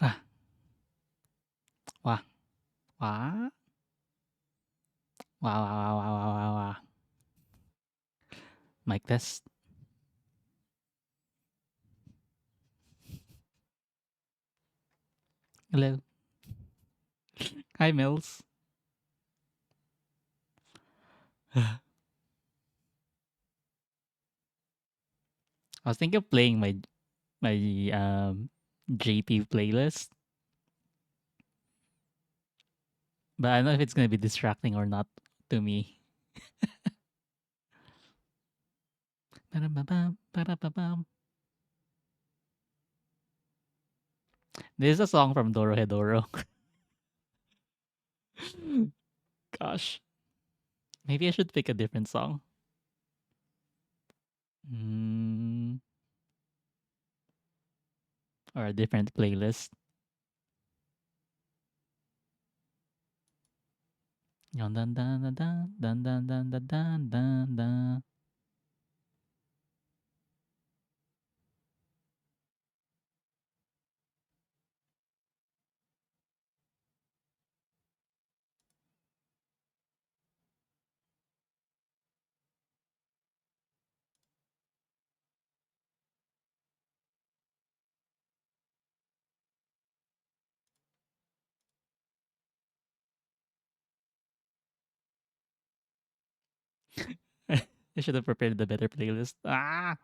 Ah, wah, wah, wah, wah, wah, wah, wah, wah. Mic test. Hello. Hi, Mills. I was thinking of playing my JP playlist, but I don't know if it's gonna be distracting or not to me. Ba-dum-ba-bum, ba-da-ba-bum. This is a song from Doro Hedoro. Gosh, maybe I should pick a different song. Mm, or a different playlist. Dun dun dun dun dun dun dun dun dun dun dun. I should have prepared the better playlist. Ah,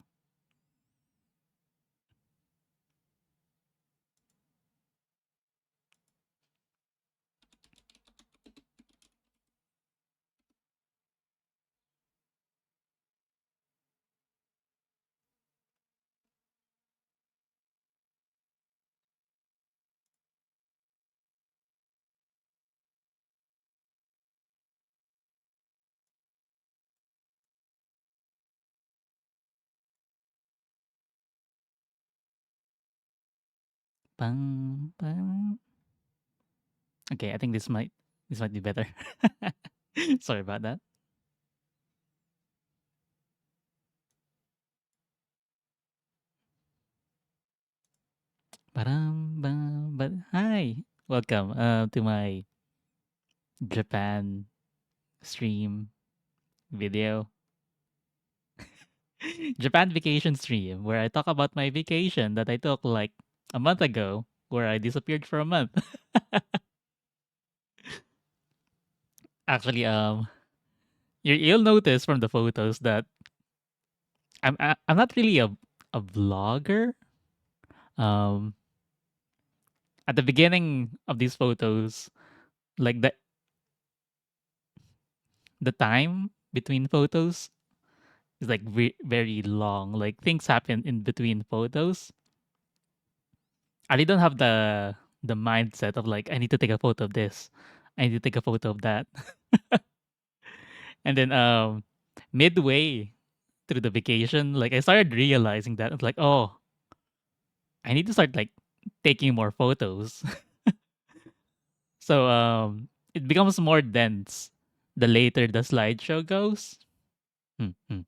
bang bang. Okay, I think this might be better. Sorry about that. But hi, welcome to my Japan stream video, Japan vacation stream, where I talk about my vacation that I took like a month ago, where I disappeared for a month. Actually, you'll notice from the photos that I'm not really a vlogger. Um, at the beginning of these photos, like the time between photos is like very long. Like things happen in between photos. I don't have the mindset of like I need to take a photo of this, I need to take a photo of that, and then midway through the vacation, like I started realizing that it's like, oh, I need to start like taking more photos. So it becomes more dense the later the slideshow goes. Hmm, hmm.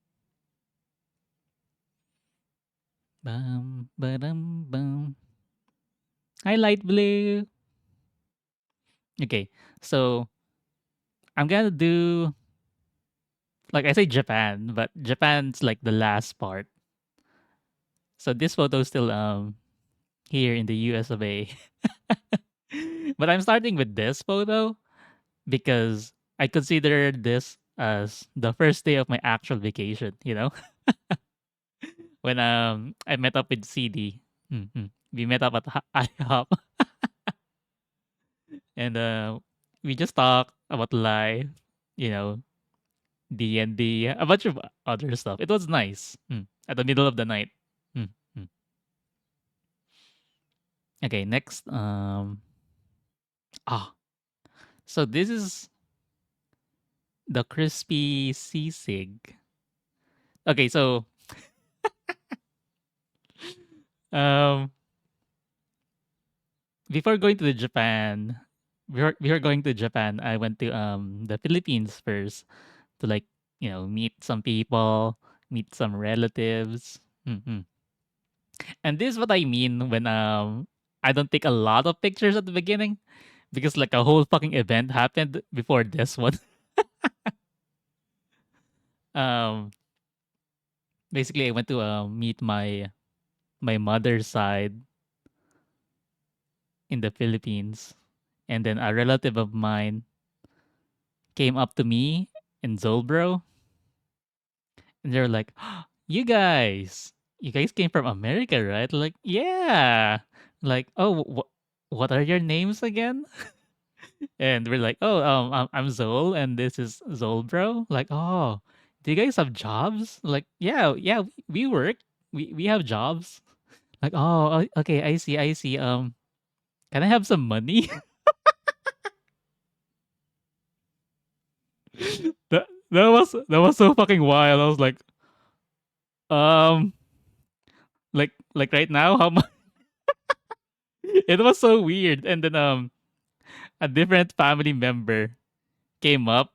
Bum, ba-dum, bum. Hi, light blue. Okay, so I'm gonna do, like I say Japan, but Japan's like the last part. So this photo is still here in the US of A. But I'm starting with this photo because I consider this as the first day of my actual vacation, you know? When I met up with CD. We met up at IHOP and we just talked about life, you know, D&D, a bunch of other stuff. It was nice. At the middle of the night. Mm, mm. Okay, next. Ah, so this is the crispy sisig. Okay, so um, before going to the Japan, we were going to Japan. I went to the Philippines first to like, meet some people, meet some relatives. And this is what I mean when I don't take a lot of pictures at the beginning because like a whole fucking event happened before this one. um, Basically, I went to meet my mother's side in the Philippines, and then a relative of mine came up to me in Zolbro, and they're like, you guys came from America, right?" Like, "Yeah." Like, "Oh, what are your names again?" And we're like, "Oh, I'm Zol, and this is Zolbro." Like, "Oh, do you guys have jobs?" Like, "Yeah, yeah, we work. We have jobs." Like, "Oh, okay, I see, I see. Can I have some money?" That was so fucking wild. I was um, like right now, how much? It was so weird. And then a different family member came up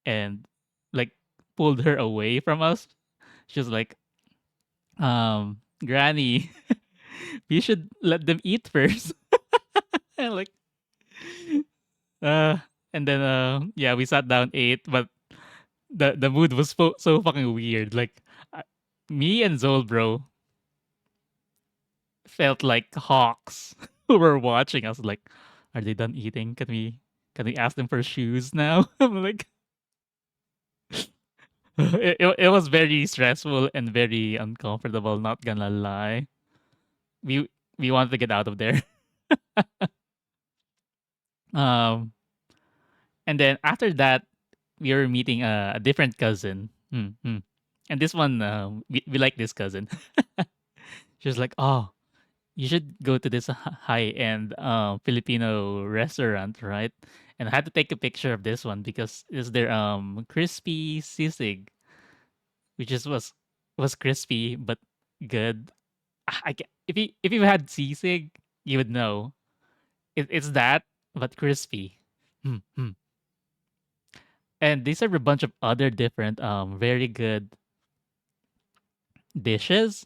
and like pulled her away from us. She was like, Granny, we should let them eat first. And like, uh, and then yeah, we sat down, ate, but the mood was so fucking weird. Like, uh, me and Zol, bro, felt like hawks who were watching us. Like, are they done eating? Can we ask them for shoes now? I'm like, it was very stressful and very uncomfortable. Not gonna lie, we we wanted to get out of there. Um, and then after that, we were meeting a different cousin. And this one, we like this cousin. She was like, "Oh, you should go to this high end Filipino restaurant, right?" And I had to take a picture of this one because it's their crispy sisig, which was crispy but good. If you had sisig, you would know it's that but crispy. Hmm, hmm. And they serve a bunch of other different very good dishes,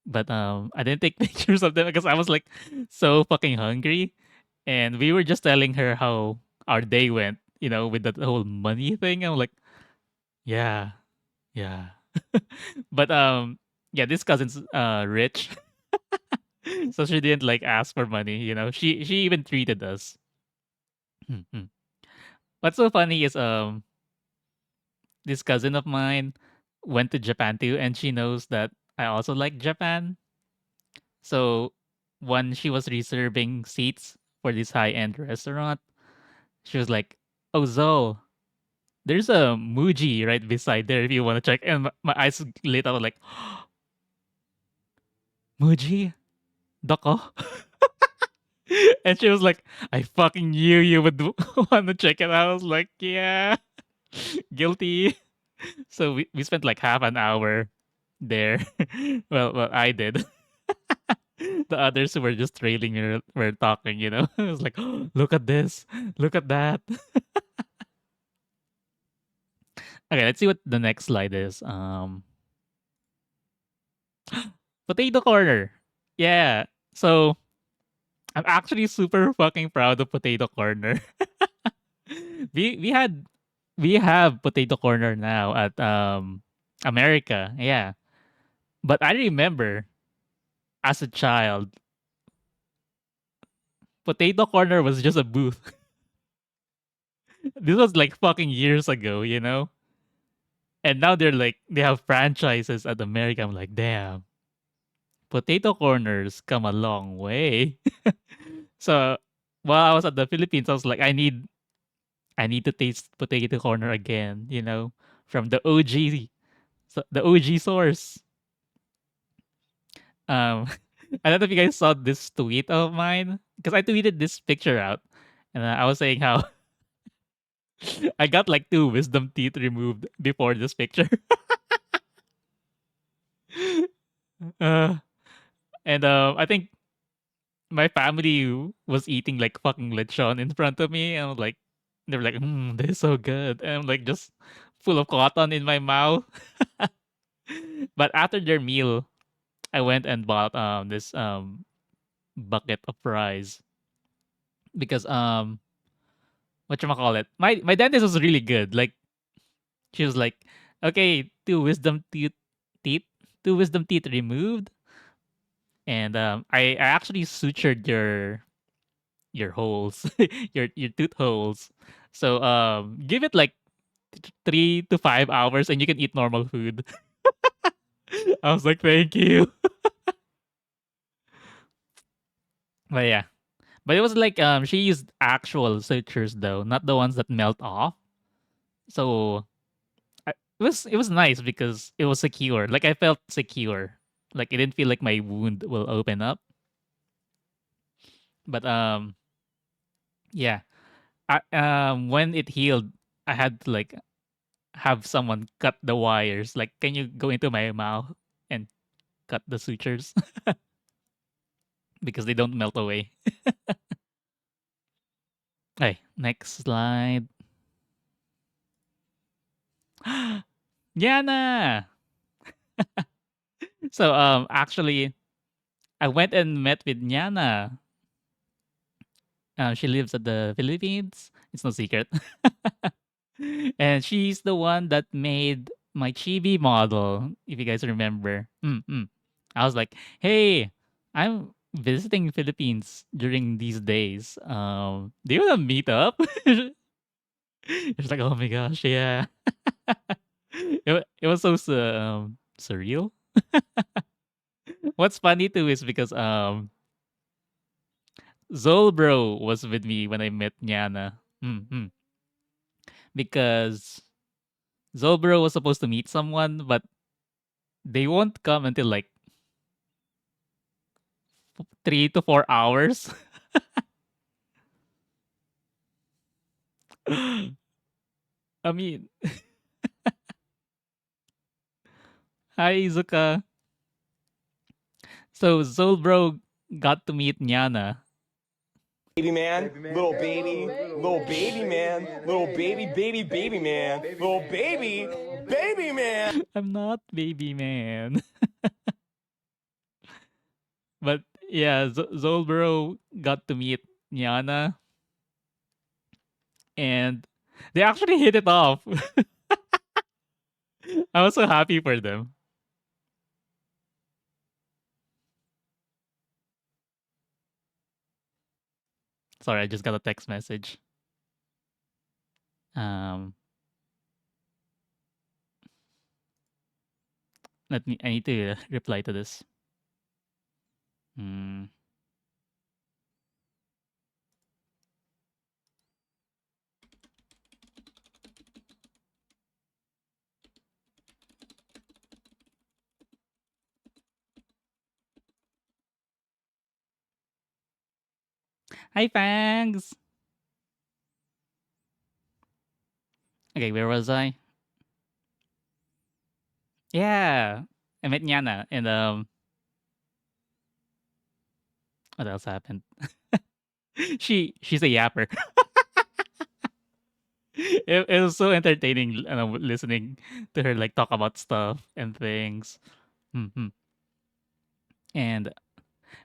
but I didn't take pictures of them because I was like so fucking hungry, and we were just telling her how our day went, with that whole money thing. I'm like, yeah, yeah, but yeah, this cousin's rich, so she didn't like ask for money. She even treated us. Mhm. What's so funny is this cousin of mine went to Japan too, and she knows that I also like Japan. So when she was reserving seats for this high end restaurant, she was like, "Oh, Zol, there's a Muji right beside there if you want to check." And my eyes lit up like, "Muji, doko." And she was like, "I fucking knew you would want to check it out." I was like, "Yeah, guilty." So we spent like half an hour there. Well, I did. The others who were just trailing were talking. I was like, "Oh, look at this, look at that." Okay, let's see what the next slide is. Potato corner. Yeah. So I'm actually super fucking proud of potato corner. We we have potato corner now at America. Yeah. But I remember as a child, potato corner was just a booth. This was like fucking years ago. And now they have franchises at America. I'm like, damn, potato corners come a long way. So while I was at the Philippines, I was like, I need to taste potato corner again, from the OG, the OG source. Um, I don't know if you guys saw this tweet of mine because I tweeted this picture out, and I was saying how I got like two wisdom teeth removed before this picture. uh, and I think my family was eating like fucking lechon in front of me, and I was like, they were like, this is so good," and I'm like just full of cotton in my mouth. But after their meal, I went and bought this. bucket of fries because what you call it? My dentist was really good. Like she was like, okay, teeth, two wisdom teeth removed, and I actually sutured your holes, your tooth holes. So give it like 3 to 5 hours, and you can eat normal food. I was like, thank you. But yeah, but it was like she used actual sutures though, not the ones that melt off. So it was nice because it was secure. Like I felt secure. Like it didn't feel like my wound will open up. But yeah, when it healed, I had to like have someone cut the wires. Like, can you go into my mouth and cut the sutures because they don't melt away. Okay, next slide. Yana. So actually I went and met with Yana. She lives at the Philippines. It's no secret. And she's the one that made my chibi model, if you guys remember. I was like, hey, I'm visiting Philippines during these days. Do you want to meet up? It's like, oh my gosh, yeah. It was so surreal. What's funny too is because Zolbro was with me when I met Nyana. Because Zolbro was supposed to meet someone, but they won't come until like 3 to 4 hours. I mean, hi Izuka. So Zolbro got to meet Nyana. Baby man, little baby, little baby man, little baby, baby, baby man, little baby, baby man. I'm not baby man. But yeah, Zolbro got to meet Nyana and they actually hit it off. I was so happy for them. Sorry, I just got a text message. Um, I need to reply to this. Mm. Hi, Fangs. Okay, where was I? Yeah, I met Nyana, and what else happened? She's a yapper. It was so entertaining listening to her like talk about stuff and things. hmm And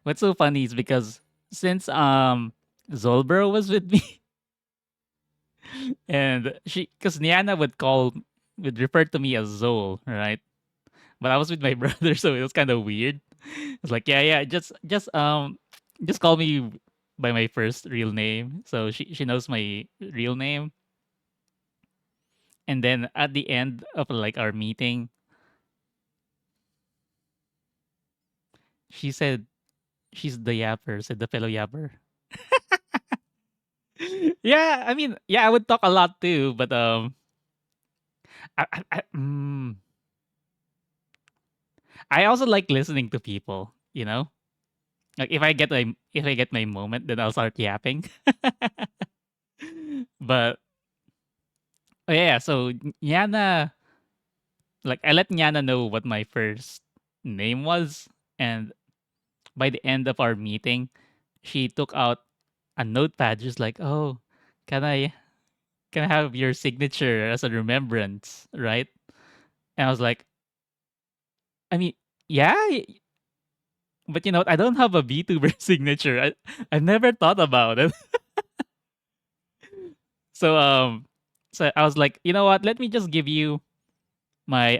what's so funny is because since Zolbro was with me, and because Niana would refer to me as Zol, right? But I was with my brother, so it was kind of weird. It's like, yeah, yeah, just call me by my first real name. So she knows my real name. And then at the end of like our meeting, she said she's the yapper, said the fellow yapper. Yeah, I mean, yeah, I would talk a lot too, but I also like listening to people. You know, like if I get my moment, then I'll start yapping. But oh yeah, so Yana, like I let Yana know what my first name was, and by the end of our meeting, she took out a notepad, just like, "Oh, can I can I have your signature as a remembrance, right?" And I was like, "I mean, yeah, But you know what? I don't have a VTuber signature. I never thought about it. So so I was like, you know what? Let me just give you my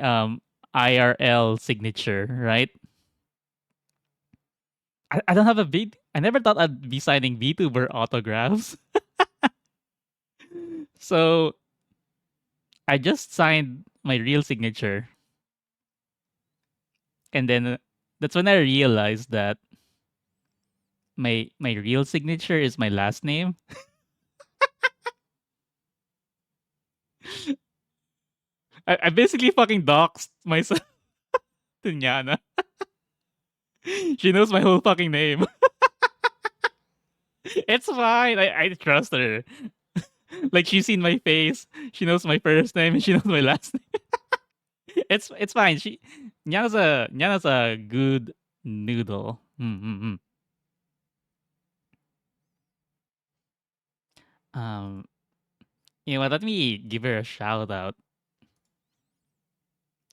IRL signature, right? I don't have a V. I never thought I'd be signing VTuber autographs. So I just signed my real signature, and then that's when I realized that my real signature is my last name. I basically fucking doxed myself to Nyana. She knows my whole fucking name. It's fine. I trust her. Like she's seen my face. She knows my first name and she knows my last name. It's fine. Nyana's a good noodle. Um, you know what? Let me give her a shout out.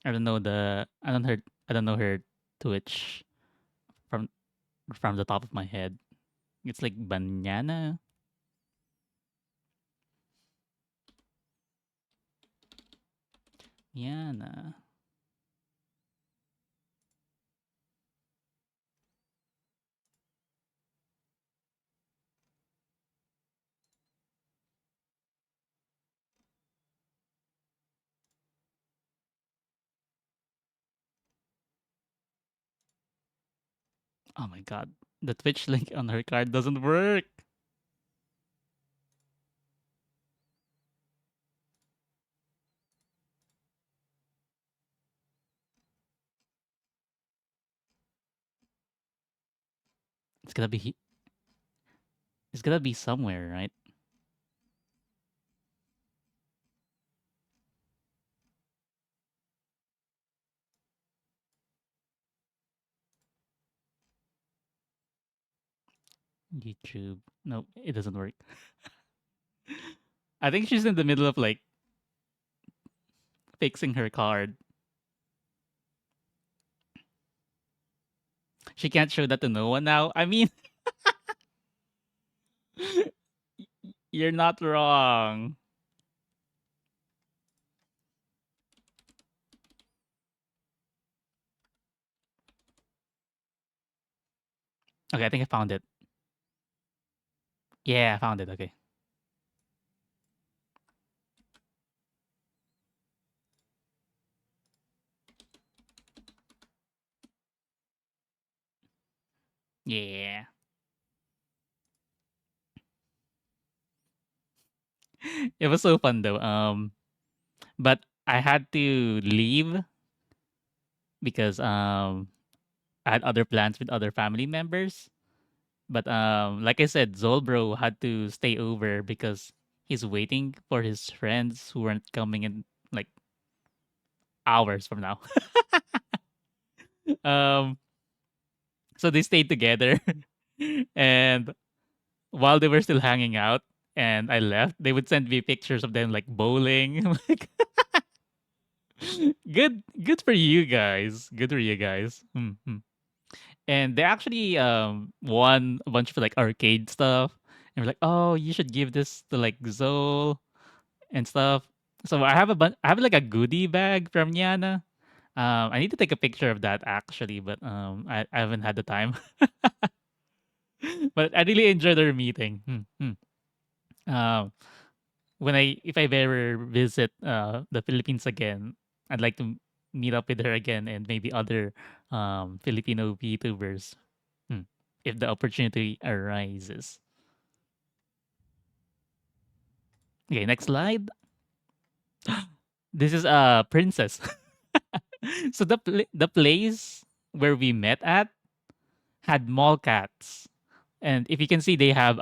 I don't know her Twitch from from the top of my head. It's like banana. Yana. Oh my god. The Twitch link on her card doesn't work. It's gonna be it's gonna be somewhere, right? YouTube. No, it doesn't work. I think she's in the middle of like fixing her card. She can't show that to no one now. I mean, you're not wrong. Okay, I think I found it. Yeah, I found it. Okay. Yeah. It was so fun though. But I had to leave because I had other plans with other family members. But like I said, Zolbro had to stay over because he's waiting for his friends who weren't coming in like hours from now. um so they stayed together and while they were still hanging out and I left, they would send me pictures of them like bowling. Like good for you guys. Good for you guys. And they actually won a bunch of like arcade stuff. And we're like, oh, you should give this to like Zol and stuff. So I have like a goodie bag from Yana. I need to take a picture of that actually, but I haven't had the time. But I really enjoyed our meeting. Um, when I if I ever visit the Philippines again, I'd like to meet up with her again and maybe other Filipino VTubers. If the opportunity arises. Okay, next slide. This is a princess. So the place where we met at had mall cats, and if you can see, they have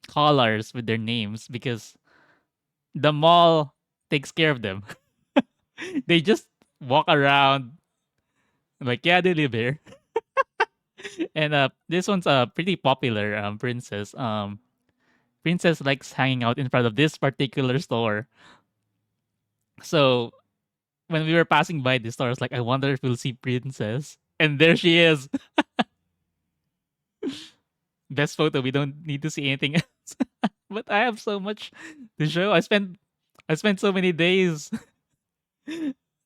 collars with their names because the mall takes care of them. They just walk around like yeah, they live here. And this one's a pretty popular princess. Princess likes hanging out in front of this particular store. So when we were passing by the store, I was like, I wonder if we'll see Princess. And there she is. Best photo. We don't need to see anything else. But I have so much to show. I spent so many days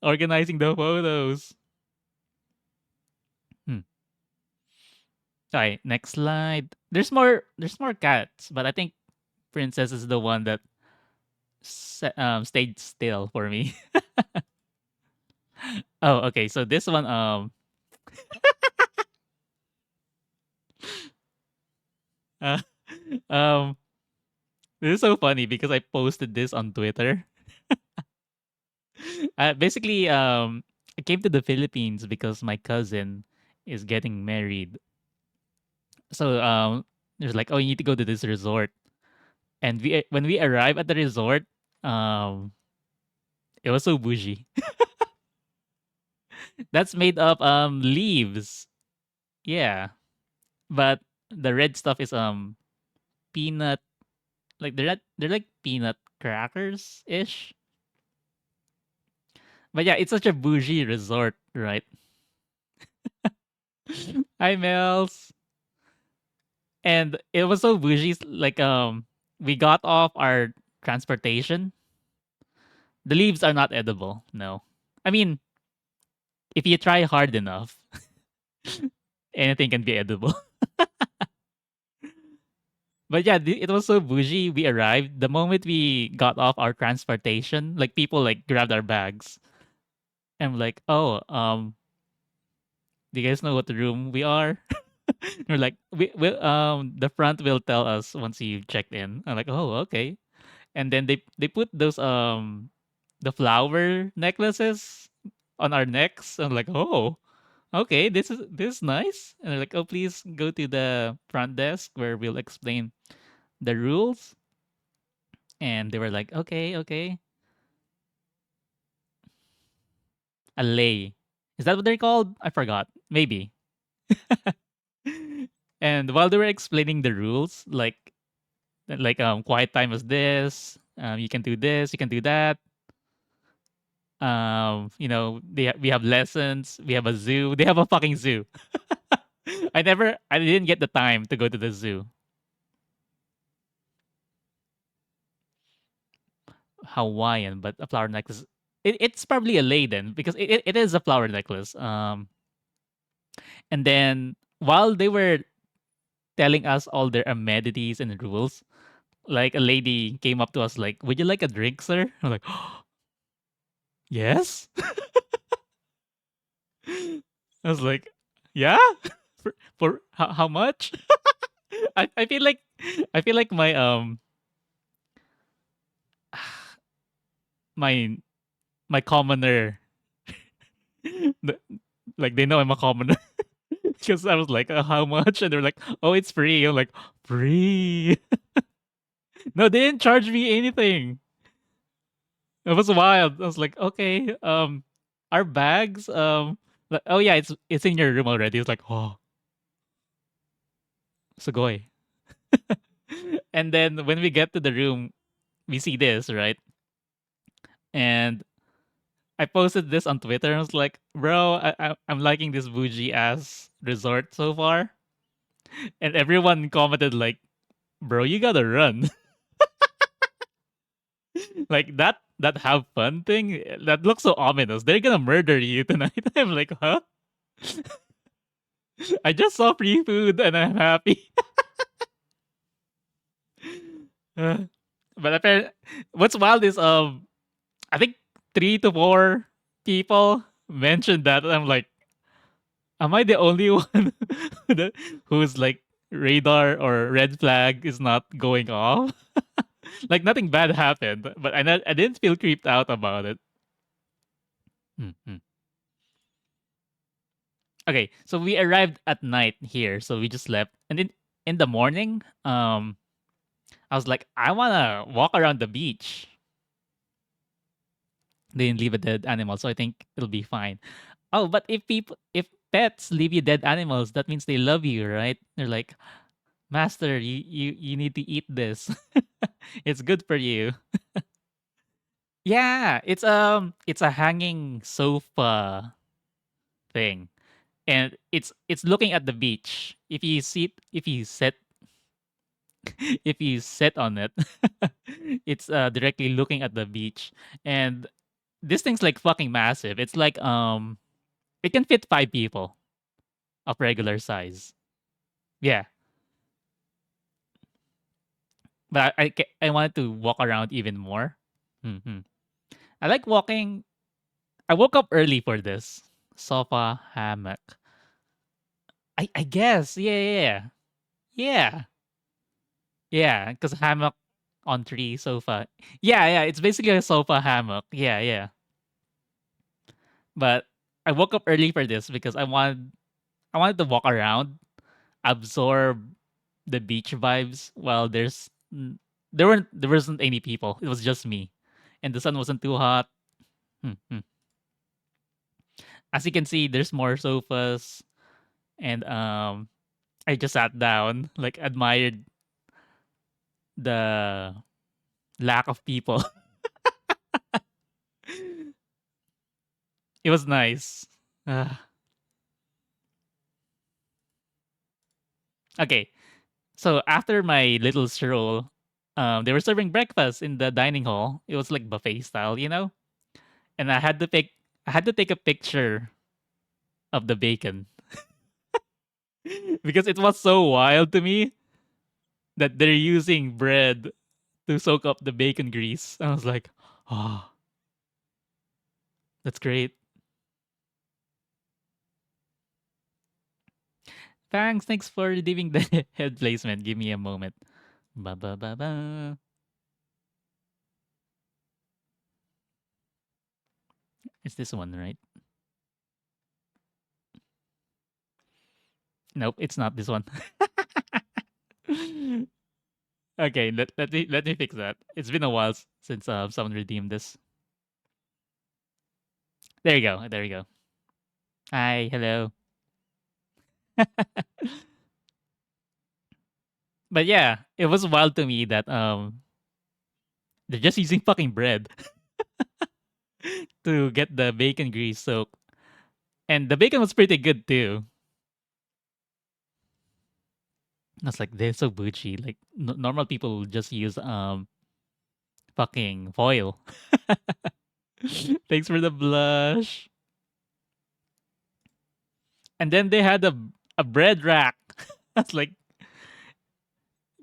organizing the photos. Hmm. Alright, next slide. There's more cats, but I think Princess is the one that stayed still for me. Oh, okay. So this one, uh, um, this is so funny because I posted this on Twitter. Basically, I came to the Philippines because my cousin is getting married. So there's like, oh, you need to go to this resort, and when we arrive at the resort, um, it was so bougie. That's made of leaves. Yeah, but the red stuff is peanut, like they're like peanut crackers ish. But yeah, it's such a bougie resort, right? Hi, Mels. And it was so bougie. Like we got off our transportation. The leaves are not edible. No, I mean if you try hard enough, anything can be edible. But yeah, it was so bougie. We arrived the moment we got off our transportation. Like people like grabbed our bags. And I'm like, oh, do you guys know what room we are? We're like, the front will tell us once you checked in. I'm like, oh, okay. And then they put those the flower necklaces on our necks. I'm like, oh, okay, this is nice. And they're like, oh, please go to the front desk where we'll explain the rules. And they were like, okay, okay, a lay. Is that what they're called? I forgot. Maybe. And while they were explaining the rules, quiet time is this, you can do this, you can do that. We have lessons, we have a zoo, they have a fucking zoo. I didn't get the time to go to the zoo. Hawaiian, but a flower necklace. It's probably a lei then because it is a flower necklace. And then while they were telling us all their amenities and rules, like a lady came up to us like, "Would you like a drink, sir?" I'm like, "Yes." I was like, "Yeah." For how much? I feel like my my commoner, the- like they know I'm a commoner because I was like, how much? And they're like, oh, it's free. I'm like, free? No, they didn't charge me anything. It was wild. I was like, okay, our bags, oh yeah, it's in your room already. It's like, oh, sugoi. And then when we get to the room, we see this, right? And I posted this on Twitter. And I was like, bro, I'm liking this bougie ass resort so far. And everyone commented like, bro, you gotta run. Like that have fun thing that looks so ominous. They're gonna murder you tonight. I'm like, huh? I just saw free food and I'm happy. Uh, but apparently, what's wild is I think 3 to 4 people mentioned that. And I'm like, am I the only one who's like radar or red flag is not going off? Like nothing bad happened, but I didn't feel creeped out about it. Mhm. Okay, so we arrived at night here, so we just slept, and in the morning, I was like, I wanna walk around the beach. They didn't leave a dead animal, so I think it'll be fine. Oh, but if pets leave you dead animals, that means they love you, right? They're like, Master, you need to eat this. It's good for you. Yeah, it's a hanging sofa thing. and it's looking at the beach. If you sit on it, it's directly looking at the beach, and this thing's like fucking massive. It's like it can fit 5 people of regular size. Yeah, but I wanted to walk around even more. Hmm. I like walking. I woke up early for this sofa hammock. I guess yeah yeah because hammock on tree sofa. Yeah, it's basically a sofa hammock. Yeah. But I woke up early for this because I wanted to walk around, absorb the beach vibes while there wasn't any people. It was just me, and the sun wasn't too hot. Hmm. As you can see, there's more sofas, and I just sat down, like admired the lack of people. It was nice. Ah, okay, so after my little stroll, they were serving breakfast in the dining hall. It was like buffet style. And I had to take a picture of the bacon because it was so wild to me that they're using bread to soak up the bacon grease. I was like, oh, that's great. Thanks for leaving the head placement. Give me a moment. Ba ba ba ba. It's this one, right? Nope, it's not this one. Okay, let me fix that. It's been a while since someone redeemed this. There you go. There you go. Hi, hello. But yeah, it was wild to me that they're just using fucking bread to get the bacon grease soaked. And the bacon was pretty good too. I was like, they're so bougie. Like normal people will just use fucking foil. Thanks for the blush. And then they had a bread rack. I was like,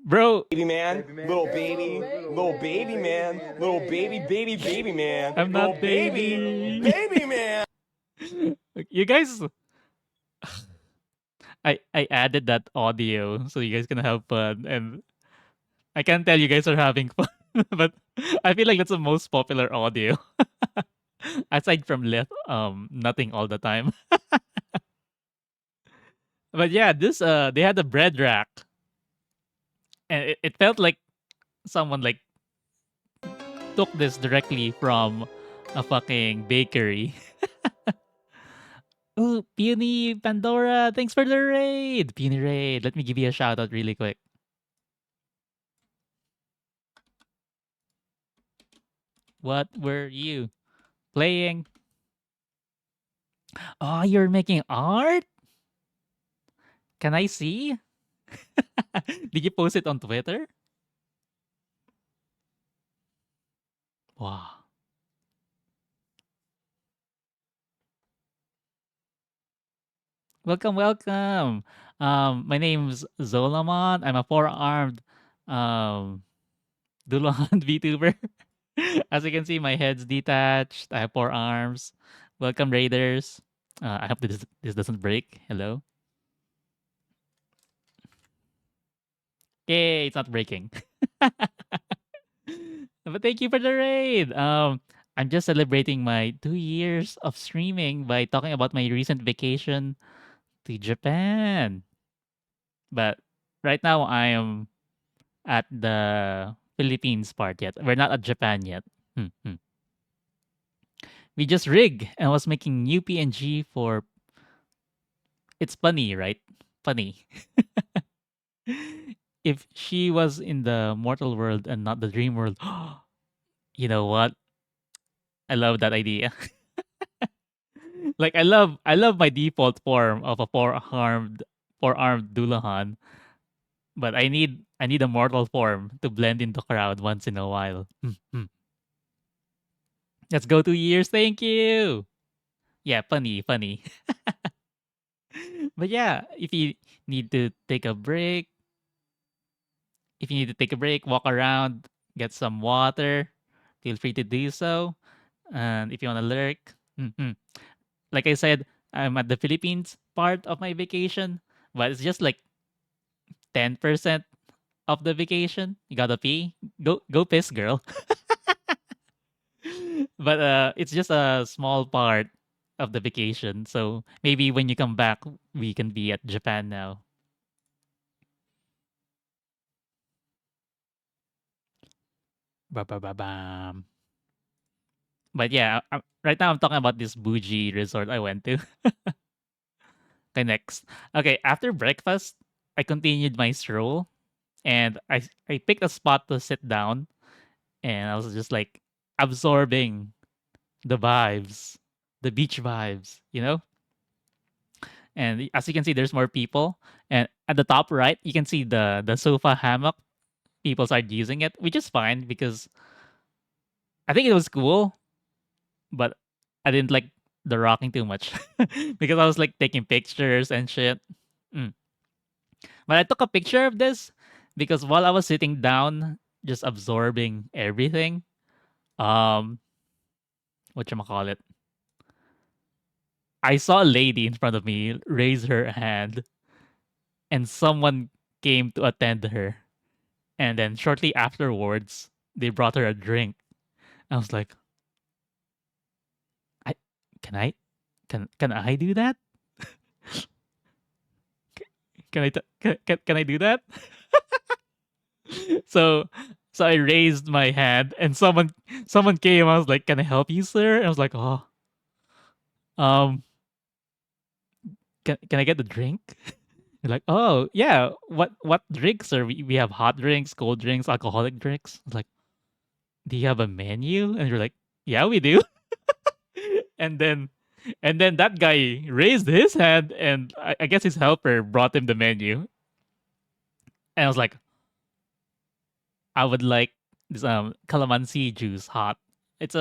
bro, Baby man, little baby man, little baby man, I'm little not baby. baby man. You guys, I added that audio so you guys can have fun, and I can tell you guys are having fun, but I feel like that's the most popular audio aside from left nothing all the time. But yeah, this they had a bread rack, and it felt like someone like took this directly from a fucking bakery. Oh, Peony Pandora, thanks for the raid. Peony raid. Let me give you a shout out really quick. What were you playing? Oh, you're making art? Can I see? Did you post it on Twitter? Wow. Welcome. My name's Zolamon. I'm a four-armed um Dulahan VTuber. As you can see, my head's detached. I have 4 arms. Welcome, Raiders. I hope this doesn't break. Hello. Yay, it's not breaking. But thank you for the raid. I'm just celebrating my 2 years of streaming by talking about my recent vacation to Japan. But right now I am at the Philippines part yet. We're not at Japan yet. Hmm, hmm. We just rig and was making new PNG for it's funny, right? Funny. If she was in the mortal world and not the dream world, you know what? I love that idea. Like I love my default form of a four armed Dulahan, but I need a mortal form to blend in the crowd once in a while. Let's go 2 years. Thank you. Yeah, funny, funny. But yeah, need to take a break, if you need to take a break, walk around, get some water, feel free to do so. And if you want to lurk, like I said, I'm at the Philippines part of my vacation, but it's just like 10% of the vacation. You gotta pee. Go piss, girl. But it's just a small part of the vacation. So maybe when you come back, we can be at Japan now. Ba ba ba bam. But yeah, right now I'm talking about this bougie resort I went to. Okay, next. Okay, after breakfast, I continued my stroll and I picked a spot to sit down and I was just like absorbing the vibes, the beach vibes, you know? And as you can see, there's more people. And at the top right, you can see the sofa hammock. People started using it, which is fine because I think it was cool, but I didn't like the rocking too much because I was like taking pictures and shit. Mm. But I took a picture of this because while I was sitting down, just absorbing everything, um, what you call it, I saw a lady in front of me raise her hand, and someone came to attend her. And then shortly afterwards, they brought her a drink. I was like, I can I can I do that? Can I do that? So so I raised my hand, and someone came. I was like, "Can I help you, sir?" And I was like, "Oh, um, can I get the drink?" You're like, "Oh, yeah. What drinks, sir? We have hot drinks, cold drinks, alcoholic drinks." I was like, "Do you have a menu?" And you're like, "Yeah, we do." and then and then that guy raised his hand, and I guess his helper brought him the menu. And I was like, "I would like this calamansi juice hot." It's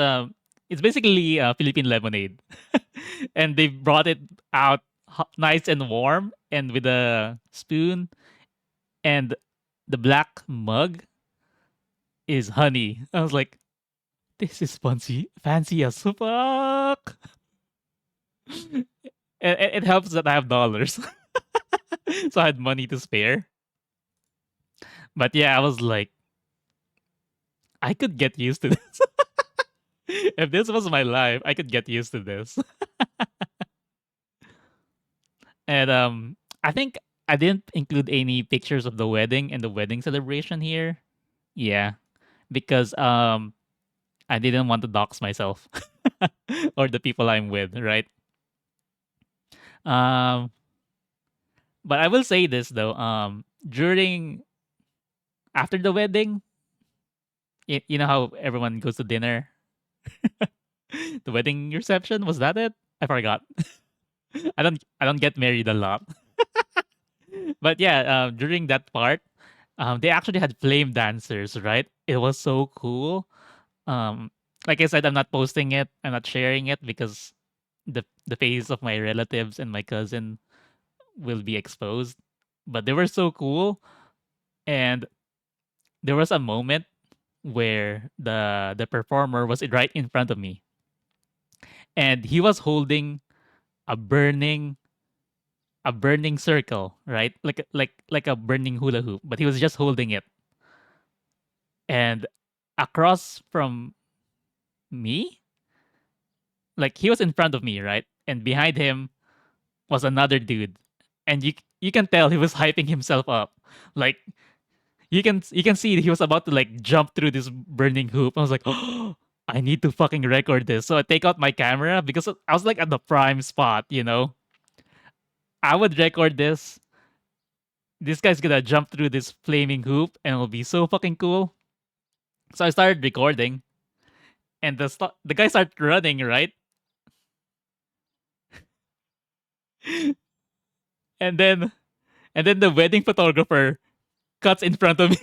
it's basically Philippine lemonade, and they brought it out nice and warm, and with a spoon, and the black mug is honey. I was like, this is fancy as fuck. And it helps that I have dollars, so I had money to spare. But yeah, I was like, I could get used to this. If this was my life, I could get used to this. And I think I didn't include any pictures of the wedding and the wedding celebration here. Yeah, because I didn't want to dox myself or the people I'm with, right? Um, but I will say this though. During after the wedding, you know how everyone goes to dinner. The wedding reception, was that it? I forgot. I don't get married a lot. But yeah, during that part, they actually had flame dancers, right? It was so cool. Um, like I said, I'm not posting it. I'm not sharing it because the face of my relatives and my cousin will be exposed. But they were so cool, and there was a moment where the performer was right in front of me, and he was holding a burning circle, right? Like a burning hula hoop, but he was just holding it. And across from me, like he was in front of me, right? And behind him was another dude. And you can tell he was hyping himself up. Like you can see he was about to like jump through this burning hoop. I was like, "Oh, I need to fucking record this." So I take out my camera because I was like at the prime spot, you know. I would record this. This guy's gonna jump through this flaming hoop and it'll be so fucking cool. So I started recording, and the guy started running, right? and then and then the wedding photographer cuts in front of me,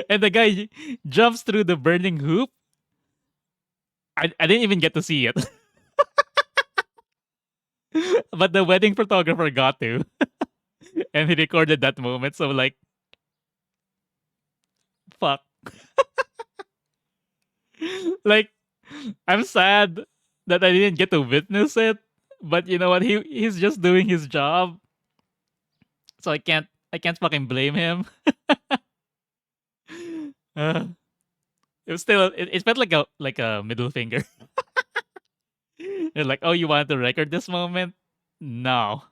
and the guy jumps through the burning hoop. I didn't even get to see it, but the wedding photographer got to, and he recorded that moment. So like, fuck, like I'm sad that I didn't get to witness it. But you know what? He's just doing his job, so I can't fucking blame him. Uh, it was still it felt like a middle finger. They're like, oh, you wanted to record this moment? No,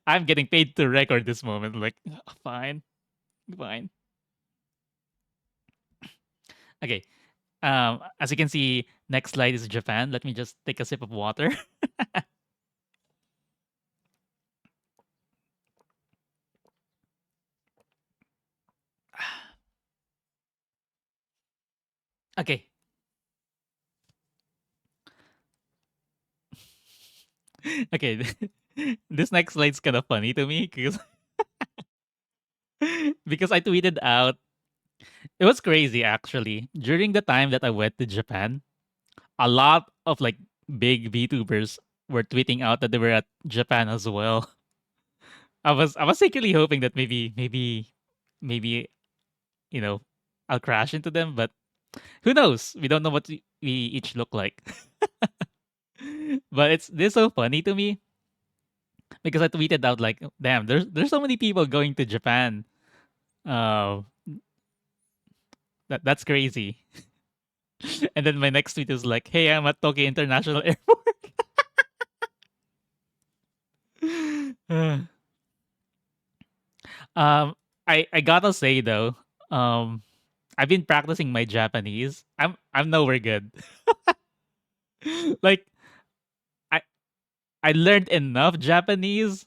I'm getting paid to record this moment. Like, fine, fine. Okay. As you can see, next slide is Japan. Let me just take a sip of water. Okay. Okay. This next slide's kind of funny to me because because I tweeted out. It was crazy actually. During the time that I went to Japan, a lot of like big VTubers were tweeting out that they were at Japan as well. I was secretly hoping that maybe you know I'll crash into them, but who knows? We don't know what we each look like. But it's this so funny to me because I tweeted out like, "Damn, there's so many people going to Japan. Uh, that's crazy." And then my next tweet is like, "Hey, I'm at Tokyo International Airport." um, I gotta say though, um, I've been practicing my Japanese. I'm nowhere good. Like I I learned enough Japanese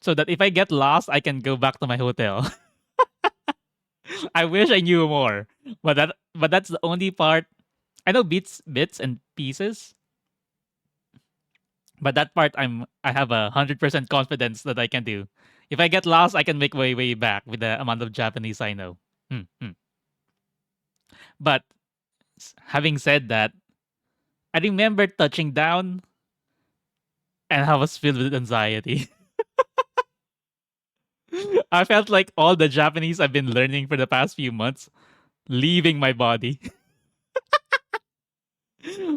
so that if I get lost, I can go back to my hotel. I wish I knew more, but that's the only part. I know bits and pieces, but that part I have 100% confidence that I can do. If I get lost, I can make way back with the amount of Japanese I know. Hmm. But having said that, I remember touching down and I was filled with anxiety. I felt like all the Japanese I've been learning for the past few months leaving my body.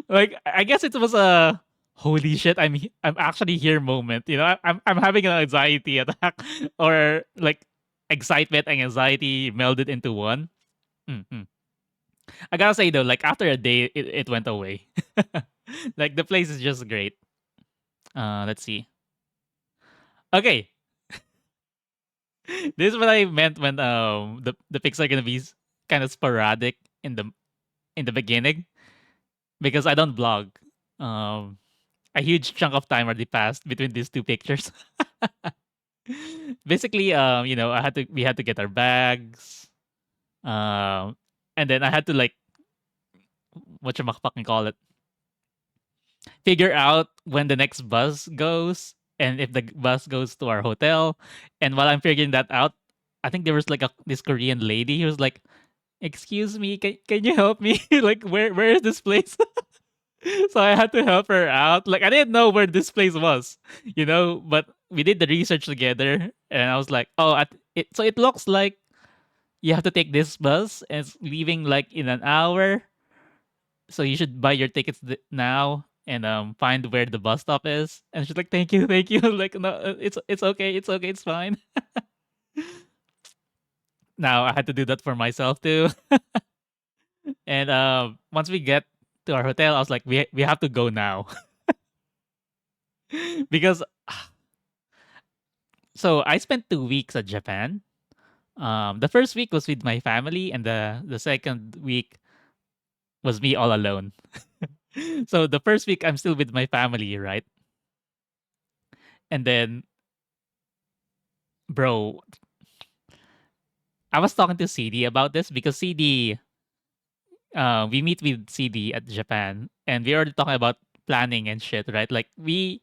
Like I guess it was a holy shit I'm actually here moment. You know, I'm having an anxiety attack or like excitement and anxiety melded into one. Mhm. I gotta say though, like after a day, it went away. Like the place is just great. Let's see. Okay, this is what I meant when the pics are gonna be kind of sporadic in the beginning because I don't vlog. Um, a huge chunk of time already passed between these two pictures. Basically, we had to get our bags, um, and then I had to like what you fucking call it, figure out when the next bus goes and if the bus goes to our hotel. And while I'm figuring that out, I think there was like this Korean lady who was like, "Excuse me, can you help me? Like, where is this place?" So I had to help her out. Like I didn't know where this place was, but we did the research together, and I was like, "Oh, so it looks like you have to take this bus, and it's leaving like in an hour. So you should buy your tickets now and find where the bus stop is." And she's like, thank you." Like, no, it's okay, it's fine. Now I had to do that for myself too. And once we get to our hotel, I was like, we have to go now. Because so I spent 2 weeks at Japan. The first week was with my family, and the second week was me all alone. So the first week I'm still with my family, right? And then, bro, I was talking to CD about this because CD, we meet with CD at Japan, and we already talking about planning and shit, right? Like we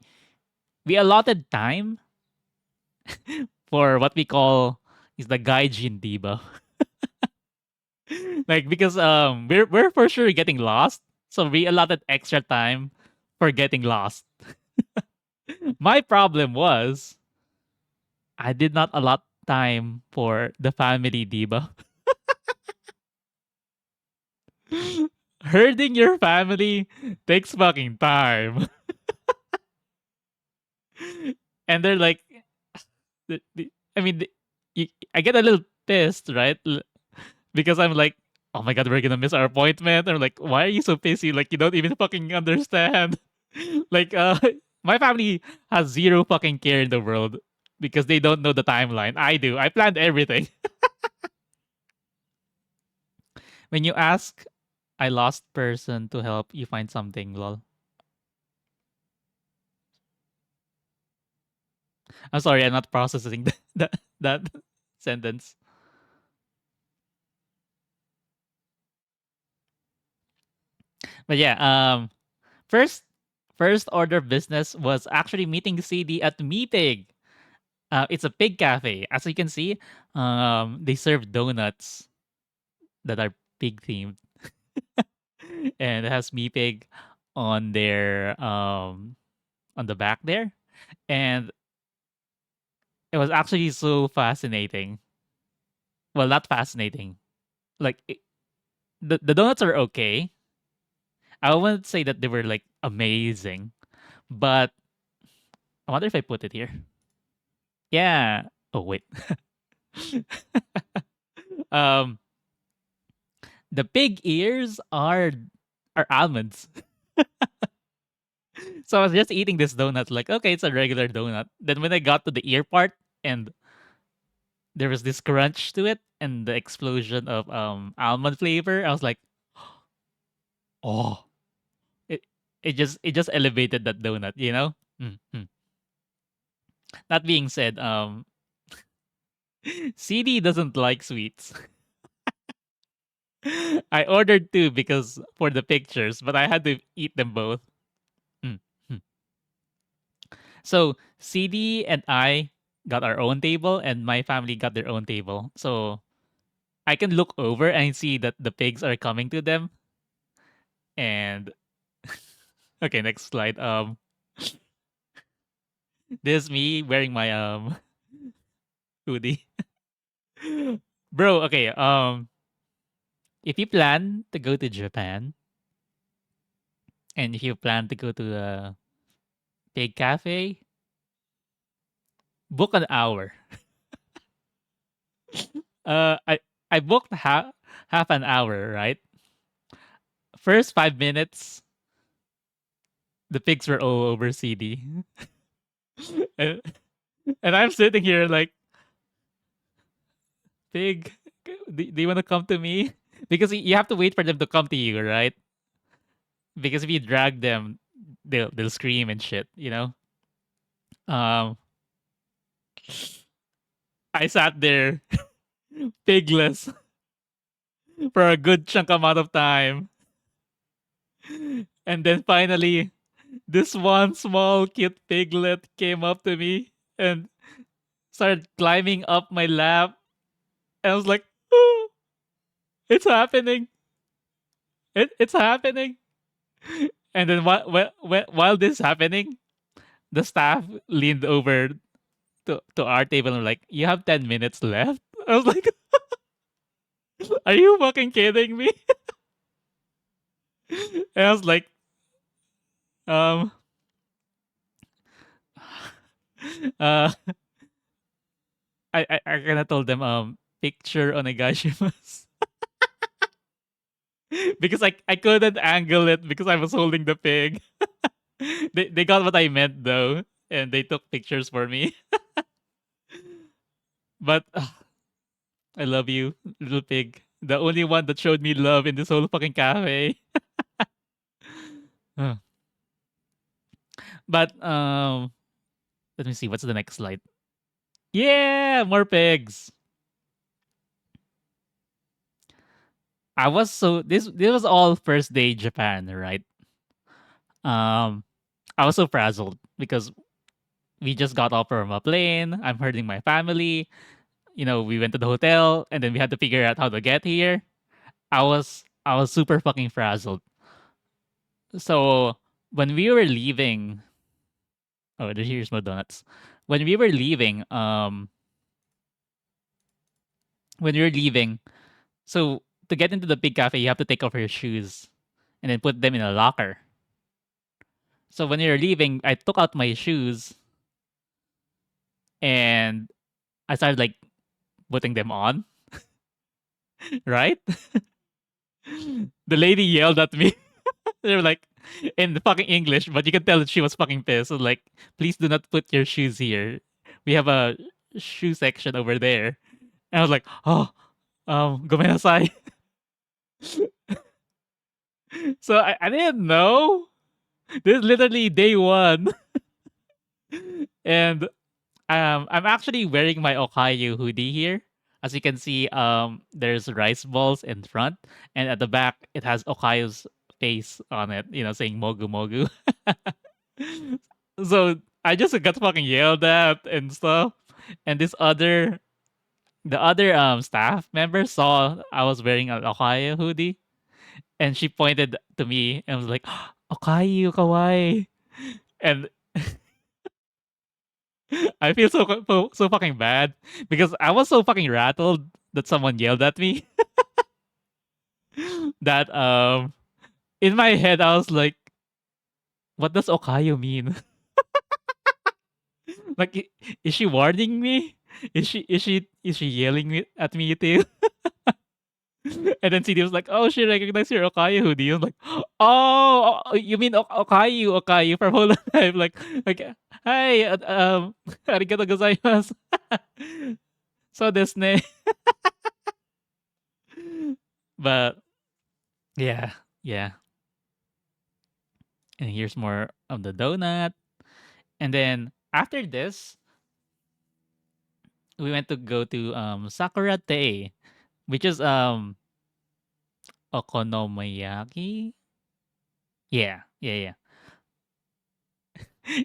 allotted time for what we call is the gaijin diba. Like because we're for sure getting lost, so we allotted extra time for getting lost. My problem was I did not allot time for the family diba. Herding your family takes fucking time. And they're like, I mean, I get a little pissed, right? Because I'm like, oh my god, we're gonna miss our appointment. I'm like, why are you so pissy? Like, you don't even fucking understand. Like, my family has zero fucking care in the world because they don't know the timeline. I do. I planned everything. When you ask a lost person to help you find something, lol. I'm sorry, I'm not processing that sentence. But yeah, first first order of business was actually meeting CD at Meepig. It's a pig cafe. As you can see, they serve donuts that are pig themed, and it has Meepig on their on the back there, and it was actually so fascinating. Well, not fascinating. Like the donuts are okay. I wouldn't say that they were like amazing, but I wonder if I put it here. Yeah. Oh wait. um, the pig ears are almonds. So I was just eating this donut, like, okay, it's a regular donut. Then when I got to the ear part and there was this crunch to it and the explosion of almond flavor, I was like, oh, it it just elevated that donut, you know? Mhm. That being said, CD doesn't like sweets. I ordered two because for the pictures, but I had to eat them both. Mm, mm. So CD and I got our own table, and my family got their own table. So I can look over and see that the pigs are coming to them. And okay, next slide. This is me wearing my hoodie, bro. Okay, if you plan to go to Japan and if you plan to go to a pig cafe, book an hour. I booked half an hour, right? First 5 minutes, the pigs were all over CD, and, and I'm sitting here like, pig, do you want to come to me? Because you have to wait for them to come to you, right? Because if you drag them, they'll scream and shit, you know. Um, I sat there pigless for a good chunk amount of time, and then finally, this one small cute piglet came up to me and started climbing up my lap. And I was like, oh, it's happening. It's happening. And then while this is happening, the staff leaned over to our table and were like, you have 10 minutes left. I was like, are you fucking kidding me? And I was like, um, uh, I kind of told them, picture on a gashimas. Because I couldn't angle it because I was holding the pig. They got what I meant though, and they took pictures for me. But I love you, little pig. The only one that showed me love in this whole fucking cafe. Huh. But let me see. What's the next slide? Yeah, more pigs. I was so this was all first day Japan, right? Um, I was so frazzled because we just got off from a plane. I'm hurting my family. We went to the hotel and then we had to figure out how to get here. I was super fucking frazzled. So when we were leaving, oh, here's my donuts. When we were leaving, when we were leaving, so to get into the big cafe, you have to take off your shoes and then put them in a locker. So when we were leaving, I took out my shoes and I started like putting them on, right? The lady yelled at me. They were like in the fucking English, but you can tell that she was fucking pissed. So like, please do not put your shoes here. We have a shoe section over there. And I was like, oh, gomenasai. So I didn't know. This is literally day one. And I'm actually wearing my Okayu hoodie here. As you can see, there's rice balls in front, and at the back it has Okayu's face on it, saying Mogu Mogu. So I just got fucking yelled at and stuff. And the other staff member saw I was wearing an Okayu hoodie, and she pointed to me and was like, "Okayu, kawaii." And I feel so fucking bad because I was so fucking rattled that someone yelled at me that in my head I was like, what does Okayo mean? Like is she warning me? Is she yelling at me too? And then CD was like, "Oh, she recognized your Okayu hoodie." I'm like, "Oh, you mean Okayu from Whole Life?" Like, hi, arigato gozaimasu. So this name, but yeah, yeah. And here's more of the donut. And then after this, we went to go to Sakura Tei, which is okonomiyaki. Yeah, yeah, yeah.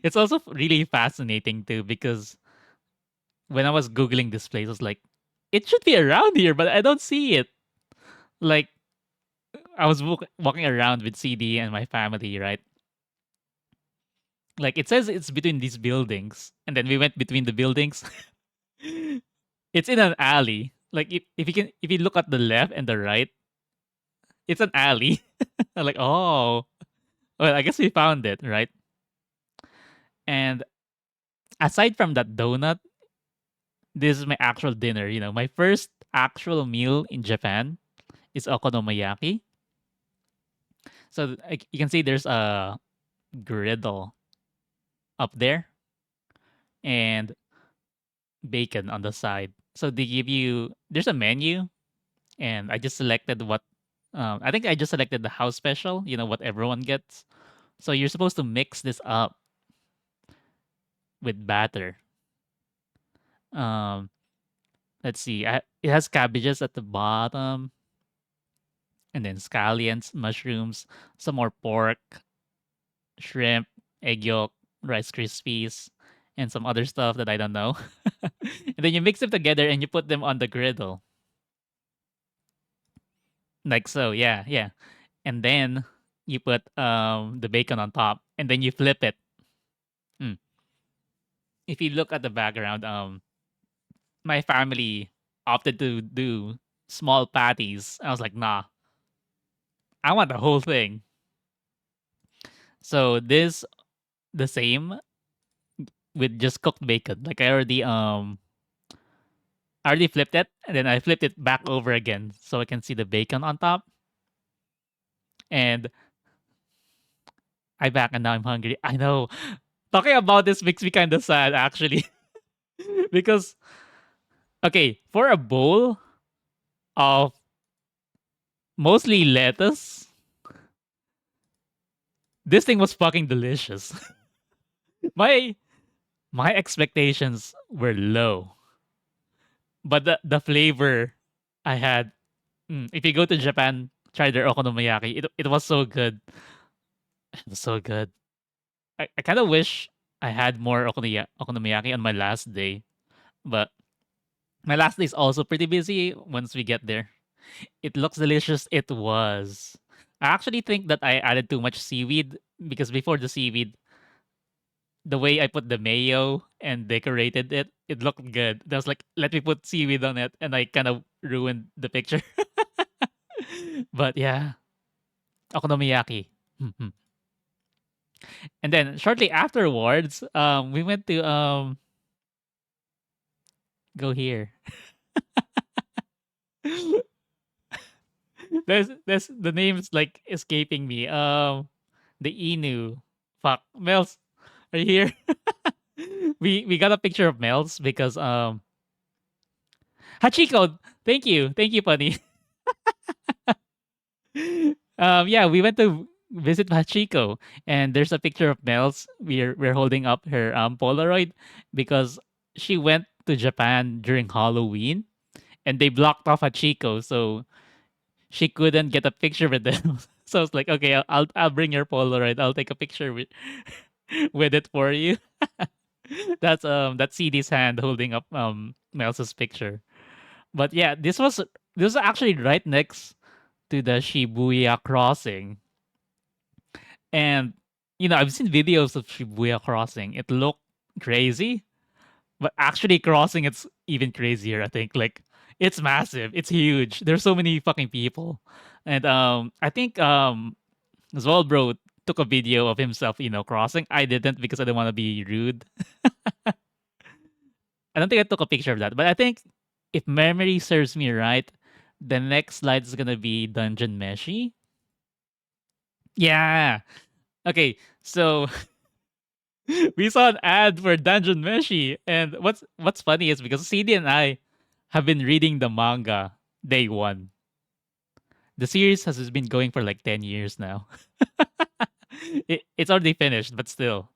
It's also really fascinating too because when I was googling this place, I was like, it should be around here, but I don't see it. Like I was walking around with CD and my family, right? Like it says it's between these buildings, and then we went between the buildings. It's in an alley. Like if you look at the left and the right, it's an alley. I'm like, oh, well, I guess we found it, right? And aside from that donut, this is my actual dinner. My first actual meal in Japan is okonomiyaki. So like, you can see there's a griddle up there and bacon on the side. So they give you there's a menu, and I just selected what. I think I just selected the house special. What everyone gets. So you're supposed to mix this up with batter. Um, let's see. It has cabbages at the bottom, and then scallions, mushrooms, some more pork, shrimp, egg yolk, rice krispies, and some other stuff that I don't know. And then you mix them together and you put them on the griddle, like so. Yeah, yeah. And then you put the bacon on top, and then you flip it. Mm. If you look at the background, my family opted to do small patties. I was like, nah, I want the whole thing. So this the same with just cooked bacon. Like I already flipped it, and then I flipped it back over again so I can see the bacon on top. And I back, and now I'm hungry. I know. Talking about this makes me kind of sad actually, because okay, for a bowl of mostly lettuce, this thing was fucking delicious. my my expectations were low, but the flavor I had. If you go to Japan, try their okonomiyaki. It was so good. It was so good. I kind of wish I had more okonomiyaki on my last day, but my last day is also pretty busy once we get there. It looks delicious. It was. I actually think that I added too much seaweed because before the seaweed, the way I put the mayo and decorated it, it looked good. I was like, let me put seaweed on it, and I kind of ruined the picture. But yeah, okonomiyaki. Mhm. And then shortly afterwards, we went to go here. There's the name's like escaping me. The Inu. Fuck, Mels, are you here? We got a picture of Mels because Hachiko. Thank you, Bunny. Yeah, we went to visit Hachiko, and there's a picture of Mels. We're holding up her Polaroid because she went to Japan during Halloween, and they blocked off Hachiko, so she couldn't get a picture with them. So I was like, okay, I'll bring your Polaroid. I'll take a picture with with it for you. That's CD's hand holding up Mel's picture. But yeah, this was actually right next to the Shibuya crossing. And I've seen videos of Shibuya crossing. It looked crazy, but actually crossing it's even crazier, I think. Like it's massive. It's huge. There's so many fucking people. And I think Zolbro took a video of himself, crossing. I didn't because I didn't want to be rude. I don't think I took a picture of that, but I think if memory serves me right, the next slide is gonna be Dungeon Meshi. Yeah. Okay. So we saw an ad for Dungeon Meshi, and what's funny is because CD and I have been reading the manga day one. The series has been going for like 10 years now. It's already finished, but still.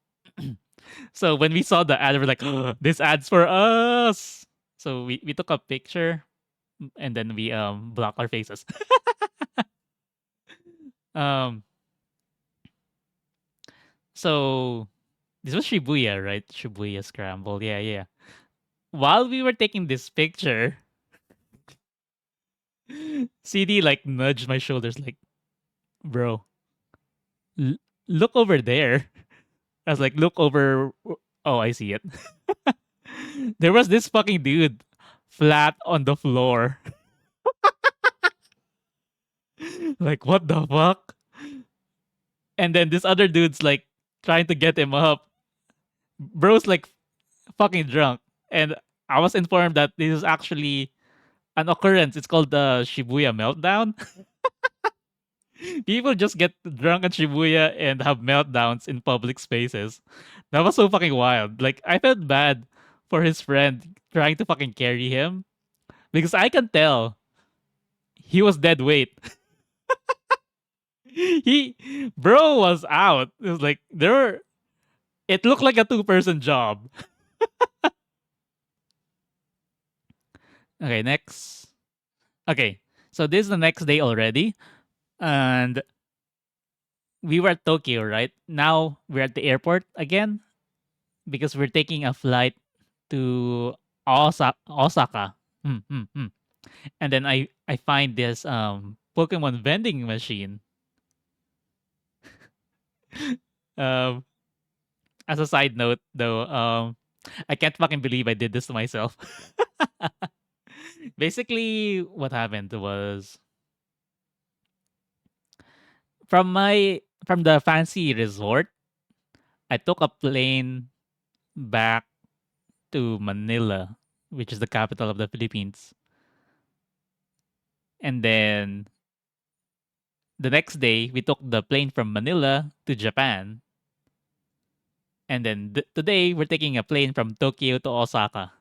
So when we saw the ad, we're like, "This ad's for us." So we took a picture and then we blocked our faces. um, so this was Shibuya, right? Shibuya Scramble. Yeah, yeah. While we were taking this picture, CD like nudged my shoulders, like, "Bro, l- look over there." I was like, "Look over." Oh, I see it. There was this fucking dude flat on the floor. Like, what the fuck? And then this other dude's like trying to get him up. Bro's like fucking drunk. And I was informed that this is actually an occurrence. It's called the Shibuya meltdown. People just get drunk at Shibuya and have meltdowns in public spaces. That was so fucking wild. Like I felt bad for his friend trying to fucking carry him because I can tell he was dead weight. he Bro was out. It was like it looked like a two-person job. Okay, next. Okay. So this is the next day already. And we were at Tokyo, right? Now we're at the airport again because we're taking a flight to Osaka. Hmm, hmm, hmm. And then I find this Pokemon vending machine. Um, as a side note, though, I can't fucking believe I did this to myself. Basically, what happened was from the fancy resort, I took a plane back to Manila, which is the capital of the Philippines. And then the next day, we took the plane from Manila to Japan. And then today, we're taking a plane from Tokyo to Osaka.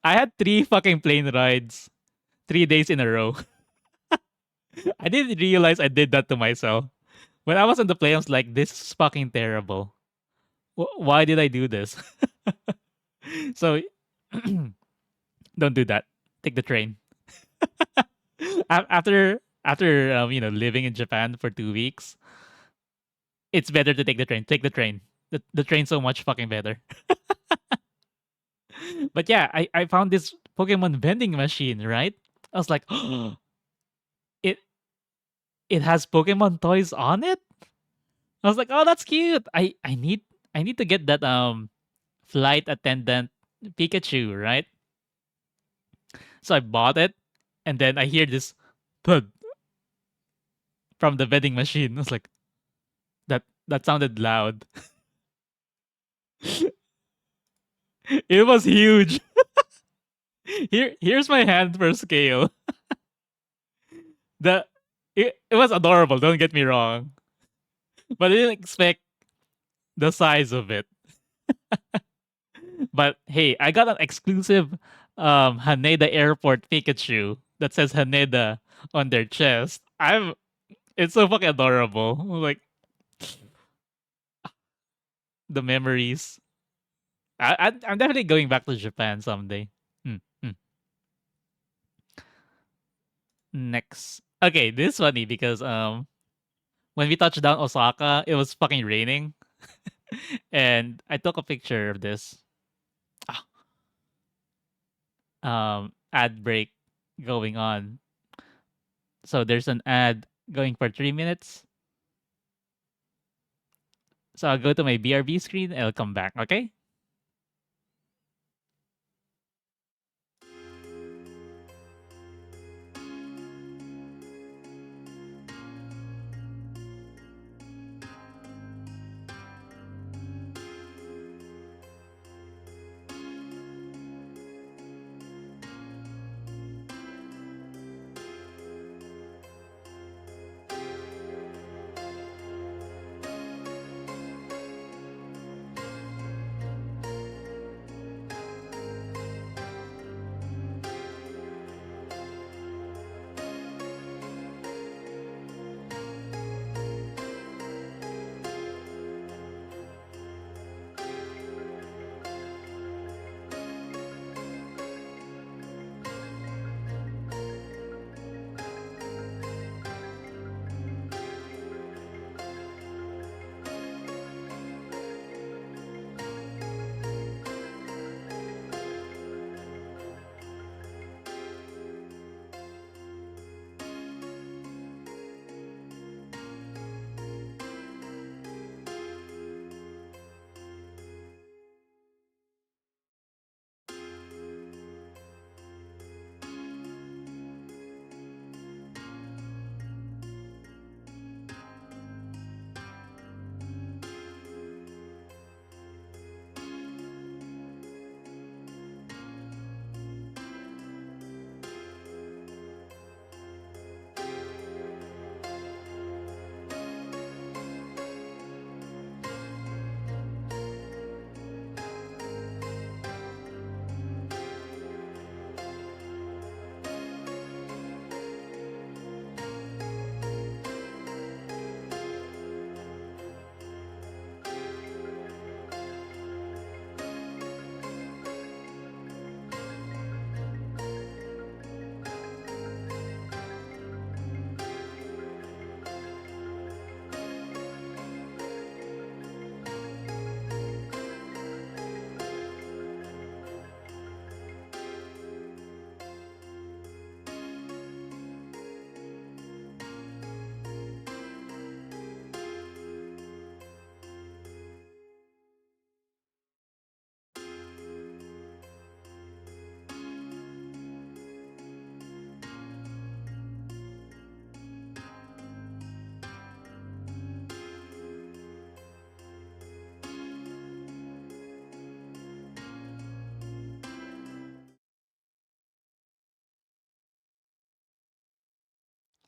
I had three fucking plane rides, 3 days in a row. I didn't realize I did that to myself. When I was on the plane, I was like, this is fucking terrible. Why did I do this? So don't do that. Take the train. After living in Japan for 2 weeks, It's better to take the train. Take the train. The train's so much fucking better. But yeah, I found this Pokemon vending machine, right? I was like, it it has Pokemon toys on it. I was like, oh, that's cute. I need to get that flight attendant Pikachu, right? So I bought it, and then I hear this thud from the vending machine. I was like, that sounded loud. It was huge. Here's my hand for scale. The it was adorable. Don't get me wrong, but I didn't expect the size of it. But hey, I got an exclusive Haneda Airport Pikachu that says Haneda on their chest. It's so fucking adorable. Like the memories. I'm definitely going back to Japan someday. Hmm, hmm. Next, okay, this is funny because when we touched down Osaka, it was fucking raining, and I took a picture of this ad break going on. So there's an ad going for 3 minutes. So I'll go to my BRB screen and I'll come back. Okay.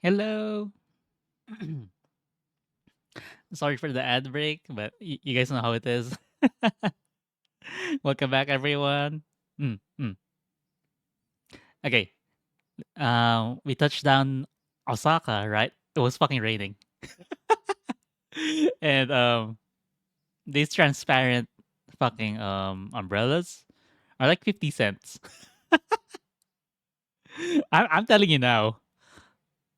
Hello. Sorry for the ad break, but you guys know how it is. Welcome back, everyone. Mm, mm. Okay. We touched down Osaka, right? It was fucking raining, and these transparent fucking umbrellas are like 50 cents. I'm telling you now.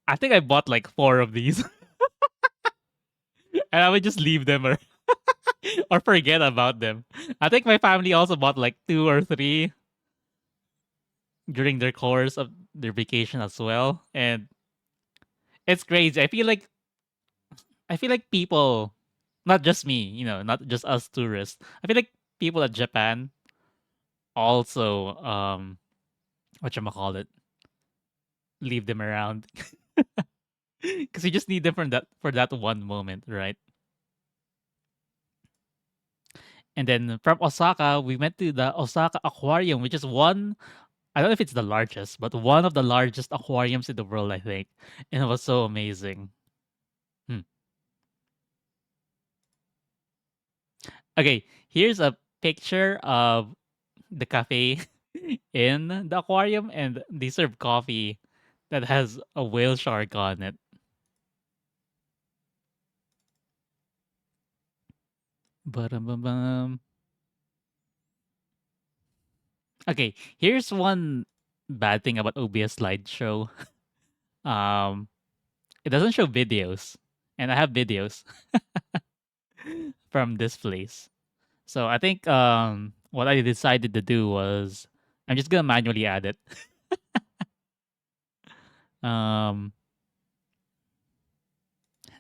I think I bought like four of these, and I would just leave them or forget about them. I think my family also bought like two or three during their course of their vacation as well, and it's crazy. I feel like people, not just me, not just us tourists. I feel like people at Japan also what you call it, leave them around because you just need them for that one moment, right? And then from Osaka, we went to the Osaka Aquarium, which is one. I don't know if it's the largest, but one of the largest aquariums in the world, I think. And it was so amazing. Hmm. Okay, here's a picture of the cafe in the aquarium, and they serve coffee that has a whale shark on it. Ba-dum-bum-bum. Okay, here's one bad thing about OBS slideshow. Um, it doesn't show videos, and I have videos from this place. So I think what I decided to do was I'm just gonna manually add it. Um,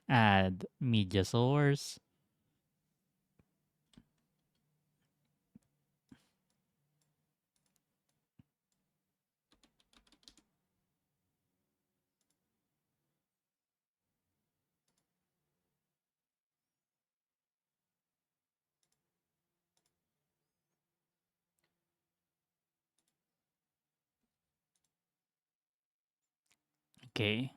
add media source. Okay.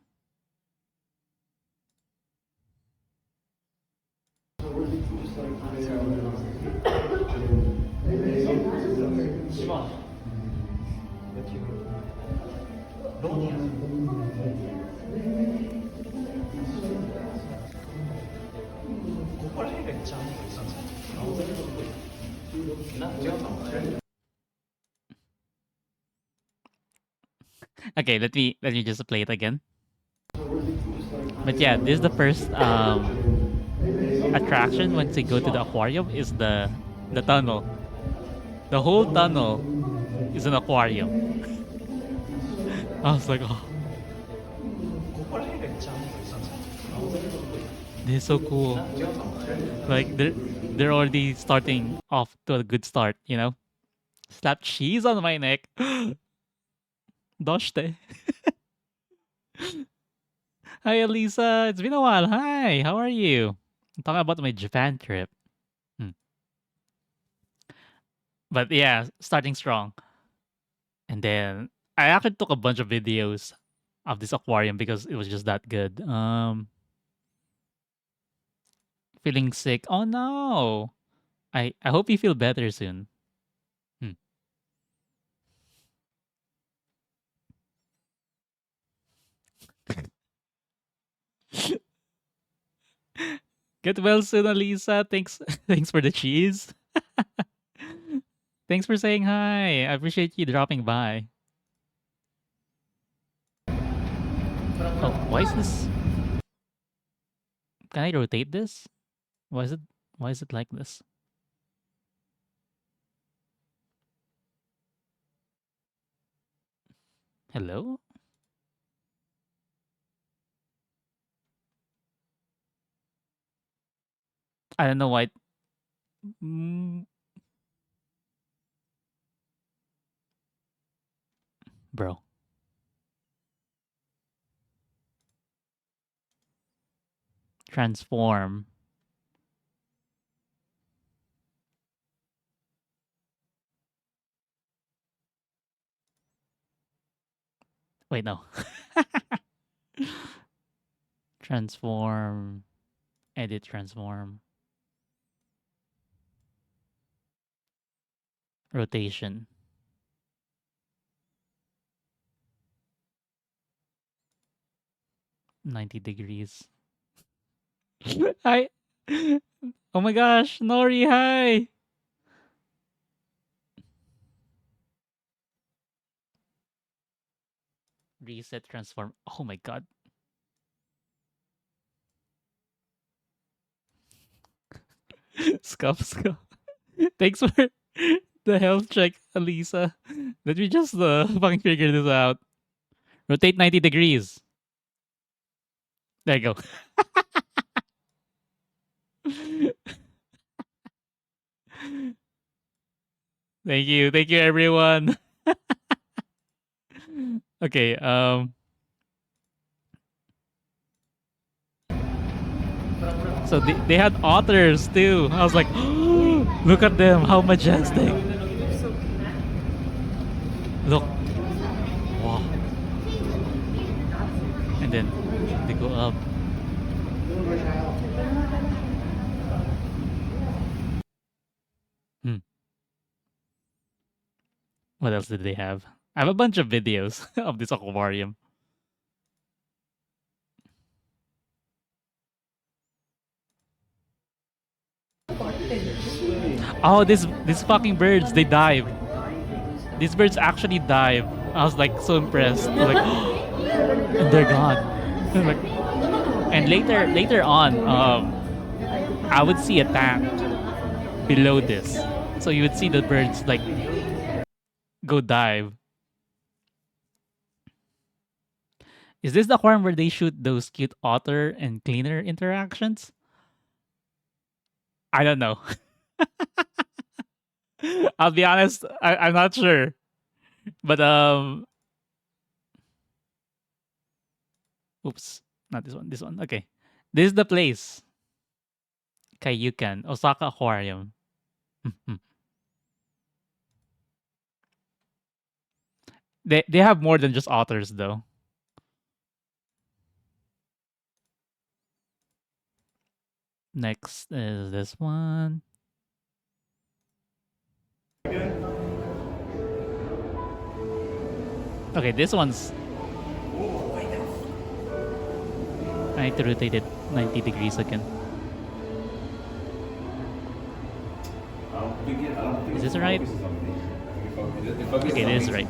Okay, let me just play it again. But yeah, this is the first attraction once you go to the aquarium is the tunnel. The whole tunnel is an aquarium. I was like, oh, this is so cool. Like they're already starting off to a good start. Slap cheese on my neck. Doshte. Hi Elisa, it's been a while. Hi, how are you? I'm talking about my Japan trip. Hmm. But yeah, starting strong. And then I actually took a bunch of videos of this aquarium because it was just that good. Feeling sick. Oh no. I hope you feel better soon. Hmm. Get well soon, Elisa. Thanks thanks for the cheese. Thanks for saying hi. I appreciate you dropping by. Oh, why is this? Can I rotate this? Why is it why is it like this? Hello? I don't know why. Mm, bro. Transform. Wait, no. Transform. Edit transform. Rotation. 90 degrees. Hi. Oh my gosh, Nori, hi. Reset transform. Oh my god. Scuff. Thanks for the health check, Alisa. Let me just fucking figure this out. Rotate 90 degrees. There you go. Thank you, everyone. Okay. So they had otters too. I was like, look at them, how majestic. Look, wow. And then they go up. Hmm. What else did they have? I have a bunch of videos of this aquarium. Oh, these fucking birds, they dive. These birds actually dive. I was like so impressed. I was like, and they're gone. Like, and later on, I would see a tank below this, so you would see the birds like go dive. Is this the aquarium where they shoot those cute otter and cleaner interactions? I don't know. I'll be honest, I'm not sure. But oops, not this one. This one. Okay, this is the place. Kaiyukan, Osaka Aquarium. They have more than just otters though. Next is this one. Okay, this one's. I need to rotate it 90 degrees again. Is this right? Okay, this is right.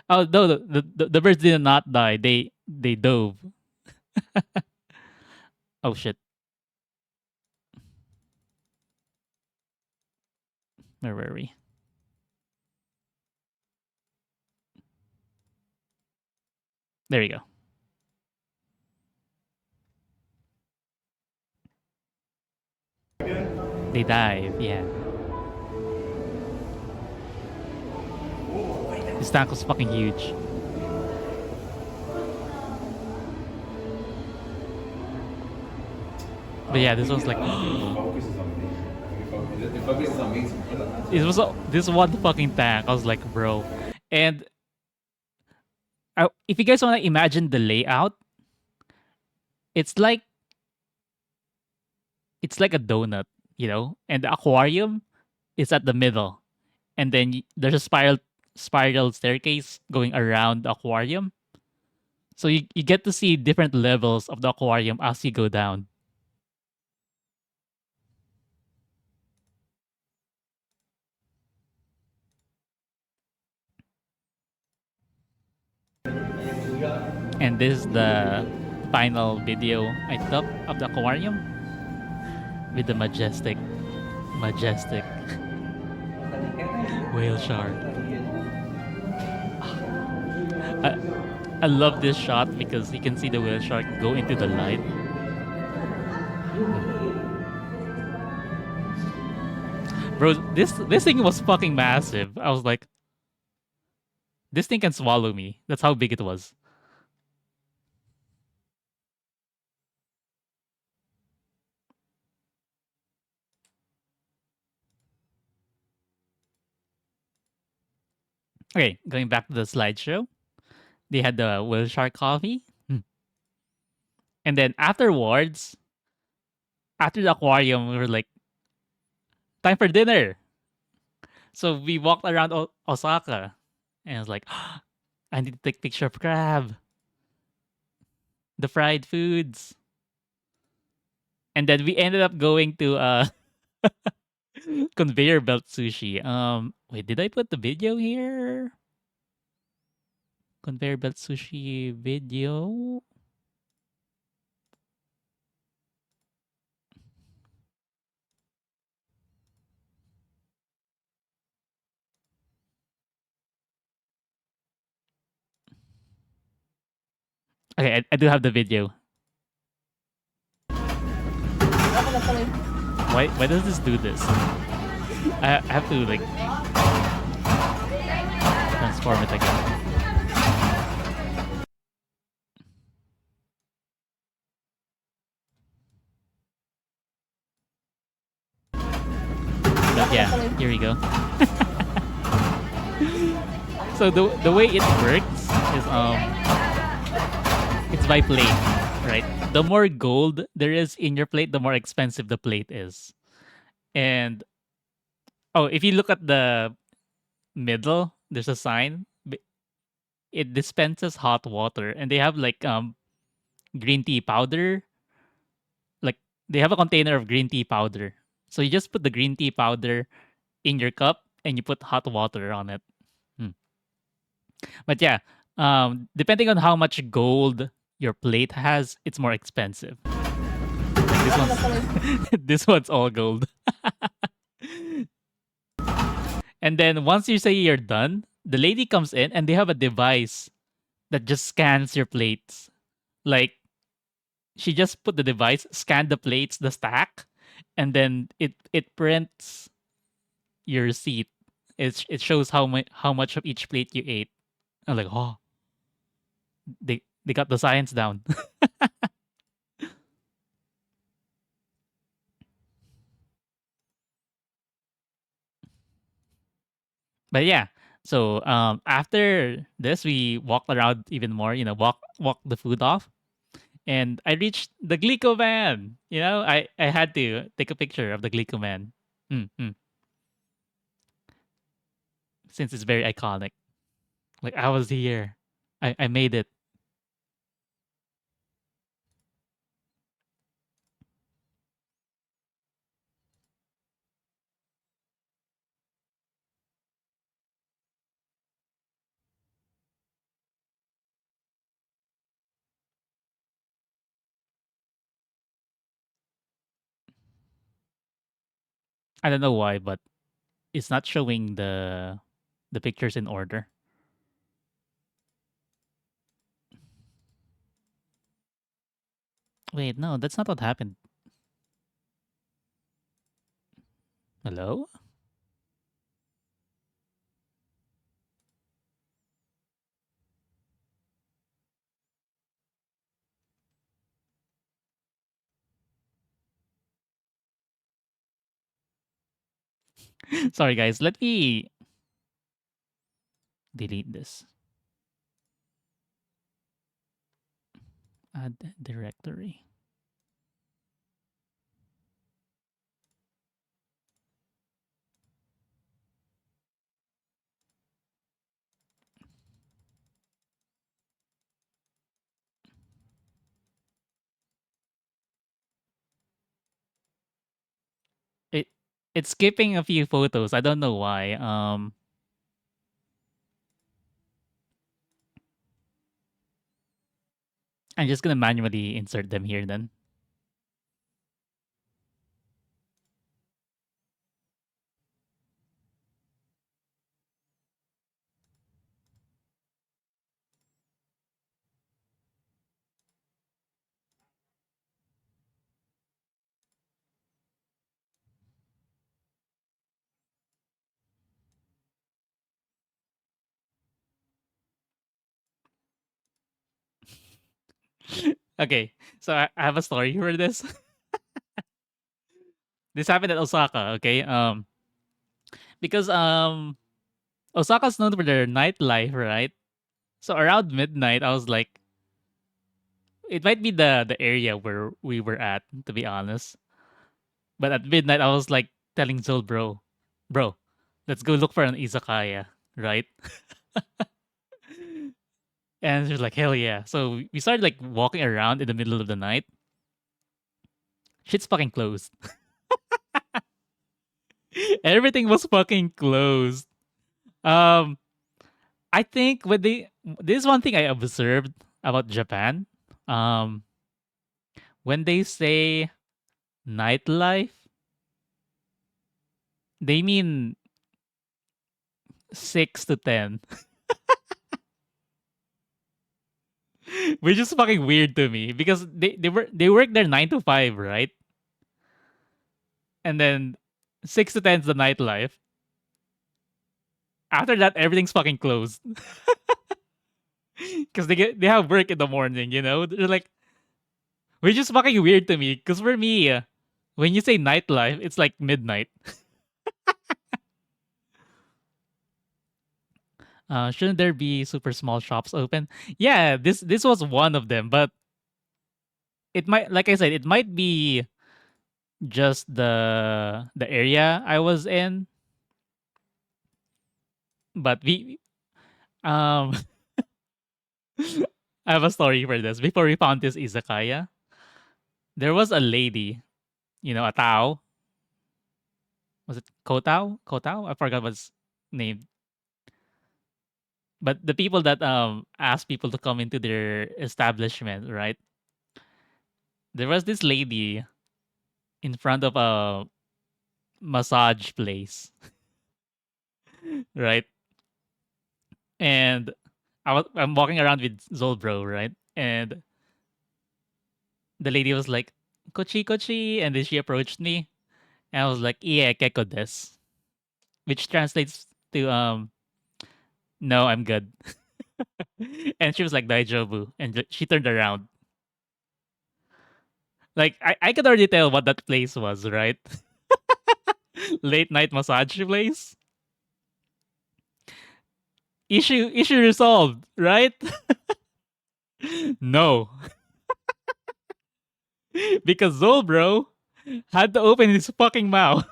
Oh no, the birds did not die. They dove. Oh shit. Where were we? There we go. They dive. Yeah. This tank was fucking huge. But yeah, this was like it was this one fucking tank. I was like, bro. And if you guys want to imagine the layout, it's like it's like a donut, and the aquarium is at the middle, and then there's a spiral staircase going around the aquarium. So you get to see different levels of the aquarium as you go down. And this is the final video I took of the aquarium with the majestic whale shark. I, I love this shot because you can see the whale shark go into the light. Bro, this thing was fucking massive. I was like, this thing can swallow me. That's how big it was. Okay, going back to the slideshow. They had the whale shark coffee. And then afterwards, after the aquarium, we were like, time for dinner. So we walked around Osaka. And I was like, I need to take picture of crab, the fried foods. And then we ended up going to conveyor belt sushi. Wait, did I put the video here? Conveyor belt sushi video. Okay, I do have the video. Why does this do this? I have to like transform it again. But yeah, here we go. So the way it works is it's by plate, right? The more gold there is in your plate, the more expensive the plate is. And oh, if you look at the middle, there's a sign. It dispenses hot water, and they have like green tea powder. Like they have a container of green tea powder. So you just put the green tea powder in your cup, and you put hot water on it. Hmm. But yeah, depending on how much gold your plate has, it's more expensive. Like this one's this one's all gold. And then once you say you're done, the lady comes in and they have a device that just scans your plates. Like she just put the device, scan the plates, the stack, and then it prints your receipt. It shows how much of each plate you ate. I'm like, oh, they got the science down. But yeah, so after this, we walked around even more. You know, walk the food off, and I reached the Glico man. You know, I had to take a picture of the Glico man. Mm-hmm. Since it's very iconic. Like I was here, I made it. I don't know why, but it's not showing the pictures in order. Wait, no, that's not what happened. Hello? Sorry, guys. Let me delete this. Add directory. It it's skipping a few photos. I don't know why. I'm just gonna manually insert them here then. Okay, so I have a story for this. This happened at Osaka. Okay, because Osaka's known for their nightlife, right? So around midnight, I was like, it might be the area where we were at, to be honest. But at midnight, I was like telling Zol, bro, let's go look for an izakaya, right? And she was like, hell yeah. So we started like walking around in the middle of the night. Shit's fucking closed. Everything was fucking closed. Um, I think when this is one thing I observed about Japan. Um, when they say nightlife, they mean 6 to 10. which is fucking weird to me because they work their 9 to 5, right? And then 6 to 10 is the nightlife. After that, everything's fucking closed because they have work in the morning. They're like, which is fucking weird to me because for me, when you say nightlife, it's like midnight. Shouldn't there be super small shops open? Yeah, this was one of them, but it might, like I said, it might be just the area I was in, but we I have a story for this. Before we found this izakaya, there was a lady, a Tao. Was it Kotao? Kotao? I forgot what's named. But the people that ask people to come into their establishment, right? There was this lady in front of a massage place, right? And I'm walking around with Zolbro, right? And the lady was like, "Kochi kochi," and then she approached me, and I was like, "Yeah, keko des," which translates to "No, I'm good." And she was like, "Daijobu," and she turned around. Like I could already tell what that place was, right? Late night massage place. Issue resolved, right? No, because Zolbro had to open his fucking mouth.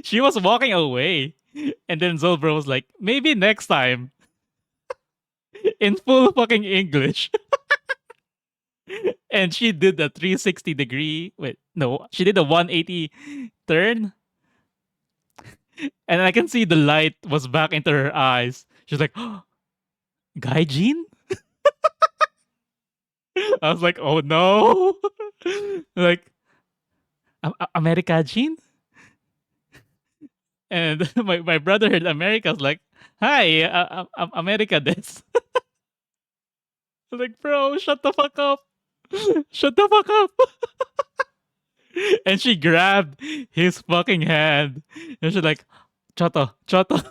She was walking away. And then Zolbro was like, maybe next time in full fucking English. And she did a 360 degree. Wait, no, she did a 180 turn. And I can see the light was back into her eyes. She's like, oh, Gaijin? I was like, oh no. Like, America Jin? And my brother heard America. I was like, hi, America this. Like, bro, shut the fuck up. Shut the fuck up. And she grabbed his fucking hand. And she's like, Choto, Choto.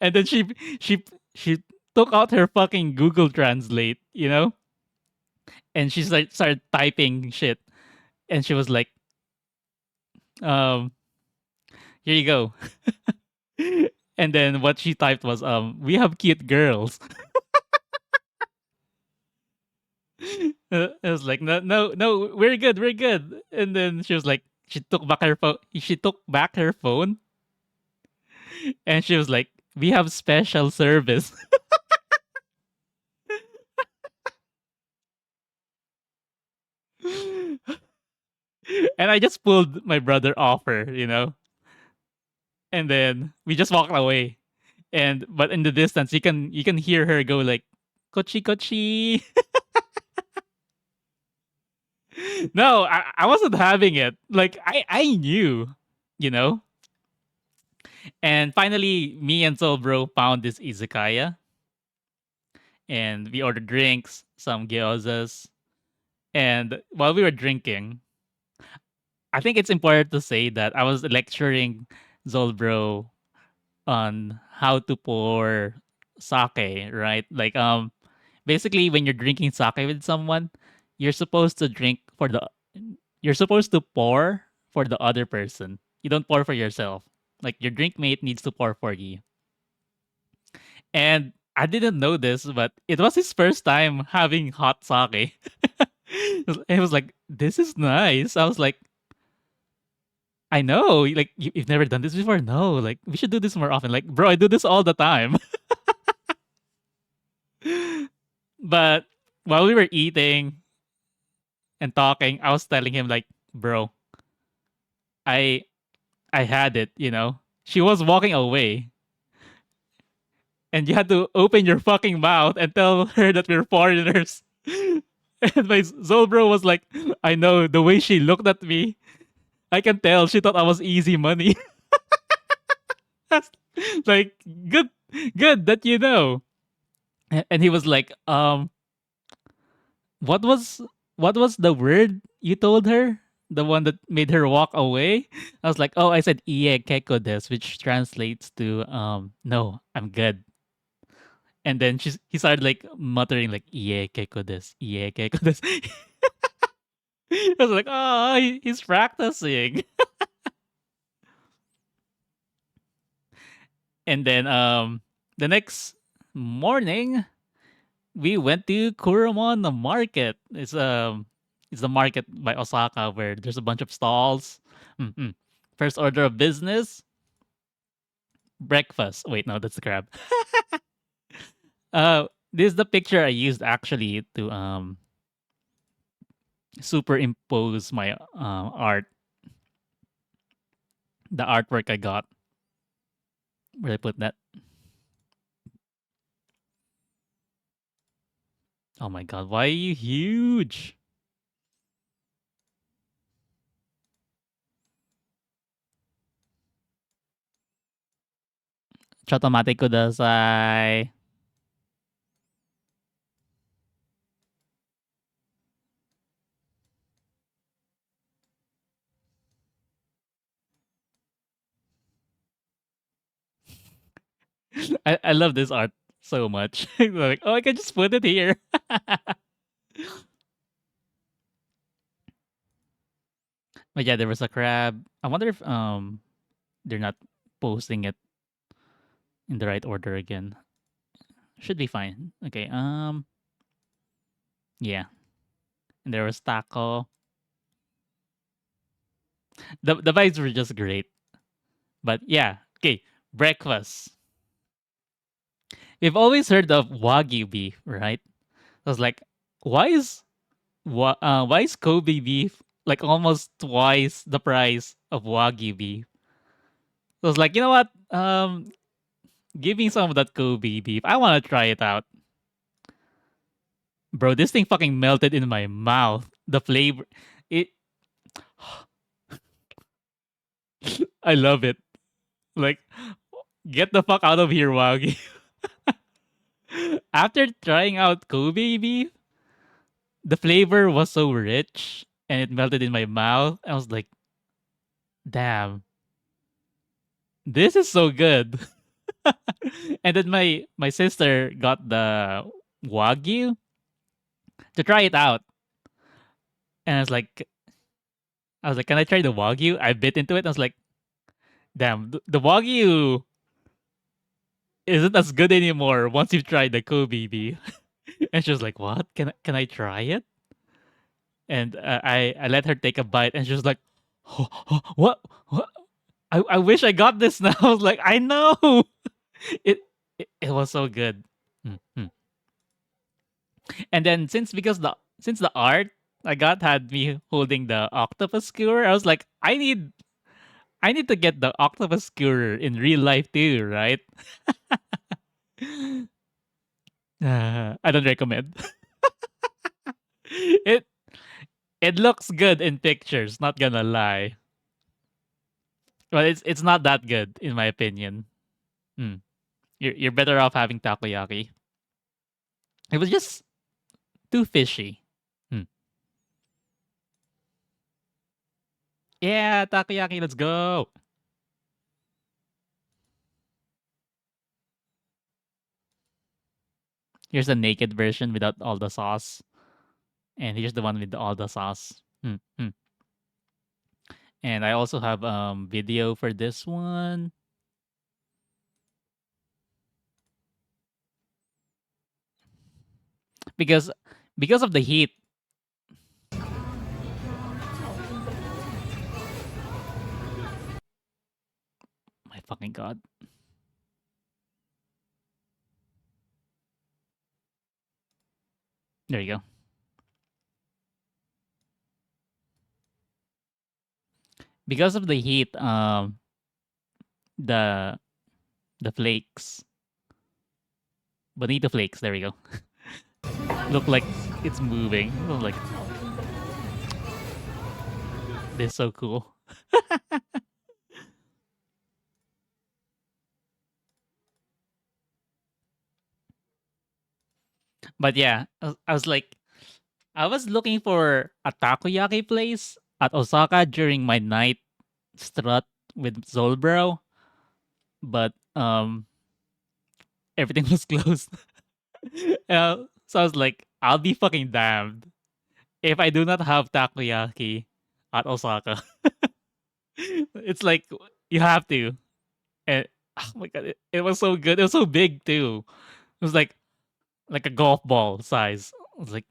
And then she she took out her fucking Google Translate, and she started typing shit. And she was like, um, here you go. And then what she typed was, we have cute girls. I was like, no, no, no, we're good, we're good. And then she was like, she took back her phone. She took back her phone, and she was like, we have special service. And I just pulled my brother off her. And then we just walked away. And but in the distance, you can hear her go like, "Kochi kochi." No, I wasn't having it. Like I knew, you know. And finally, me and Soul Bro found this izakaya, and we ordered drinks, some gyozas, and while we were drinking, I think it's important to say that I was lecturing Zolbro on how to pour sake, right? Like basically when you're drinking sake with someone, you're supposed to drink for the you're supposed to pour for the other person. You don't pour for yourself. Like your drink mate needs to pour for you. And I didn't know this, but it was his first time having hot sake. It was like, this is nice. I was like, I know, like you've never done this before. No, like we should do this more often. Like, bro, I do this all the time. But while we were eating and talking, I was telling him like, bro, I I had it. She was walking away, and you had to open your fucking mouth and tell her that we're foreigners. And my Zolbro was like, I know the way she looked at me. I can tell she thought I was easy money. Like, good, good that you know. And he was like, what was what was the word you told her? The one that made her walk away? I was like, oh, I said iye keko des, which translates to no, I'm good. And then he started like muttering like iye keko des, iye keko des. I was like, oh, he's practicing. And then the next morning we went to Kurumon Market. It's the market by Osaka where there's a bunch of stalls. Mhm. First order of business, breakfast. Wait, no, that's the crab. This is the picture I used actually to superimpose my art, the artwork I got. Where I put that? Oh my god, why are you huge? Chotomate kudasai. I love this art so much. Like, oh, I can just put it here. But yeah, there was a crab. I wonder if they're not posting it in the right order again. Should be fine. Okay. Yeah. And there was taco. The vibes were just great. But yeah. Okay. Breakfast. We've always heard of wagyu beef, right? I was like, why is why is Kobe beef like almost twice the price of wagyu beef? I was like, you know what? Give me some of that Kobe beef. I want to try it out. Bro, this thing fucking melted in my mouth. The flavor, it. I love it. Like, get the fuck out of here, Wagyu. After trying out Kobe beef, the flavor was so rich and it melted in my mouth. I was like, damn, this is so good. And then my sister got the Wagyu to try it out. And I was like, can I try the Wagyu? I bit into it. I was like, damn, the Wagyu isn't as good anymore once you've tried the Kobe beef. And she was like, what? Can I try it? And I let her take a bite, and she was like, what? What? I wish I got this now. I was like, I know. It it was so good. Mhm. And then since the art I got had me holding the octopus skewer, I was like, I need to get the octopus skewer in real life too, right? I don't recommend. it it looks good in pictures, not gonna lie. But it's not that good in my opinion. Hmm. You're better off having takoyaki. It was just too fishy. Hmm. Yeah, takoyaki, let's go. Here's the naked version without all the sauce, and here's the one with all the sauce. Hmm. Hmm. And I also have video for this one because because of the heat. My fucking god. There you go. Because of the heat, the the flakes, bonito flakes. There we go. Look like it's moving. I'm like, this is so cool. But yeah, I was like, I was looking for a takoyaki place at Osaka during my night strut with Zolbro, but everything was closed. So I was like, I'll be fucking damned if I do not have takoyaki at Osaka. It's like you have to. And oh my god, it was so good. It was so big too. It was like a golf ball size. I was like,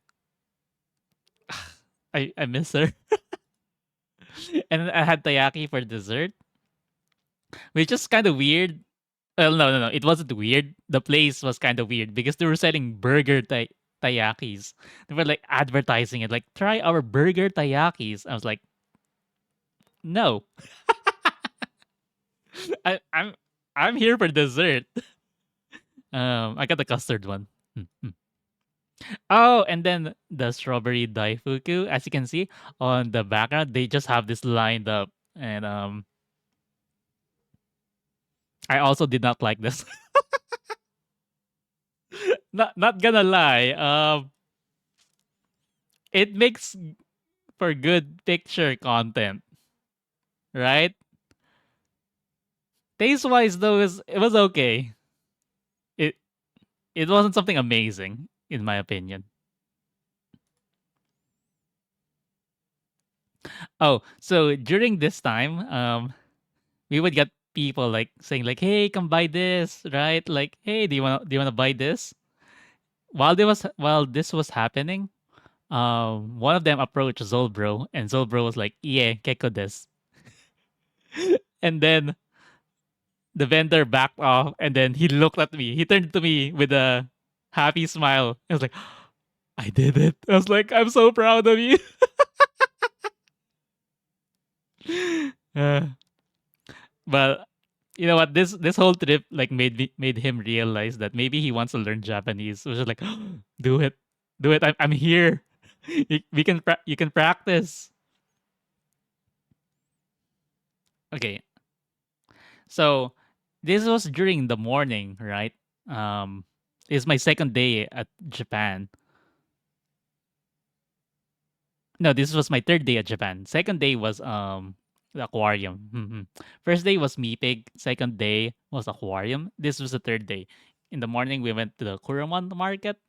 I miss her. And then I had taiyaki for dessert, which is kind of weird. Well, no. It wasn't weird. The place was kind of weird because they were selling taiyakis. They were like advertising it, like try our burger taiyakis. I was like, no, I, I'm I'm here for dessert. I got the custard one. Mm. Oh, and then the strawberry daifuku, as you can see on the background, they just have this lined up, and I also did not like this. Not gonna lie, it makes for good picture content, right? Taste wise, though, it was okay. It it wasn't something amazing, in my opinion. Oh, so during this time, we would get people like saying like, "Hey, come buy this," right? Like, "Hey, do you wanna buy this?" While this was happening, one of them approached Zolbro, and Zolbro was like, "Yeah, keko des." And then the vendor backed off, and then he looked at me. He turned to me with a happy smile. I was like, "I did it." I was like, "I'm so proud of you." Uh, but you know what? This whole trip like made him realize that maybe he wants to learn Japanese. It was just like, do it, do it. I'm here. You can practice. Okay, so this was during the morning, right? Um, it's my second day at Japan. No, this was my third day at Japan. Second day was the aquarium. Mhm. First day was Meepig. Second day was aquarium. This was the third day. In the morning, we went to the Kuramon market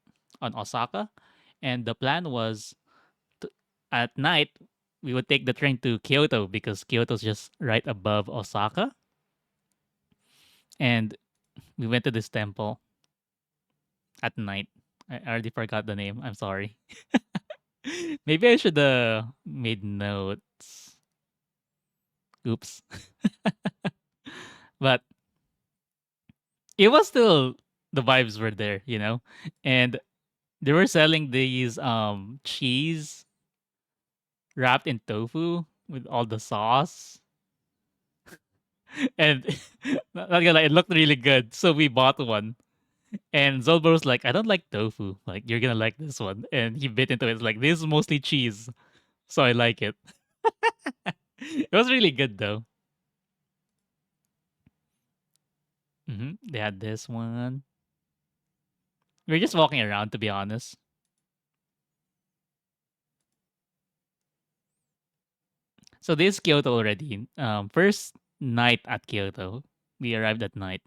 on Osaka, and the plan was to, at night we would take the train to Kyoto because Kyoto's just right above Osaka, and we went to this temple at night. I already forgot the name. I'm sorry. Maybe I should made notes. Oops. But it was still the vibes were there, you know? And they were selling these cheese wrapped in tofu with all the sauce. And not gonna lie, it looked really good. So we bought one. And Zolber was like, I don't like tofu. Like, you're gonna like this one. And he bit into it. It's like, this is mostly cheese. So I like it. It was really good though. They had this one. We were just walking around, to be honest. So this is Kyoto already. First night at Kyoto. We arrived at night.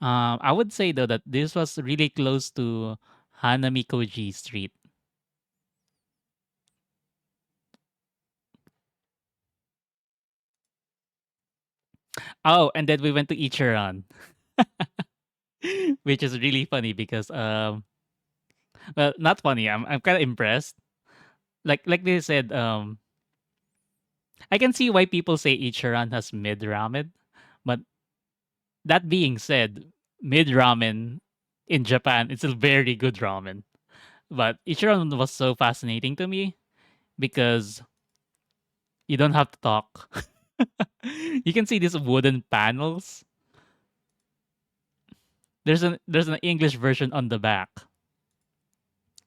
I would say though that this was really close to Hanamikoji Street. Oh, and then we went to Ichiran, which is really funny because well, not funny. I'm kind of impressed. Like they said, I can see why people say Ichiran has mid ramen, but that being said, mid ramen in Japan it's a very good ramen. But Ichiran was so fascinating to me because you don't have to talk. You can see these wooden panels. There's an English version on the back.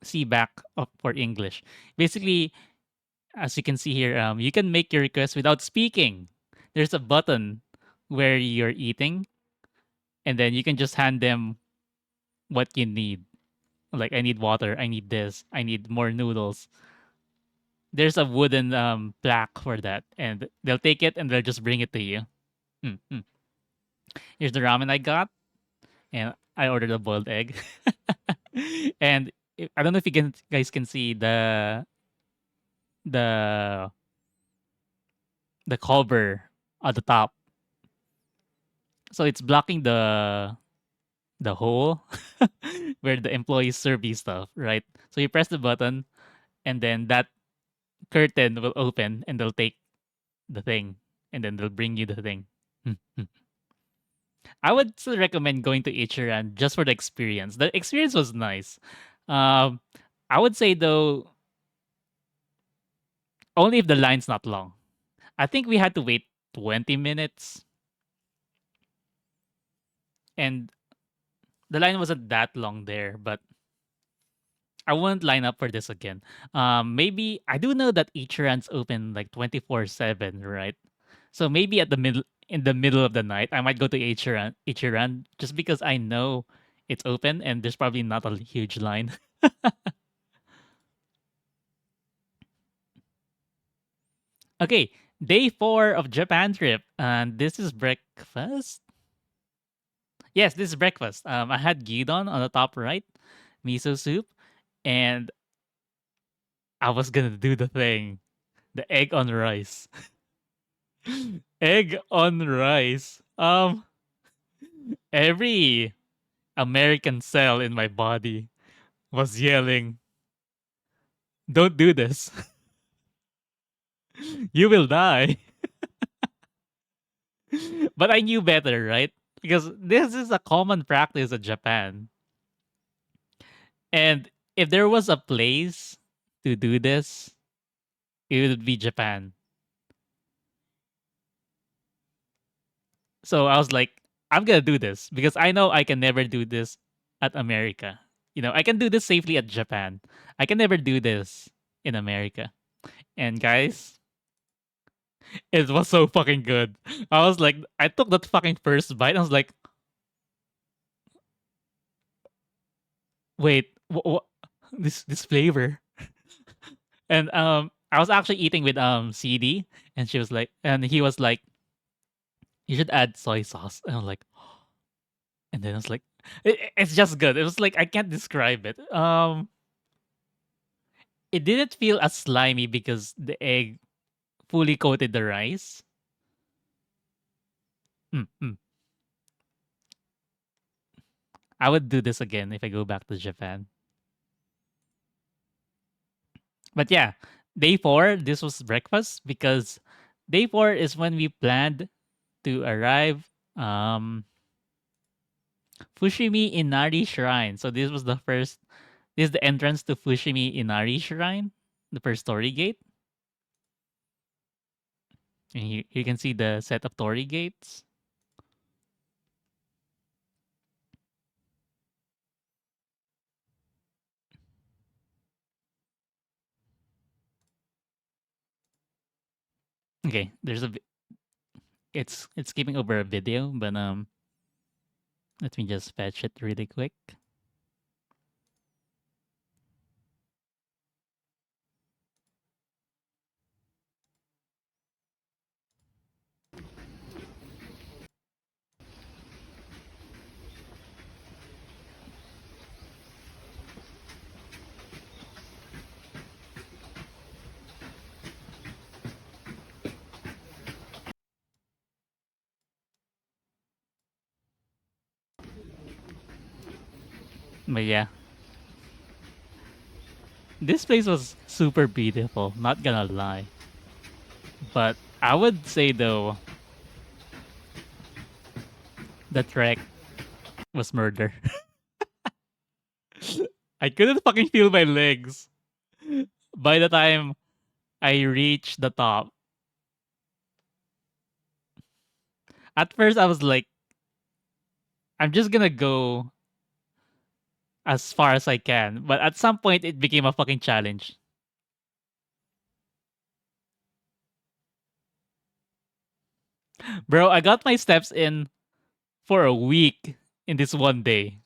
See back up for English. Basically, as you can see here, you can make your request without speaking. There's a button where you're eating. and then you can just hand them what you need. Like, I need water, I need this, I need more noodles. There's a wooden plaque for that, and they'll take it and they'll just bring it to you. Mm, mm. Here's the ramen I got, and I ordered a boiled egg. And I don't know if you guys can see the the cover at the top, so it's blocking the hole where the employees serve you stuff, right? So you press the button, and then that curtain will open, and they'll take the thing, and then they'll bring you the thing. I would still recommend going to Ichiran just for the experience. The experience was nice. Um, I would say though, only if the line's not long. I think we had to wait 20 minutes, and the line wasn't that long there, but I wouldn't line up for this again. Maybe I do know that Ichiran's open like 24/7, right? So maybe at the middle in the middle of the night, I might go to Ichiran just because I know it's open and there's probably not a huge line. Okay, day 4 of Japan trip, and this is breakfast. Yes, this is breakfast. I had gyudon on the top right, miso soup, and I was gonna do the thing, the egg on rice. Egg on rice. Every American cell in my body was yelling, "Don't do this. You will die." But I knew better, right? Because this is a common practice in Japan. And if there was a place to do this, it would be Japan. So I was like, I'm gonna do this because I know I can never do this at America. I can do this safely at Japan. I can never do this in America. And guys, it was so fucking good. I was like, I took that fucking first bite. I was like, wait, this flavor. And I was actually eating with CD, and she was like, and he was like, you should add soy sauce. And I'm like, and then I was like, it's just good. It was like I can't describe it. It didn't feel as slimy because the egg fully coated the rice. Mm, mm. I would do this again if I go back to Japan. But yeah, day 4, this was breakfast because day 4 is when we planned to arrive Fushimi Inari Shrine. So this is the entrance to Fushimi Inari Shrine, the first story gate. And you can see the set of torii gates. Okay, it's skipping over a video, but let me just fetch it really quick. But yeah, this place was super beautiful, not gonna lie. But I would say though, the trek was murder. I couldn't fucking feel my legs by the time I reached the top. At first, I was like, I'm just gonna go as far as I can. But at some point, it became a fucking challenge. Bro, I got my steps in for a week in this one day.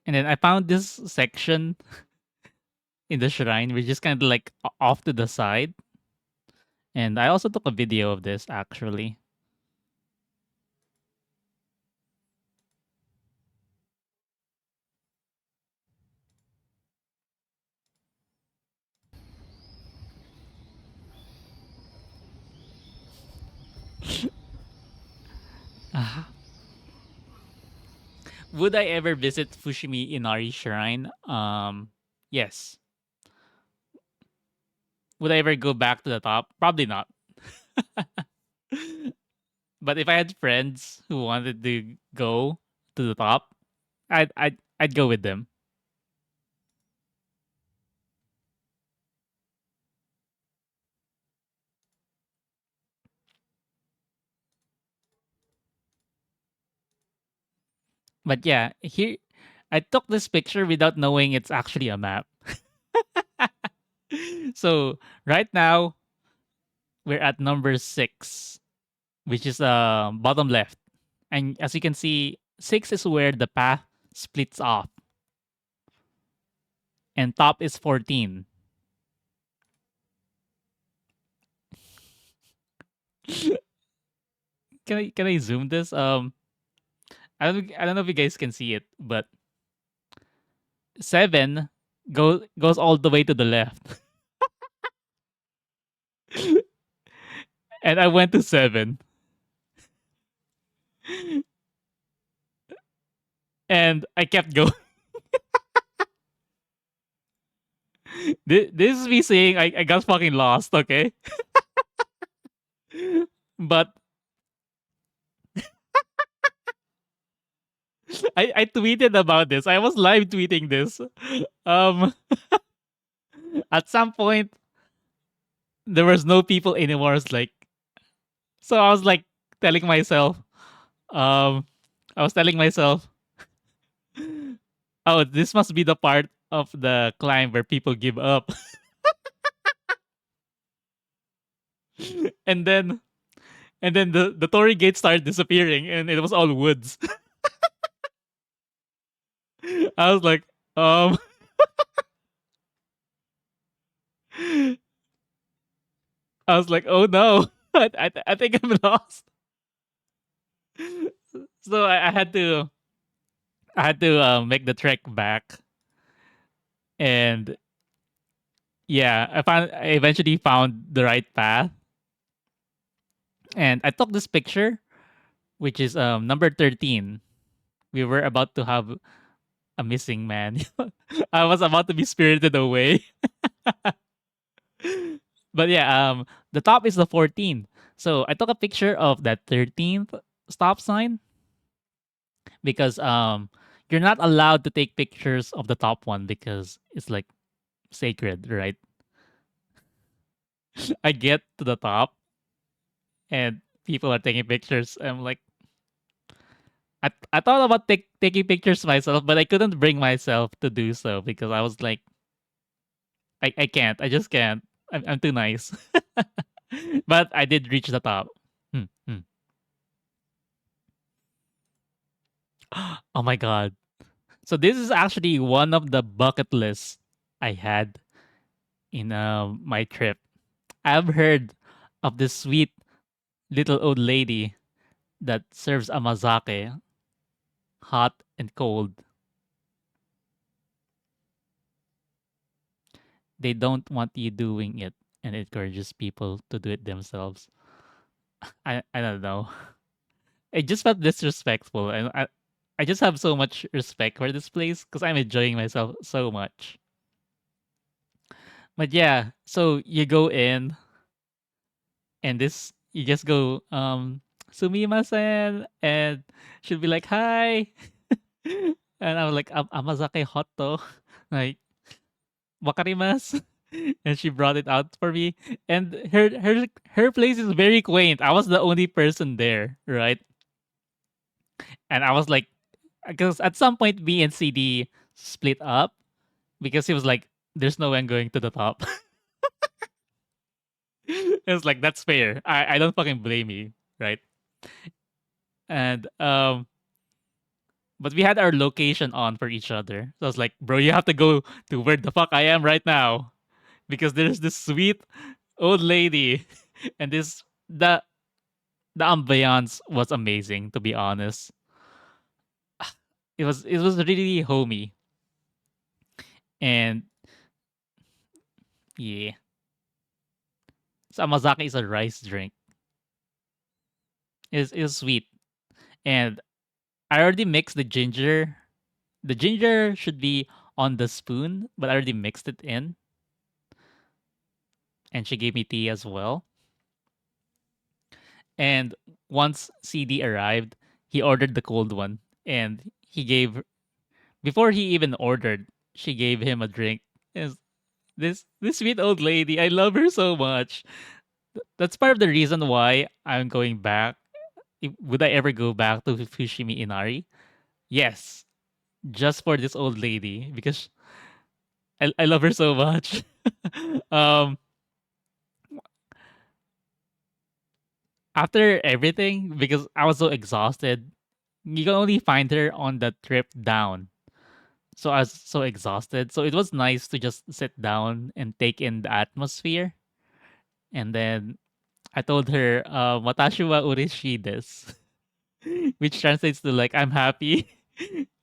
And then I found this section in the shrine, which is kind of like off to the side. And I also took a video of this actually. Ah, would I ever visit Fushimi Inari Shrine? Yes. Would I ever go back to the top? Probably not. But if I had friends who wanted to go to the top, I'd go with them. But yeah, here I took this picture without knowing it's actually a map. So right now we're at number 6, which is bottom left. And as you can see, 6 is where the path splits off, and top is 14. Can I zoom this? I don't know if you guys can see it, but 7 goes all the way to the left. And I went to 7. And I kept going. This is me saying I got fucking lost, okay? But I tweeted about this. I was live tweeting this. Um at some point there was no people anymore. It's like, so I was like telling myself, um I was telling myself, oh, this must be the part of the climb where people give up. and then the Torii gate started disappearing and it was all woods. I was like, um I was like, oh no. I think I'm lost. So I had to make the trek back. And yeah, I eventually found the right path. And I took this picture, which is number 13. We were about to have a missing man. I was about to be spirited away. But yeah, the top is the 14. So I took a picture of that 13th stop sign because you're not allowed to take pictures of the top one because it's like sacred, right? I get to the top and people are taking pictures. I'm like, I thought about taking pictures myself, but I couldn't bring myself to do so because I was like, I can't. I just can't. I'm too nice. But I did reach the top. Hmm, hmm. Oh my god. So this is actually one of the bucket lists I had in my trip. I've heard of this sweet little old lady that serves amazake, hot and cold. They don't want you doing it and it encourages people to do it themselves. I don't know. It just felt disrespectful, and I just have so much respect for this place because I'm enjoying myself so much. But yeah, so you go in and this you just go sumimasen, and she'll be like hi. And I was like, amazake hot to. Like, wakarimasu. and she brought it out for me. And her place is very quaint. I was the only person there, right? And I was like, because at some point me and CD split up because he was like, "There's no way I'm going to the top." It was like that's fair. I don't fucking blame you, right? And but we had our location on for each other. So I was like, bro, you have to go to where the fuck I am right now because there's this sweet old lady, and the ambiance was amazing. To be honest, it was really homey, and yeah, samazaki is a rice drink. It's sweet, and I already mixed the ginger. The ginger should be on the spoon, but I already mixed it in, and she gave me tea as well. And once CD arrived, he ordered the cold one, and he gave before he even ordered, she gave him a drink. And this sweet old lady, I love her so much. That's part of the reason why I'm going back. Would I ever go back to Fushimi Inari? Yes, just for this old lady because I love her so much. um, After everything, because I was so exhausted, you can only find her on the trip down. So I was so exhausted. So it was nice to just sit down and take in the atmosphere. And then I told her, "Watashi wa urishi desu," which translates to like I'm happy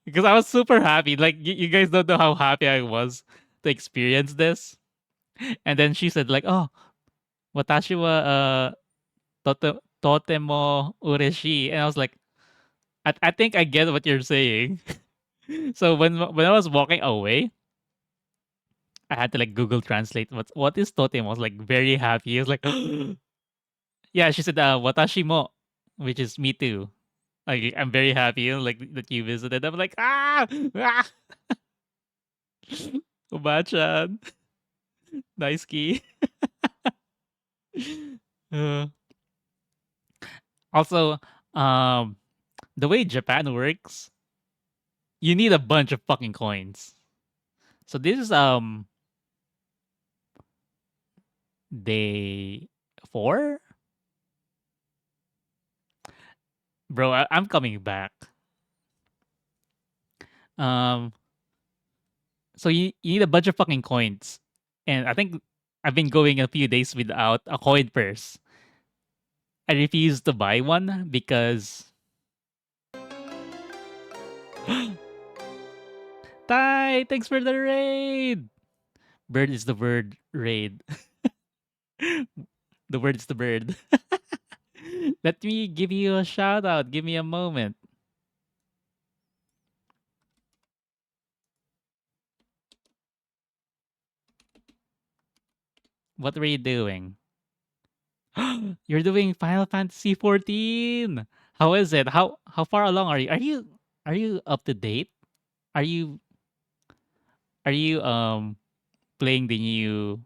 because I was super happy. Like you guys don't know how happy I was to experience this. And then she said like, "Oh, watashi wa totemo ureshi," and I was like, I think I get what you're saying." So when I was walking away, I had to like Google Translate what is totem. I was like very happy. I was like, yeah. She said, "Watashi mo," which is me too. Like I'm very happy, like that you visited. I'm like, ah, Obachan, nice key. Uh, Also, um, the way Japan works, you need a bunch of fucking coins. So this is day 4, bro. I'm coming back. Um, so you need a bunch of fucking coins, and I think I've been going a few days without a coin purse. I refuse to buy one because Tai, thanks for the raid. Bird is the word raid. The word is the bird. Let me give you a shout out. Give me a moment. What were you doing? You're doing Final Fantasy 14. How is it? How far along are you? Are you up to date? Are you are you playing the new,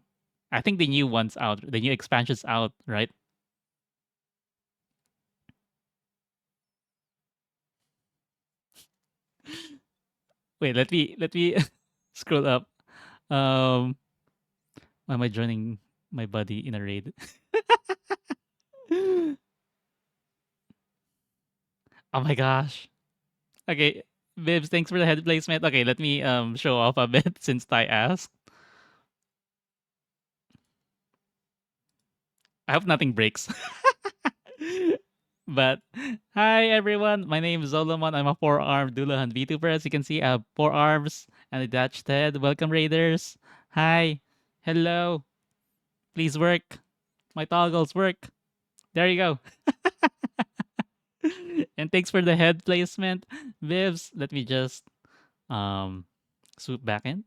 I think the new one's out, the new expansion's out, right? Wait, let me scroll up. Um why am I joining my buddy in a raid? Oh my gosh. Okay, Bibs, thanks for the head placement. Okay, let me show off a bit since Ty asked. I hope nothing breaks. But hi everyone, my name is Solomon. I'm a four-armed Dulahan VTuber. As you can see, I have 4 arms and a detached head. Welcome raiders. Hi. Hello. Please work. My toggles work. There you go. And thanks for the head placement. Vivs, let me just um swoop back in.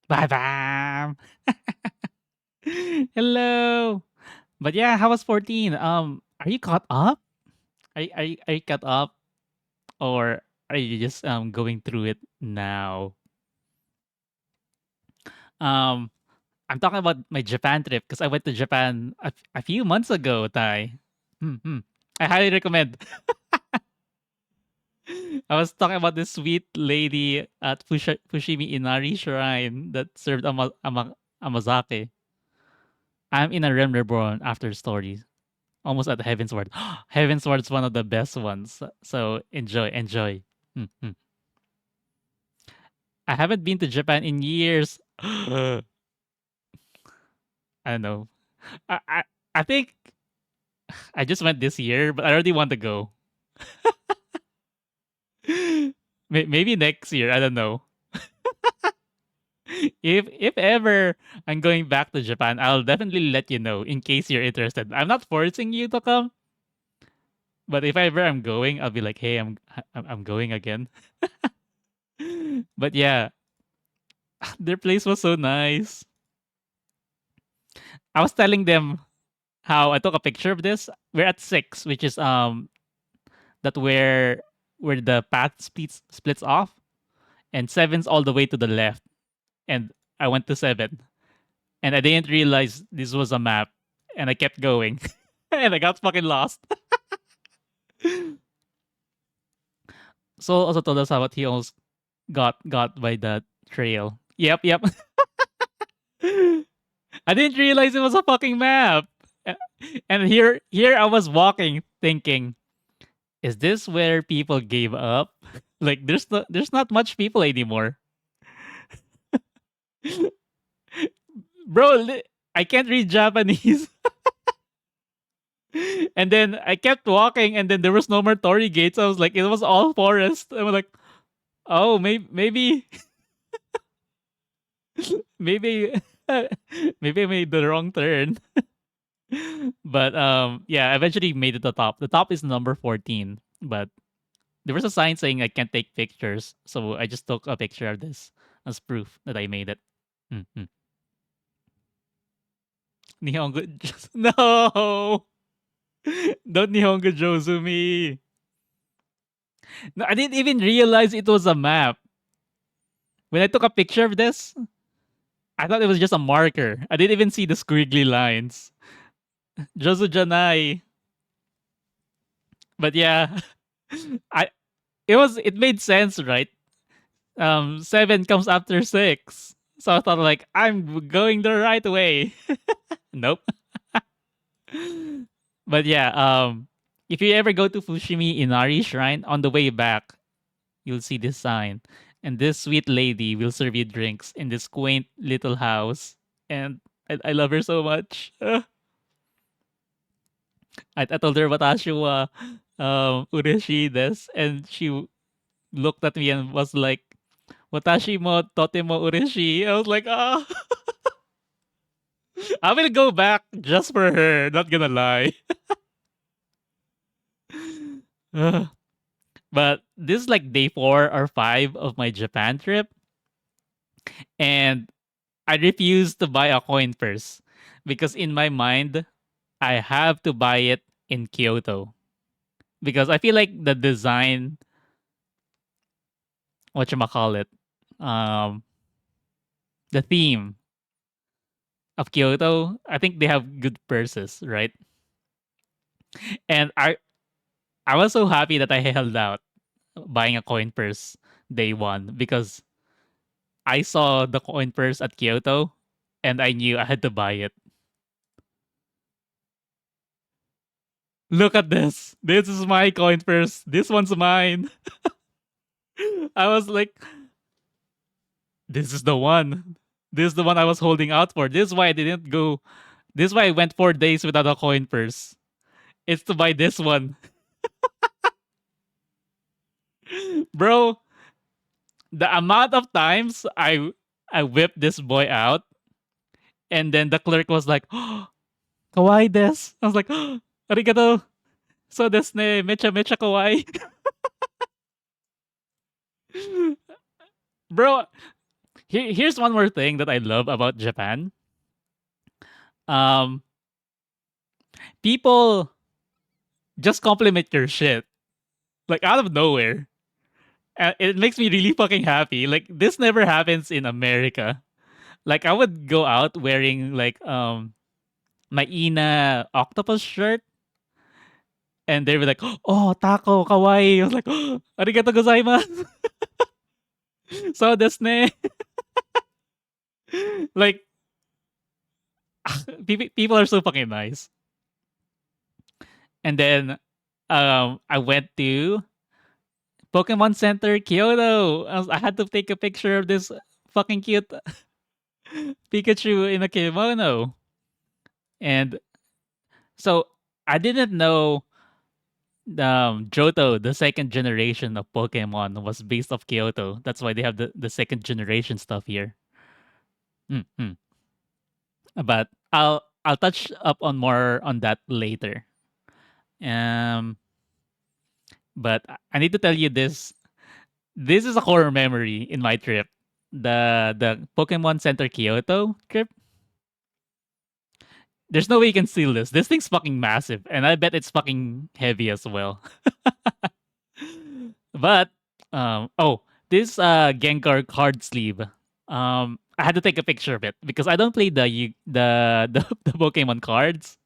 Bye bye. Hello. But yeah, how was 14? Are you caught up? Are you caught up, or are you just going through it now? Um, I'm talking about my Japan trip because I went to Japan a few months ago, Tai. Hmm. I highly recommend. I was talking about this sweet lady at Fushimi Inari Shrine that served amazake. I'm in a realm reborn after stories. Almost at Heaven's Word. Heaven's Word is one of the best ones. So enjoy, enjoy. Mhm. I haven't been to Japan in years. I don't know. I, I I think I just went this year, but I already want to go. Maybe next year. I don't know. If ever I'm going back to Japan, I'll definitely let you know in case you're interested. I'm not forcing you to come, but if ever I'm going, I'll be like, hey, I'm going again. But yeah, their place was so nice. I was telling them how I took a picture of this. We're at 6, which is that where the path splits off, and seven's all the way to the left. And I went to 7, and I didn't realize this was a map, and I kept going, and I got fucking lost. Soul also told us how what he almost got by that trail. Yep, yep. I didn't realize it was a fucking map. A- And here I was walking thinking, is this where people gave up? Like there's not much people anymore. Bro, I can't read Japanese. And then I kept walking and then there was no more Torii gates. I was like, it was all forest. I was like, oh, maybe maybe maybe I made the wrong turn. But yeah, I eventually made it to the top. The top is number 14, but there was a sign saying I can't take pictures, so I just took a picture of this as proof that I made it. Mhm. Nihongo no! Don't Nihongo Jozu me. No, I didn't even realize it was a map. When I took a picture of this, I thought it was just a marker. I didn't even see the squiggly lines. Jozu Janai. But yeah, I it made sense, right? 7 comes after 6. So I thought like I'm going the right way. Nope. But yeah, if you ever go to Fushimi Inari Shrine on the way back, you'll see this sign. And this sweet lady will serve you drinks in this quaint little house. And I love her so much. I told her watashi wa ureshi desu, and she looked at me and was like, watashi mo totemo ureshi. I was like, ah, I will go back just for her. Not gonna lie. But this is like day 4 or 5 of my Japan trip, and I refuse to buy a coin purse because in my mind, I have to buy it in Kyoto because I feel like the design, what you call it, um, the theme of Kyoto, I think they have good purses, right? And I was so happy that I held out buying a coin purse day 1 because I saw the coin purse at Kyoto and I knew I had to buy it. Look at this. This is my coin purse. This one's mine. I was like, this is the one. This is the one I was holding out for. This is why I didn't go. This is why I went 4 days without a coin purse. It's to buy this one. Bro, the amount of times I whipped this boy out and then the clerk was like, oh, kawaii desu. I was like, oh, arigato. So desu ne. Mecha mecha kawaii. Bro, here's one more thing that I love about Japan. Um, people just compliment your shit like out of nowhere. And it makes me really fucking happy. Like this never happens in America. Like I would go out wearing like my Ina octopus shirt, and they were like, "Oh, taco, kawaii." I was like, "Arigato gozaimasu." So desu ne. Like people are so fucking nice. And then I went to Pokemon Center Kyoto. I had to take a picture of this fucking cute Pikachu in a kimono. And so I didn't know Johto, the second generation of Pokemon, was based off Kyoto. That's why they have the second generation stuff here. Mm-hmm. But I'll touch up on more on that later. Um, but I need to tell you this. This is a horror memory in my trip. The Pokemon Center Kyoto trip. There's no way you can steal this. This thing's fucking massive, and I bet it's fucking heavy as well. But oh, this Gengar card sleeve. I had to take a picture of it because I don't play the Pokemon cards.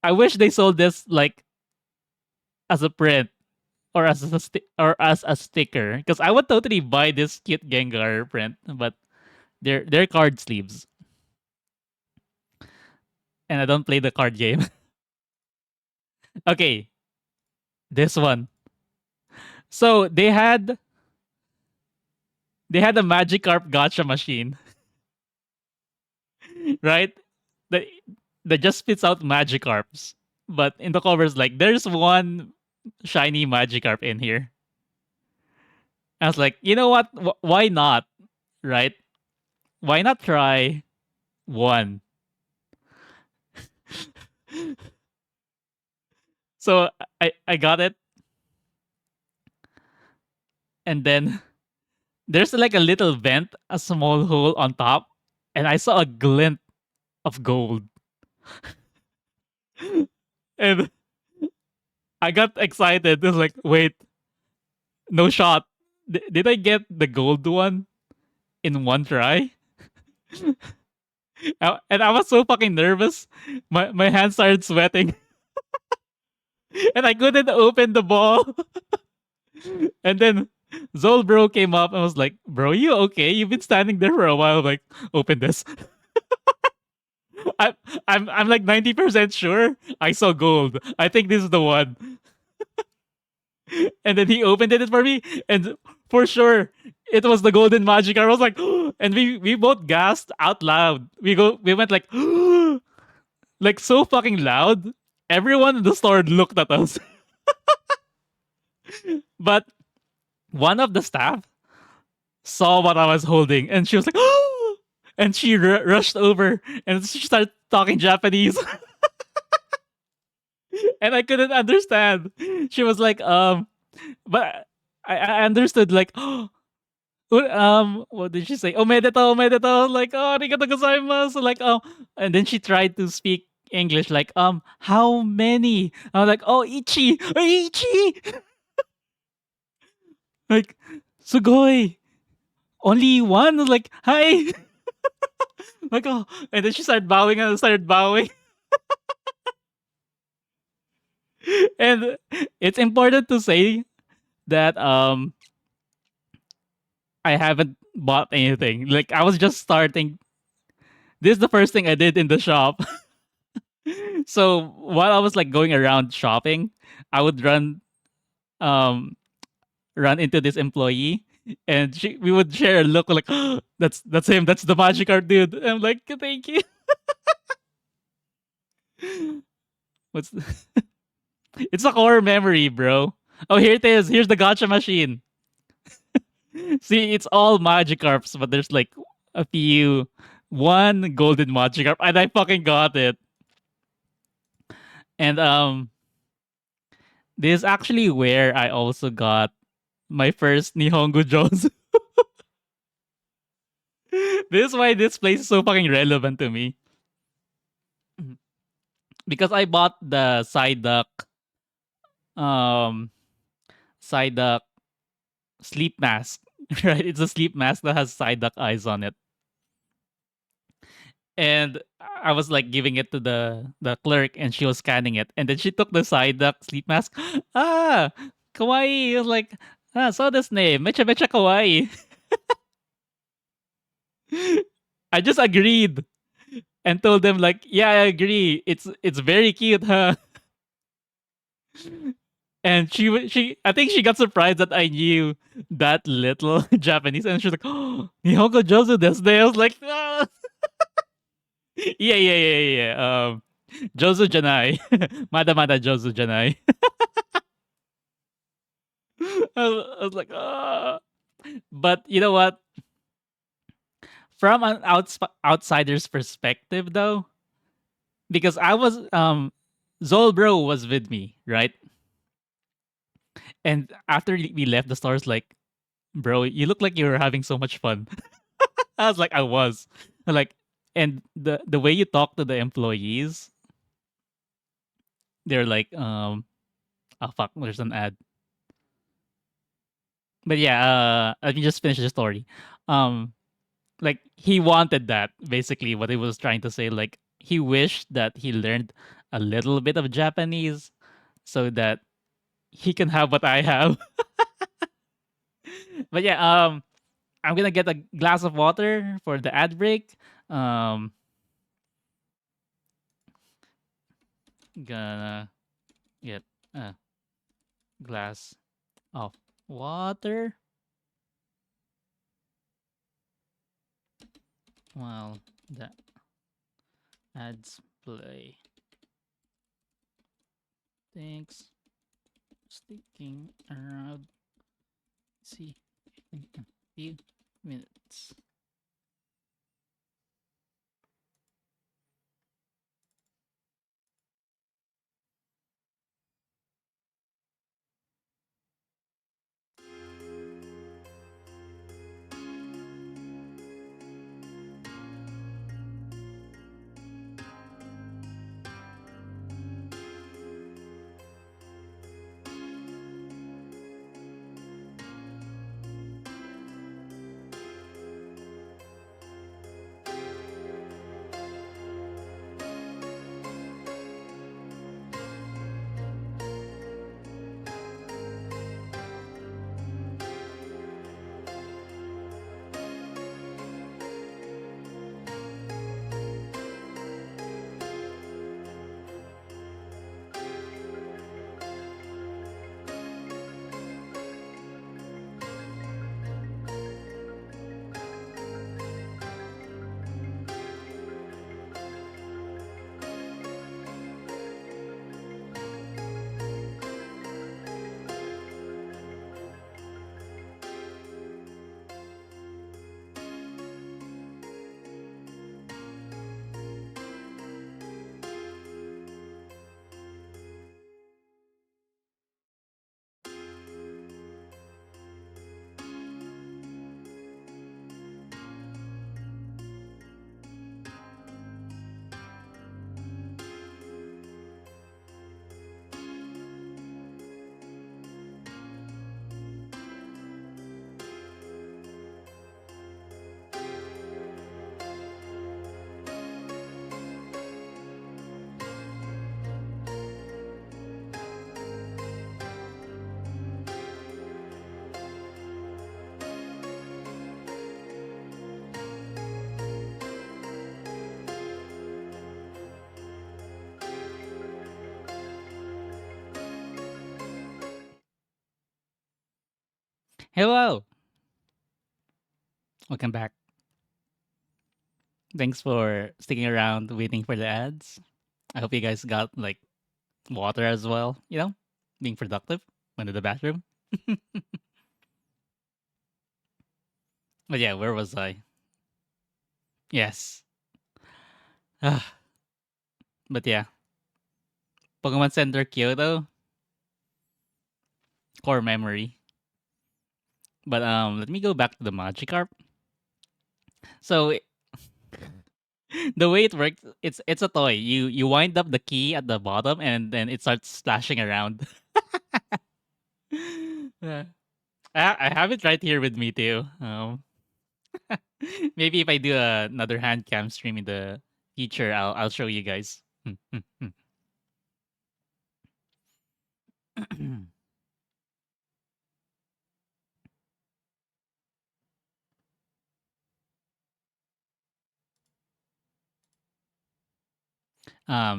I wish they sold this like as a print or or as a sticker because I would totally buy this cute Gengar print, but they're card sleeves, and I don't play the card game. Okay, this one. So they had a Magikarp gotcha machine, right? That that just spits out Magikarps. But in the covers, like there's one shiny Magikarp in here. I was like, you know what? Why not? Right? Why not try one? So I got it, and then there's like a little vent, a small hole on top, and I saw a glint of gold, and I got excited. It was like, wait, no shot. Did I get the gold one in one try? And I was so fucking nervous. My hands started sweating, and I couldn't open the ball. And then Zolbro came up and was like, "Bro, you okay? You've been standing there for a while." I'm like, open this. I, I'm like 90% sure I saw gold. I think this is the one. And then he opened it for me, and for sure it was the golden magic. I was like, and we both gasped out loud. We went like, like so fucking loud. Everyone in the store looked at us, but one of the staff saw what I was holding, and she was like, and she rushed over and she started talking Japanese, and I couldn't understand. She was like, but I understood like, what did she say? Omedeto, omedeto. Like, oh, arigato gozaimasu. Like, and then she tried to speak English. Like, how many? I was like, oh, ichi, ichi. Like, sugoi. Only one. I was like, hi. Like, oh, and then she started bowing and I started bowing. And it's important to say that I haven't bought anything. Like, I was just starting. This is the first thing I did in the shop. So while I was like going around shopping, I would um run into this employee, and we would share a look like, that's him, that's the magic art dude. I'm like, thank you. What's it's a core memory, bro. Oh, here it is. Here's the gotcha machine. See, it's all Magikarps, but there's like a few, one golden Magikarp, and I fucking got it. And this is actually where I also got my first Nihongo Jones. This is why this place is so fucking relevant to me. Because I bought the um side duck sleep mask right? It's a sleep mask that has side duck eyes on it. And I was like giving it to the clerk, and she was scanning it, and then she took the side duck sleep mask. Ah, kawaii. I was like, saw this name, mecha mecha kawaii. I just agreed and told them like, yeah, I agree. It's very cute, huh? And she I think she got surprised that I knew that little Japanese, and she's like, "Oh, Nihongo Jozu desu ne." I was like, "Ah." Yeah. Jozu Janai. Mada Mada Jozu Janai. I was like, ah. But you know what? From an outsider's perspective, though, because I was Zolbro was with me, right? And after we left the stores, like, bro, you look like you were having so much fun. I was like, I was, like, and the way you talk to the employees, they're like, oh fuck, there's an ad. But yeah, let me just finish the story. Um, like he wanted that, basically what he was trying to say. Like he wished that he learned a little bit of Japanese so that he can have what I have. But yeah, I'm gonna get a glass of water for the ad break. Um, gonna get a glass of water while the ads play. Thanks. Sticking around. See in a few minutes. Hello, welcome back. Thanks for sticking around waiting for the ads. I hope you guys got like water as well, being productive, went to the bathroom. But yeah, where was I? Yes. Ah, but yeah, Pokemon Center Kyoto, core memory. But let me go back to the Magikarp. So the way it works, it's a toy. You wind up the key at the bottom, and then it starts splashing around. Yeah. I have it right here with me too. Maybe if I do another hand cam stream in the future, I'll show you guys.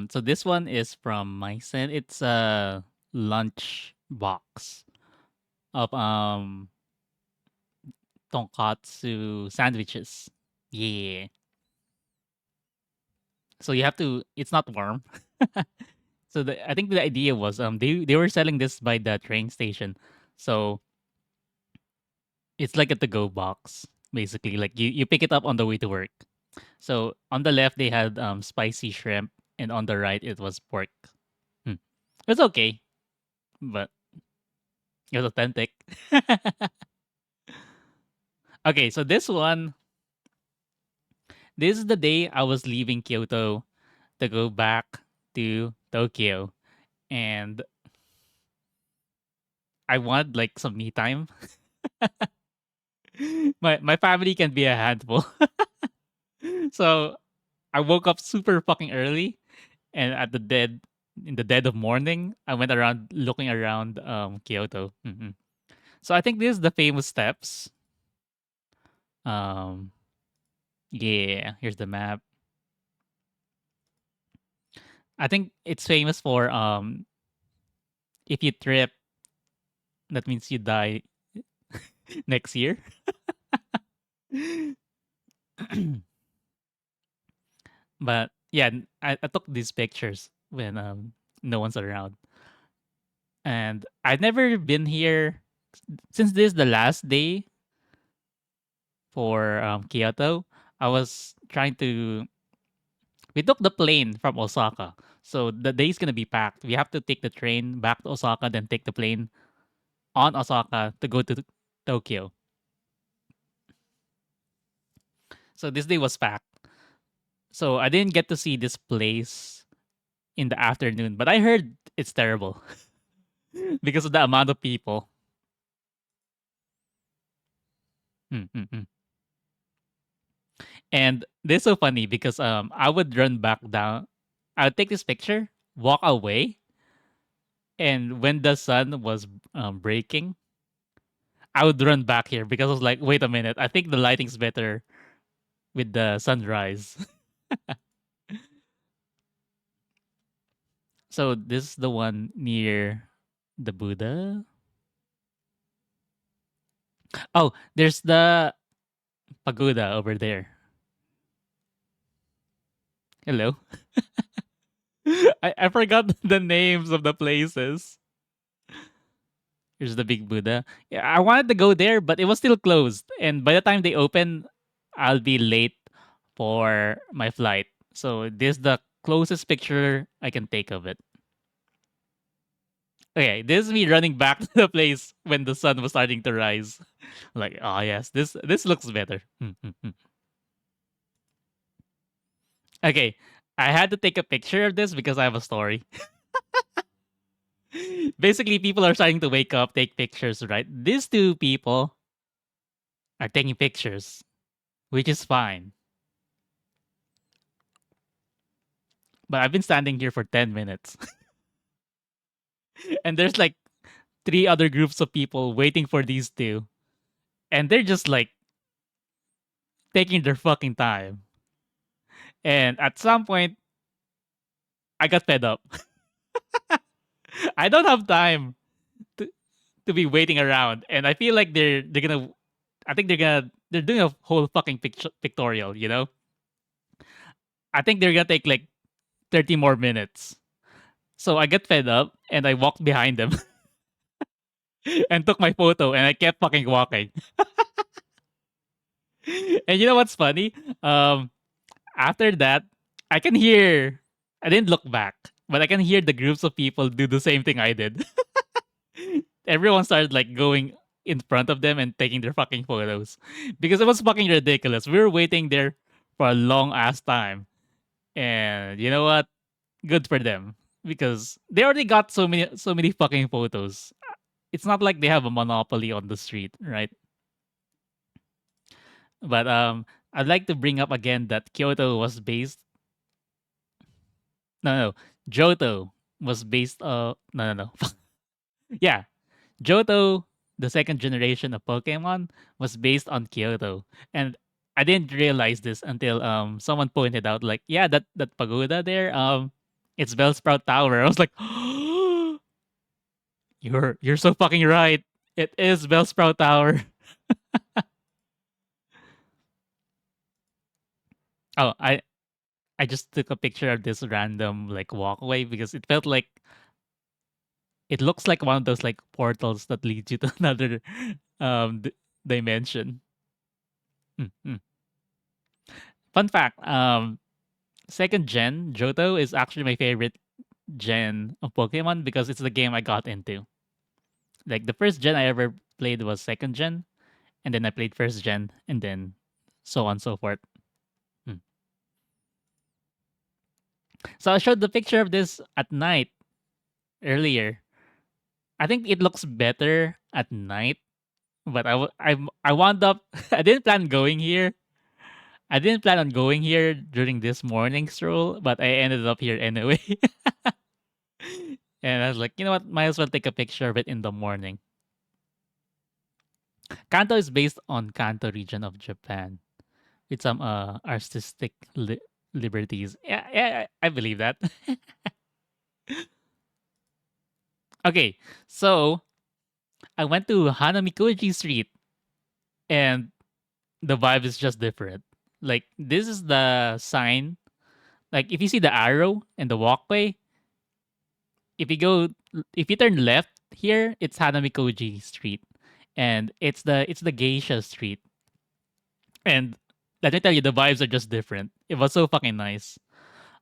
So this one is from my send. It's a lunch box of tonkatsu sandwiches. Yeah. So you have to. It's not warm. So I think the idea was they were selling this by the train station. So it's like a to go box basically. Like you pick it up on the way to work. So on the left they had spicy shrimp, and on the right it was pork. Hmm. It's okay, but it was authentic. Okay, so this is the day I was leaving Kyoto to go back to Tokyo, and I wanted like some me time. My family can be a handful, so I woke up super fucking early, and in the dead of morning, I went around looking around Kyoto. So I think this is the famous steps. Um, yeah, here's the map. I think it's famous for if you trip, that means you die next year. But yeah, I took these pictures when no one's around, and I've never been here since this is the last day for Kyoto. I was trying to. We took the plane from Osaka, so the day's gonna be packed. We have to take the train back to Osaka, then take the plane on Osaka to go to Tokyo. So this day was packed. So I didn't get to see this place in the afternoon, but I heard it's terrible because of the amount of people. Mm, mm, mm. And this is so funny because I would run back down. I would take this picture, walk away, and when the sun was breaking, I would run back here because I was like, wait a minute, I think the lighting's better with the sunrise. So this is the one near the Buddha. Oh, there's the pagoda over there. Hello. I forgot the names of the places. Here's the big Buddha. Yeah, I wanted to go there, but it was still closed. And by the time they open, I'll be late for my flight. So this is the closest picture I can take of it. Okay, this is me running back to the place when the sun was starting to rise. Like, oh yes, this looks better. Okay, I had to take a picture of this because I have a story. Basically, people are starting to wake up, take pictures, right? These two people are taking pictures, which is fine. But I've been standing here for 10 minutes. And there's like three other groups of people waiting for these two. And they're just like taking their fucking time. And at some point, I got fed up. I don't have time to, to be waiting around. And I feel like they're gonna I think they're doing a whole fucking pictorial, you know? I think they're gonna take like 30 more minutes. So I get fed up and I walked behind them and took my photo and I kept fucking walking. And you know what's funny? Um, After that, I can hear. I didn't look back, but I can hear the groups of people do the same thing I did. Everyone started like going in front of them and taking their fucking photos because it was fucking ridiculous. We were waiting there for a long ass time, and you know what? Good for them because they already got so many fucking photos. it's not like they have a monopoly on the street, right? But I'd like to bring up again that Kyoto was based. No, no, Johto was based. No, no, no. Yeah, Johto, the second generation of Pokemon, was based on Kyoto, and I didn't realize this until someone pointed out, like, yeah, that pagoda there, it's Bellsprout Tower. I was like, you're so fucking right. It is Bellsprout Tower. Oh, I just took a picture of this random like walkway because it felt like it looks like one of those like portals that leads you to another dimension. Mm, mm. Fun fact, second gen Johto is actually my favorite gen of Pokemon because it's the game I got into. Like the first gen I ever played was second gen, and then I played first gen, and then so on and so forth. Hmm. So I showed the picture of this at night earlier. I think it looks better at night, but I wound up I didn't plan going here. I didn't plan on going here during this morning stroll, but I ended up here anyway. And I was like, you know what? Might as well take a picture of it in the morning. Kanto is based on Kanto region of Japan with some artistic liberties. Yeah, yeah, I believe that. Okay, so I went to Hanamikuji Street, and the vibe is just different. Like this is the sign. Like if you see the arrow and the walkway, if you go, if you turn left here, it's Hanamikoji Street, and it's the Geisha Street. And let me tell you, the vibes are just different. It was so fucking nice.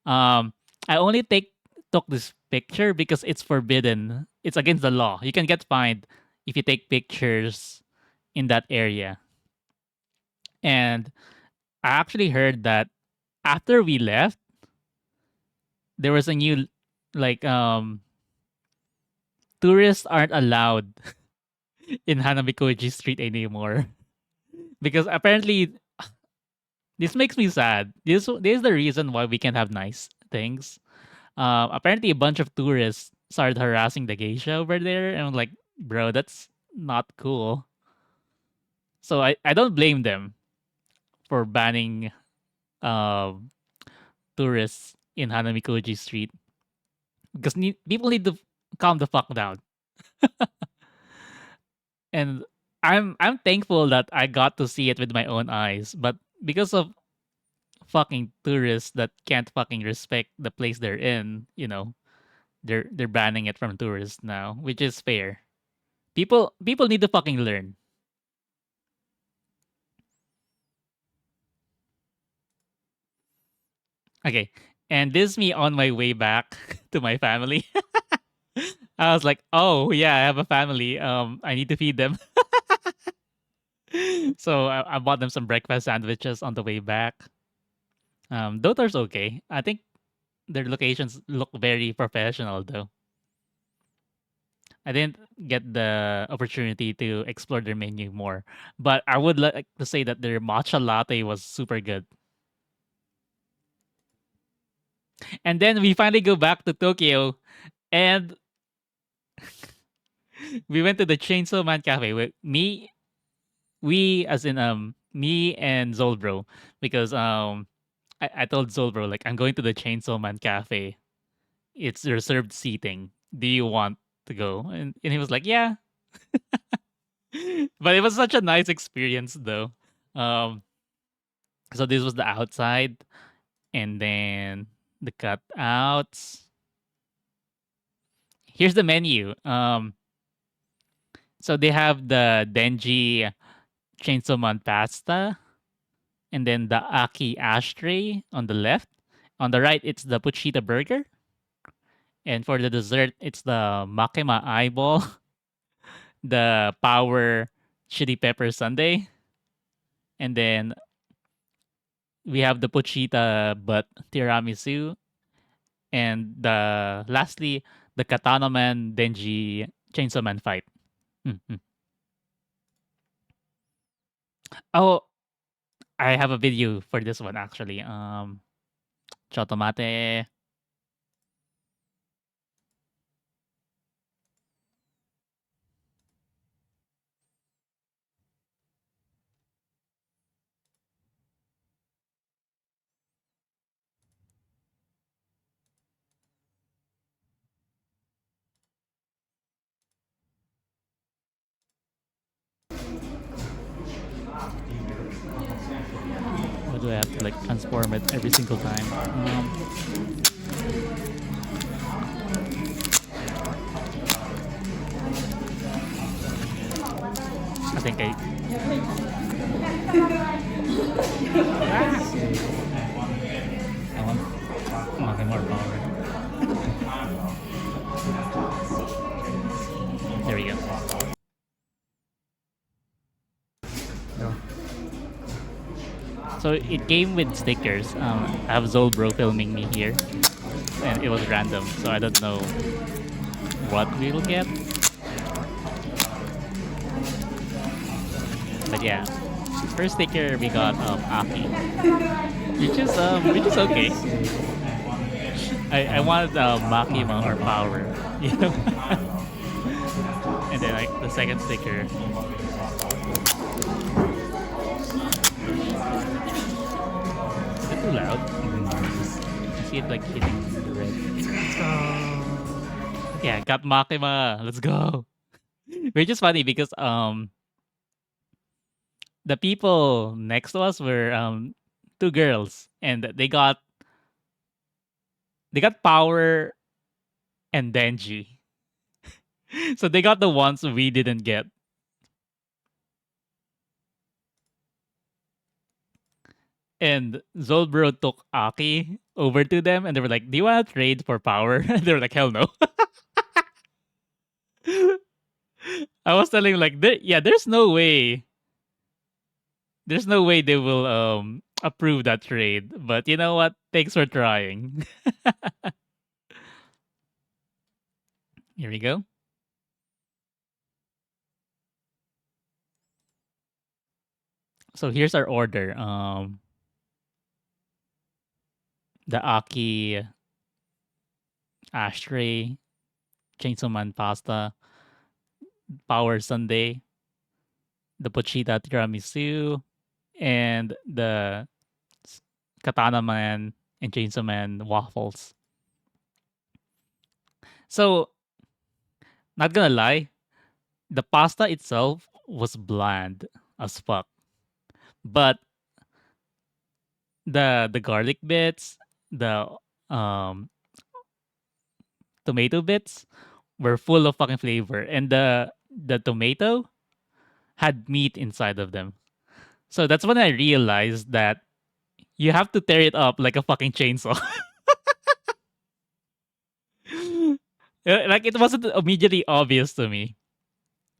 Um, I only took this picture because it's forbidden. It's against the law. You can get fined if you take pictures in that area. And I actually heard that after we left, there was a new like tourists aren't allowed in Hanamikoji Street anymore because apparently this makes me sad. This is the reason why we can have nice things. Apparently, a bunch of tourists started harassing the geisha over there, and I'm like, bro, that's not cool. So I don't blame them for banning um tourists in Hanamikoji Street because people need to calm the fuck down. And I'm thankful that I got to see it with my own eyes, but because of fucking tourists that can't fucking respect the place they're in, they're banning it from tourists now, which is fair. People need to fucking learn. Okay. And this is me on my way back to my family. I was like, "Oh, yeah, I have a family. I need to feed them." So I bought them some breakfast sandwiches on the way back. Those are okay. I think their locations look very professional though. I didn't get the opportunity to explore their menu more, but I would like to say that their matcha latte was super good. And then we finally go back to Tokyo, and we went to the Chainsaw Man Cafe. We as in me and Zolbro, because I told Zolbro like I'm going to the Chainsaw Man Cafe. It's reserved seating. Do you want to go? And he was like, yeah. But it was such a nice experience though. Um, so this was the outside, and then the cutouts. Here's the menu. So they have the Denji Chainsaw Man pasta, and then the Aki ashtray on the left. On the right, it's the Puchita burger. And for the dessert, it's the Makema eyeball, the Power chili pepper sundae, and then we have the Puchita but tiramisu, and the lastly the Katana Man Denji Chainsaw Man fight. Mhm. Oh, I have a video for this one actually. Chotomate. Why do I have to like transform it every single time? I think I want nothing more power. There we go. So it came with stickers. I have Zolbro filming me here, and it was random, so I don't know what we'll get. But yeah, first sticker we got Aki, which is okay. I wanted Makima or power, you know. And then like the second sticker, is it too loud? I see it like hitting the red. Yeah, got Makima. Let's go. Which is funny because the people next to us were two girls, and they got power and Denji. So they got the ones we didn't get. And Zolbro took Aki over to them, and they were like, "Do you want to trade for power?" And they were like, "Hell no." I was telling like, yeah, there's no way they will approve that trade. But you know what? Thanks for trying. Here we go. So here's our order. The Aki ashtray, Chainsaw Man pasta, Power Sunday, the Pochita tiramisu, and the Katana Man and Chainsaw Man waffles. So, not gonna lie, the pasta itself was bland as fuck. But the garlic bits, the um tomato bits were full of fucking flavor, and the tomato had meat inside of them. So that's when I realized that you have to tear it up like a fucking chainsaw. Like it wasn't immediately obvious to me.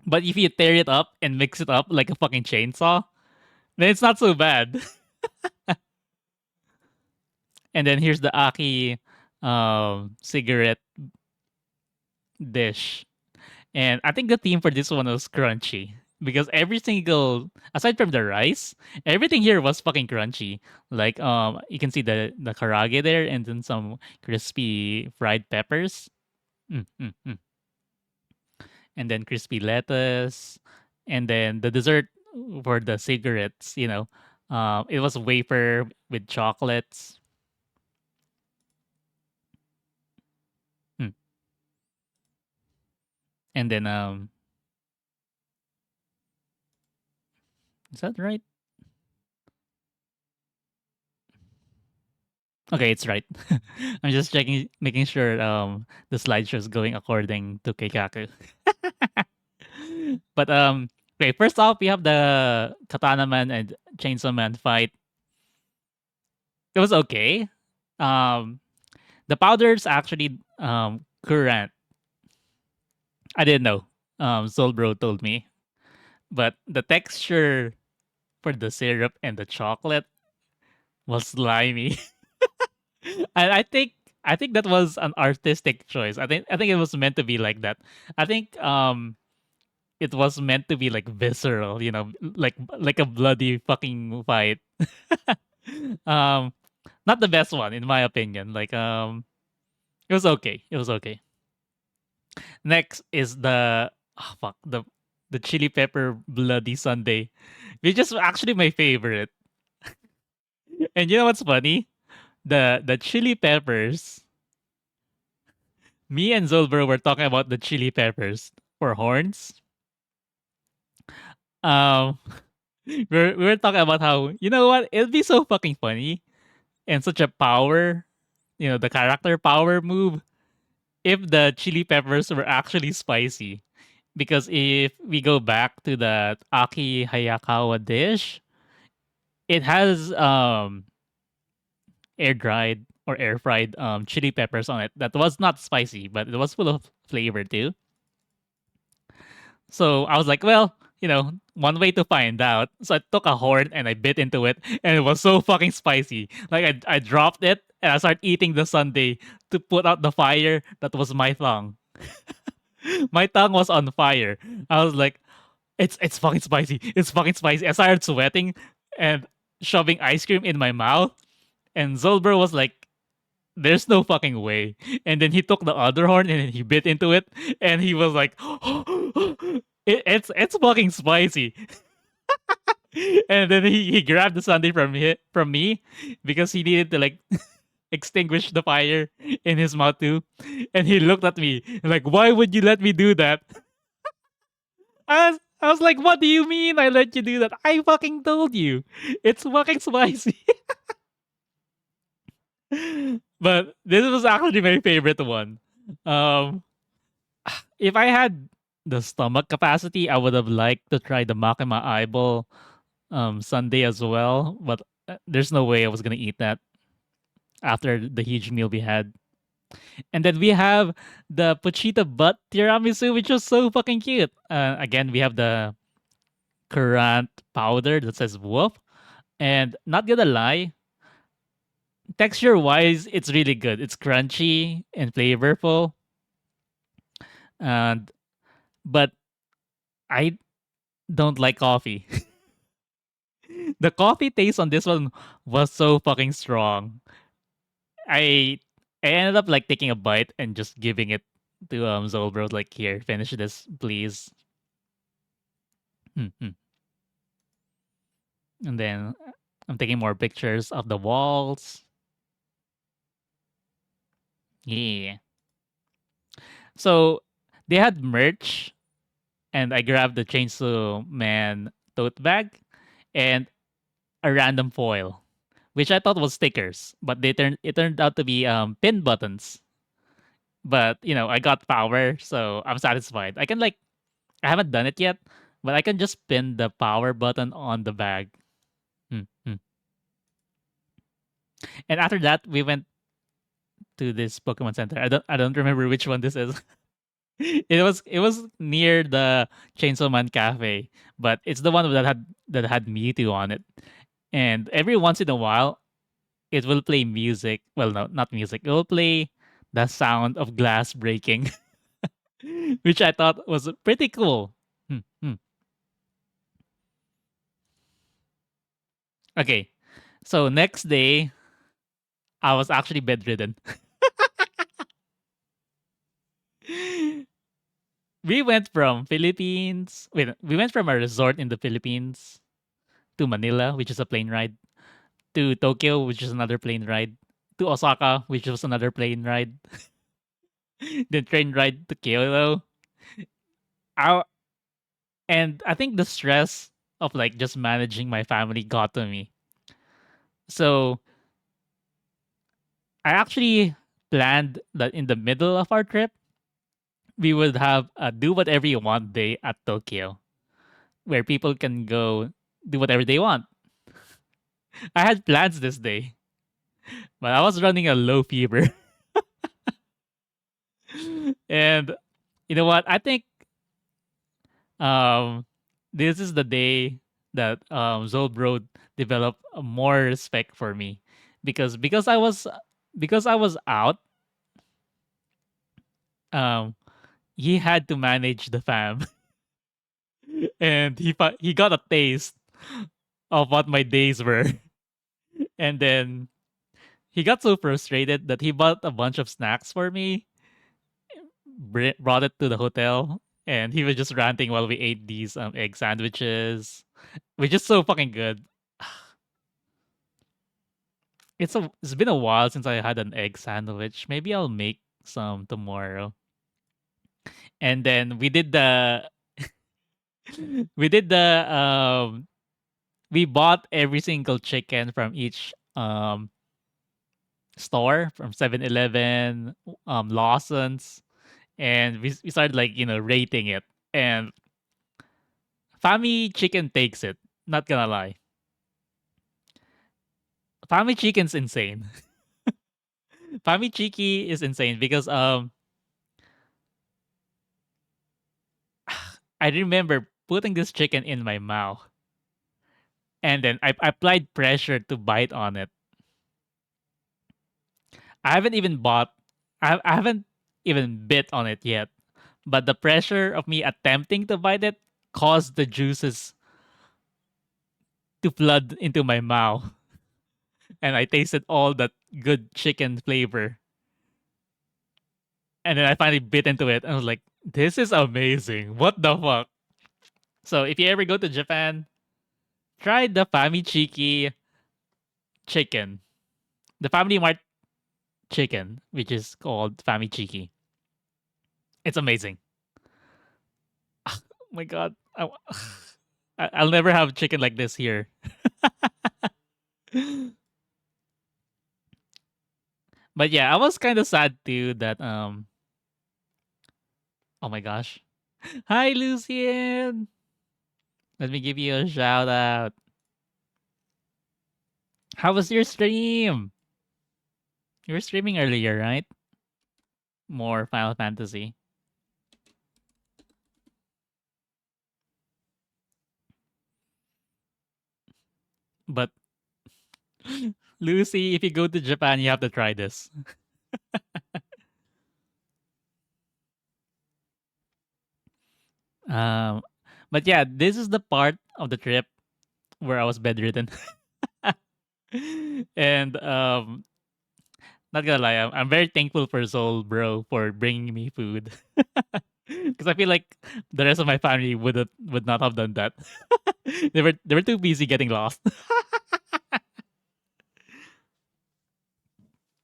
But if you tear it up and mix it up like a fucking chainsaw, then it's not so bad. And then here's the Aki cigarette dish. And I think the theme for this one was crunchy. Because every single aside from the rice, everything here was fucking crunchy. Like you can see the karage there and then some crispy fried peppers. Mm, mm, mm. And then crispy lettuce. And then the dessert for the cigarettes, it was wafer with chocolates. Mm. And then is that right? Okay, it's right. I'm just checking, making sure the slideshow is going according to Keikaku. But okay, first off, we have the Katana Man and Chainsaw Man fight. It was okay. Um, the powder's actually current. I didn't know. Solbro told me, but the texture for the syrup and the chocolate was slimy. And I think that was an artistic choice. I think it was meant to be like that. I think it was meant to be like visceral, like a bloody fucking fight. um, not the best one in my opinion. It was okay. It was okay. Next is the chili pepper bloody sundae, which is actually my favorite. And you know what's funny? The chili peppers. Me and Zolber were talking about the chili peppers for horns. Um, we were talking about how you know what it'd be so fucking funny and such a power, the character power move if the chili peppers were actually spicy. Because if we go back to the Aki Hayakawa dish, it has air dried or air fried chili peppers on it that was not spicy, but it was full of flavor too. So I was like, well, one way to find out. So I took a horn and I bit into it, and it was so fucking spicy. Like I dropped it and I started eating the sundae to put out the fire that was my tongue. My tongue was on fire. I was like, it's fucking spicy. It's fucking spicy. I started sweating and shoving ice cream in my mouth. And Zolber was like, there's no fucking way. And then he took the other horn and he bit into it, and he was like, it's fucking spicy. And then he grabbed the sundae from me because he needed to like extinguish the fire in his mouth too. And he looked at me like, why would you let me do that? I was like, what do you mean I let you do that? I fucking told you. It's fucking spicy. But this was actually my favorite one. Um, if I had the stomach capacity, I would have liked to try the Makima eyeball Sunday as well. But there's no way I was gonna eat that after the huge meal we had. And then we have the pochita butt tiramisu, which was so fucking cute. Again, we have the currant powder that says woof. And not gonna lie, texture wise, it's really good. It's crunchy and flavorful. And but I don't like coffee. The coffee taste on this one was so fucking strong. I I ended up like taking a bite and just giving it to Zolbro, like, here, finish this, please. Mhm. And then I'm taking more pictures of the walls. Yeah. So they had merch, and I grabbed the Chainsaw Man tote bag and a random foil, which I thought was stickers, but it turned out to be pin buttons. But I got power, so I'm satisfied. I haven't done it yet, but I can just pin the power button on the bag. Hmm, hmm. And after that, we went to this Pokemon Center. I don't remember which one this is. It was near the Chainsaw Man Cafe, but it's the one that had Mewtwo on it. And every once in a while, it will play music. Well, no, not music. It will play the sound of glass breaking, which I thought was pretty cool. Hmm, hmm. Okay, so next day, I was actually bedridden. We went from a resort in the Philippines to Manila, which is a plane ride, to Tokyo, which is another plane ride, to Osaka, which was another plane ride, then train ride to Kyoto. I, and I think the stress of like just managing my family got to me. So I actually planned that in the middle of our trip, we would have a do whatever you want day at Tokyo, where people can go do whatever they want. I had plans this day, but I was running a low fever. And you know what? I think um this is the day that Zolbrod developed more respect for me, because I was out. um he had to manage the fam. and he got a taste of what my days were, and then he got so frustrated that he bought a bunch of snacks for me, brought it to the hotel, and he was just ranting while we ate these egg sandwiches, which is so fucking good. It's been a while since I had an egg sandwich. Maybe I'll make some tomorrow. And then we did the we bought every single chicken from each store from 7-Eleven, Lawson's, and we started like, rating it. And Fami Chicken takes it. Not gonna lie. Fami Chicken's insane. Fami Chiki is insane because I remember putting this chicken in my mouth, and then I applied pressure to bite on it. I haven't even bought I haven't even bit on it yet. But the pressure of me attempting to bite it caused the juices to flood into my mouth. And I tasted all that good chicken flavor. And then I finally bit into it and I was like, this is amazing. What the fuck? So if you ever go to Japan, try the Famichiki chicken. The Family Mart chicken, which is called Famichiki. It's amazing. Oh my god. I'll never have chicken like this here. But yeah, I was kind of sad too that oh my gosh. Hi Lucian. Let me give you a shout out. How was your stream? You were streaming earlier, right? More Final Fantasy. But Lucy, if you go to Japan, you have to try this. Um but yeah, this is the part of the trip where I was bedridden. And not gonna lie, I'm very thankful for Soul Bro for bringing me food. Because I feel like the rest of my family would not have done that. They were too busy getting lost.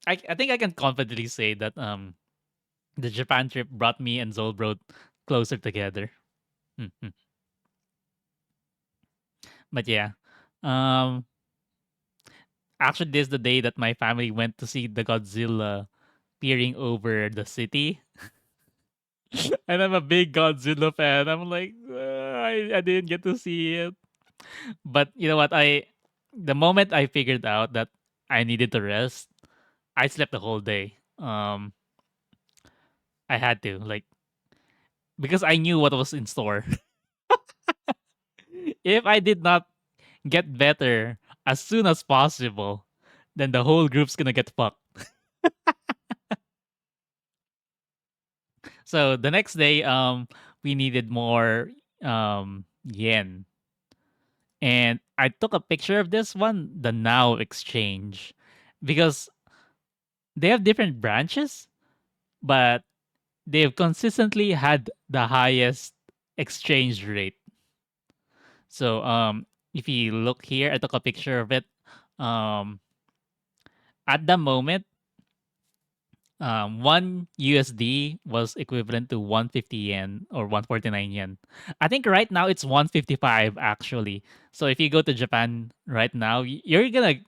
I think I can confidently say that the Japan trip brought me and Zolbro closer together. Mhm. But yeah, um, actually, this is the day that my family went to see the Godzilla peering over the city, and I'm a big Godzilla fan. I'm like, I didn't get to see it, but you know what? The moment I figured out that I needed to rest, I slept the whole day. I had to like because I knew what was in store. If I did not get better as soon as possible, then the whole group's gonna get fucked. So the next day, we needed more yen, and I took a picture of this one, the Now Exchange, because they have different branches, but they've consistently had the highest exchange rate. So if you look here, I took a picture of it. Um, at the moment, 1 USD was equivalent to 150 yen or 149 yen. I think right now it's 155 actually. So if you go to Japan right now, you're gonna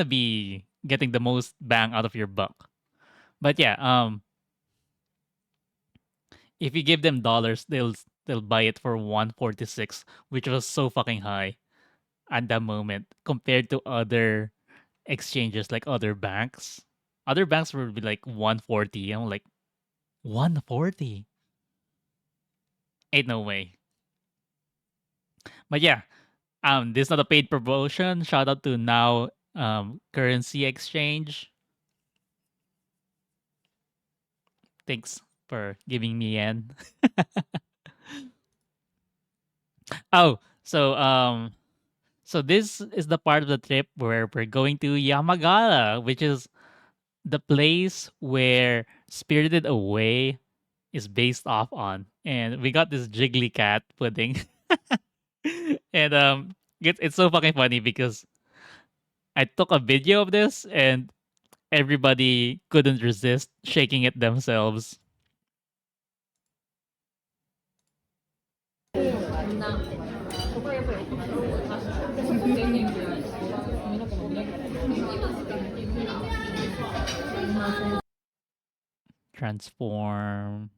be getting the most bang out of your buck. But yeah, if you give them dollars, they'll buy it for 146, which was so fucking high at that moment compared to other exchanges like other banks. Other banks would be like 140. I'm like 140. Ain't no way. But yeah, this is not a paid promotion. Shout out to Now Currency Exchange. Thanks for giving me yen. Oh, so this is the part of the trip where we're going to Yamagata, which is the place where Spirited Away is based off on. And we got this jiggly cat pudding. And it's so fucking funny because I took a video of this and everybody couldn't resist shaking it themselves. Transform.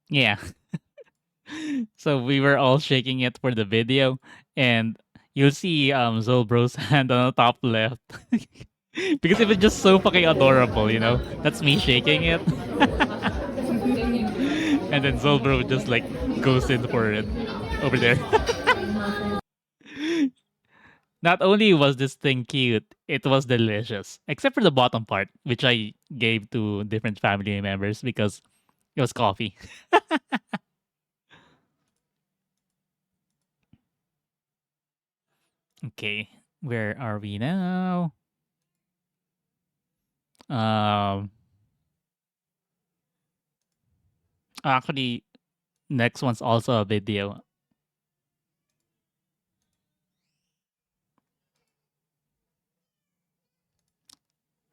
Yeah. So we were all shaking it for the video, and you'll see Zolbro's hand on the top left. Because it was just so fucking adorable, you know? That's me shaking it. And then Zolbro just like goes in for it over there. Not only was this thing cute, it was delicious. Except for the bottom part, which I gave to different family members because it was coffee. Okay, where are we now? Um, actually, next one's also a video.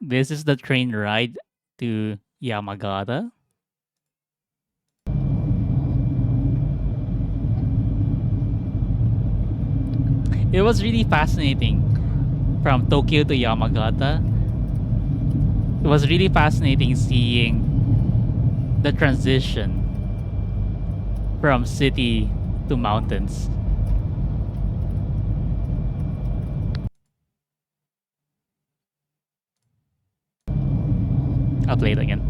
This is the train ride to Yamagata. It was really fascinating from Tokyo to Yamagata. It was really fascinating seeing the transition from city to mountains. I'll play it again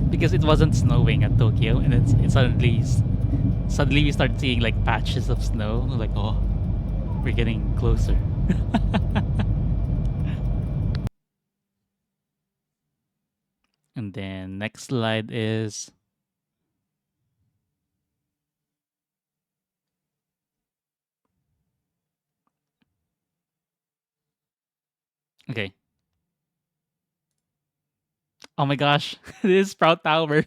because it wasn't snowing at Tokyo, and suddenly we start seeing like patches of snow. Like, oh, we're getting closer. And then next slide is okay. Oh my gosh, this is Sprout Tower.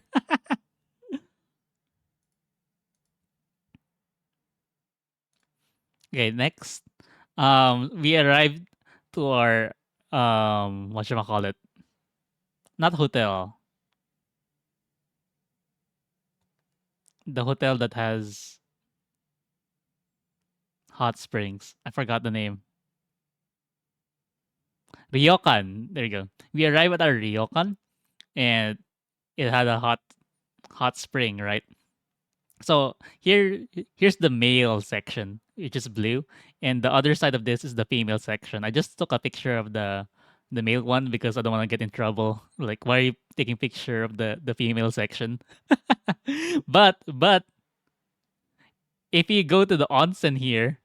Okay, next. We arrived to our what should I call it? Not hotel. The hotel that has hot springs. I forgot the name. Ryokan. There you go. We arrived at our Ryokan and it had a hot spring, right? So here's the male section, which is blue, and the other side of this is the female section. I just took a picture of the male one because I don't want to get in trouble. Like, why are you taking picture of the female section? But if you go to the onsen here,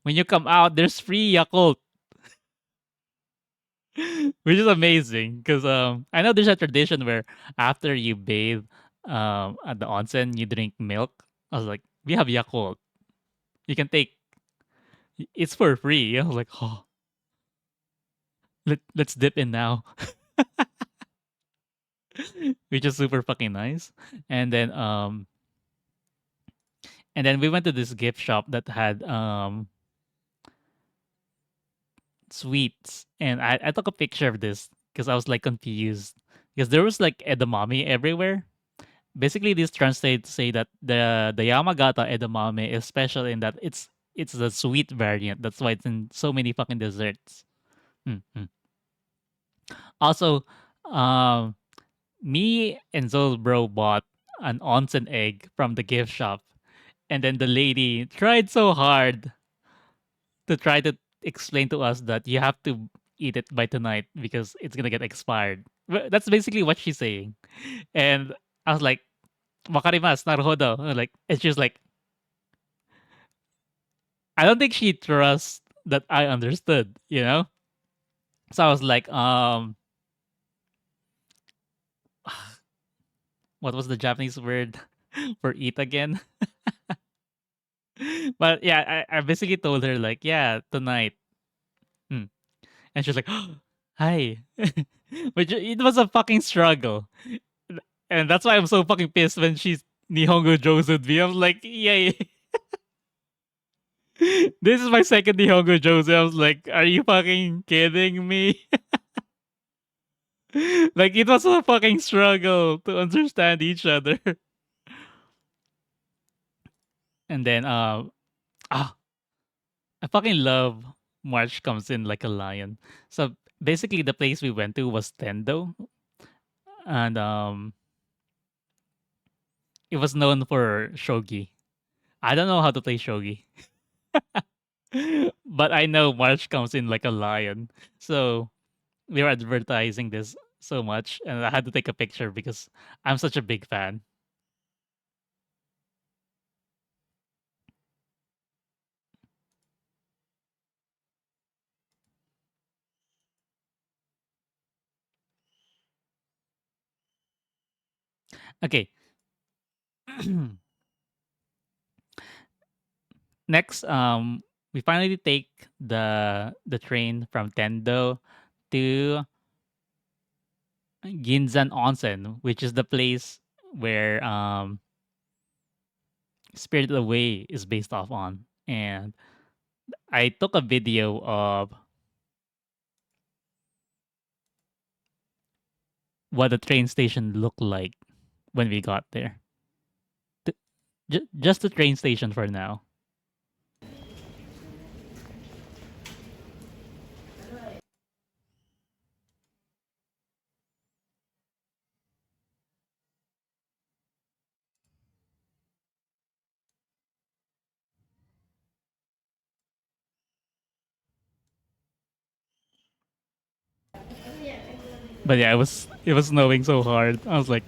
when you come out, there's free Yakult, which is amazing. Because I know there's a tradition where after you bathe at the onsen, you drink milk. I was like, we have Yakult. You can take. It's for free. I was like, oh, let's dip in now, which is super fucking nice. And then um, and then we went to this gift shop that had sweets, and I took a picture of this because I was like confused because there was like edamame everywhere. Basically, this translates to say that the Yamagata edamame is special in that it's the sweet variant. That's why it's in so many fucking desserts. Mhm. Also, um, me and Zolbro bought an onsen egg from the gift shop, and then the lady tried so hard to try to explain to us that you have to. eat it by tonight because it's gonna get expired. That's basically what she's saying. And I was like, "Wakarimasu, naruhodo." And she's like, I don't think she trusts that I understood, you know? So I was like, what was the Japanese word for eat again? But yeah, I basically told her like, yeah, tonight. Hmm. And she's like, hi. Which it was a fucking struggle. And that's why I'm so fucking pissed when she's Nihongo Josu'd me. I was like, yay. This is my second Nihongo Josu. I was like, are you fucking kidding me? Like it was a fucking struggle to understand each other. And then ah, I fucking love March comes in like a lion. So basically the place we went to was Tendo, and it was known for shogi. I don't know how to play shogi. But I know March comes in like a lion. So they were advertising this so much and I had to take a picture because I'm such a big fan. Okay. Next, we finally take the train from Tendo to Ginzan Onsen, which is the place where Spirited Away is based off on. And I took a video of what the train station looked like when we got there. Just the train station for now. But yeah, it was snowing so hard. I was like,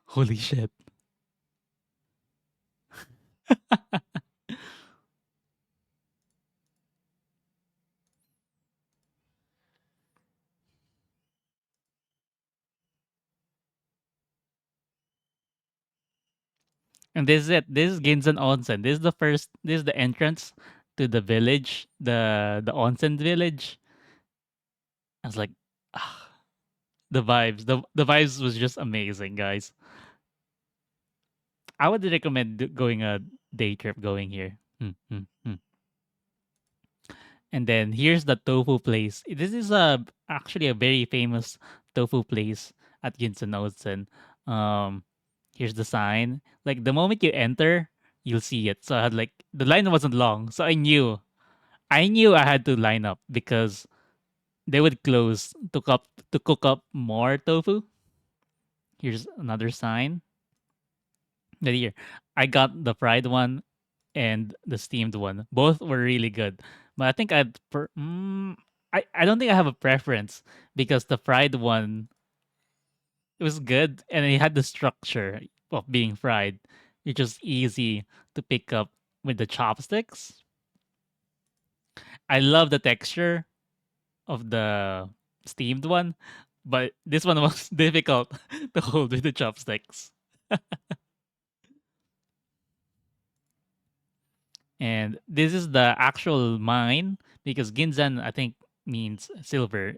holy shit. And this is it. This is Ginzan Onsen. This is the entrance to the village, the onsen village. I was like, ah, the vibes. The vibes was just amazing, guys. I would recommend going a day trip going here. And then here's the tofu place. This is actually a very famous tofu place at Ginsen Onsen. Um, here's the sign. Like the moment you enter, you'll see it. So I had like the line wasn't long, so I knew I had to line up because they would close to cook up more tofu. Here's another sign. That here, I got the fried one and the steamed one. Both were really good, but I think I don't think I have a preference because the fried one it was good and it had the structure of being fried, which was easy to pick up with the chopsticks. I love the texture of the steamed one, but this one was difficult to hold with the chopsticks. And this is the actual mine because Ginzan, I think, means silver.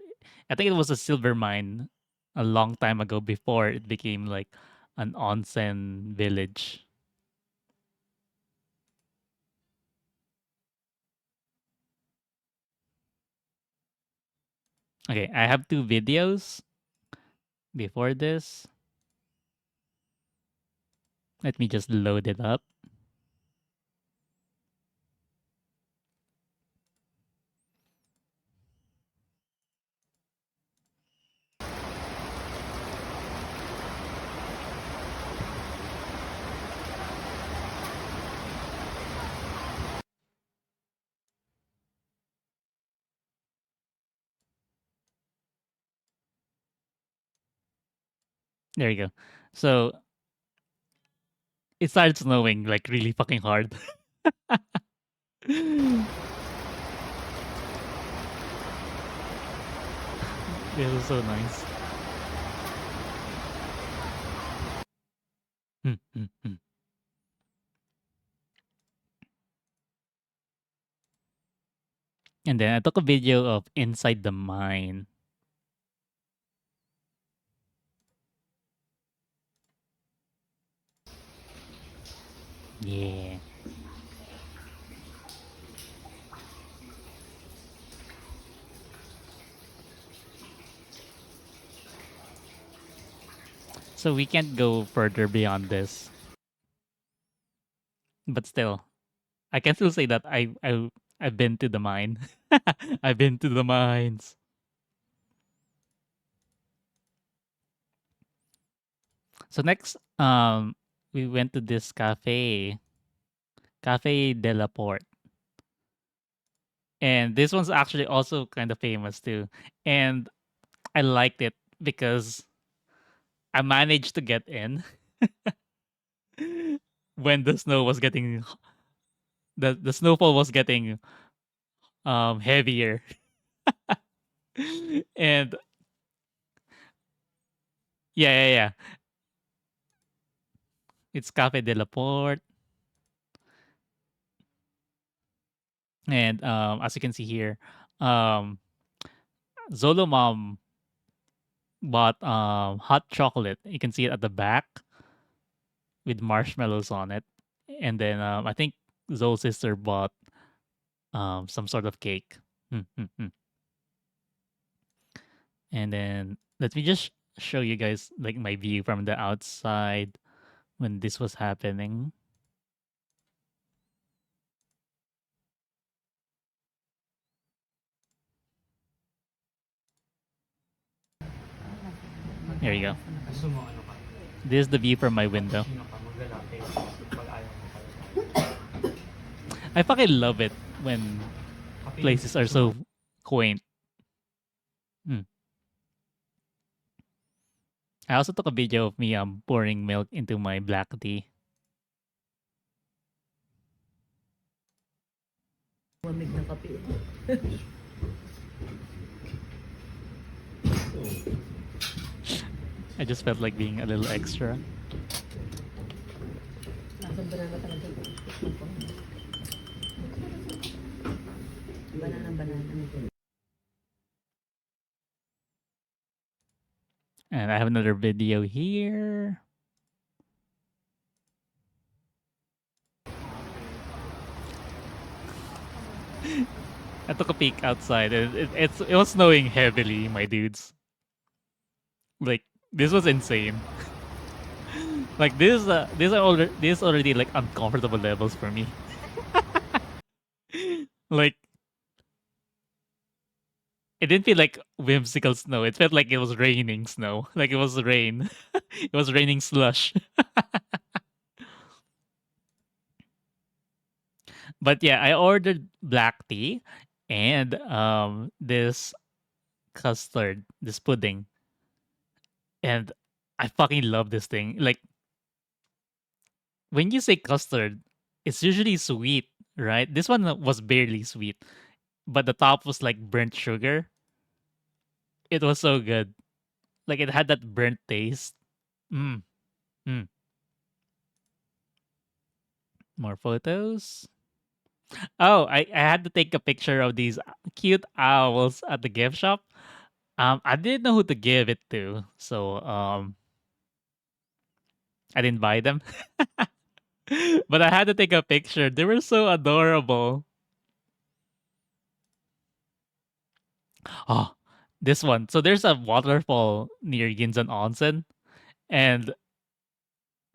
I think it was a silver mine a long time ago before it became like an onsen village. Okay, I have two videos before this. Let me just load it up. There you go. So it started snowing like really fucking hard. It was so nice. Hmm, hmm, hmm. And then I took a video of inside the mine. Yeah. So we can't go further beyond this. But still, I can still say that I've been to the mine. I've been to the mines. So next, we went to this cafe, Cafe de la Port, and this one's actually also kind of famous too. And I liked it because I managed to get in when the snow was getting the snowfall was getting heavier, and yeah, it's Cafe de la Port, and as you can see here, um, Zolo Mom bought hot chocolate. You can see it at the back with marshmallows on it, and then I think Zolo's sister bought some sort of cake. Hmm, hmm, hmm. And then let me just show you guys like my view from the outside when this was happening. Here you go. This is the view from my window. I fucking love it when places are so quaint. Hmm. I also took a video of me pouring milk into my black tea. I just felt like being a little extra. And I have another video here. I took a peek outside. It was snowing heavily, my dudes. Like this was insane. Like this already like uncomfortable levels for me. Like it didn't feel like whimsical snow. It felt like it was raining snow. Like it was rain. It was raining slush. But yeah, I ordered black tea and this custard, this pudding, and I fucking love this thing. Like when you say custard, it's usually sweet, right? This one was barely sweet, but the top was like burnt sugar. It was so good. Like it had that burnt taste. Mm, mm. More photos. Oh, I had to take a picture of these cute owls at the gift shop. I didn't know who to give it to, so I didn't buy them. But I had to take a picture. They were so adorable. Oh, this one. So there's a waterfall near Ginzan Onsen, and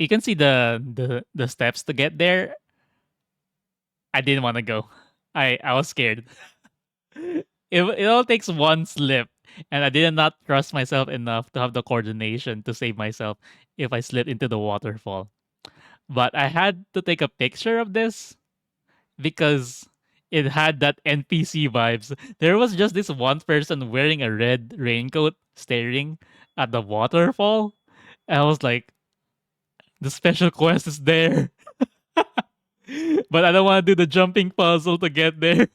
you can see the steps to get there. I didn't want to go. I was scared. It all takes one slip, and I did not trust myself enough to have the coordination to save myself if I slip into the waterfall. But I had to take a picture of this because it had that NPC vibes. There was just this one person wearing a red raincoat staring at the waterfall, And I was like, the special quest is there, but I don't want to do the jumping puzzle to get there.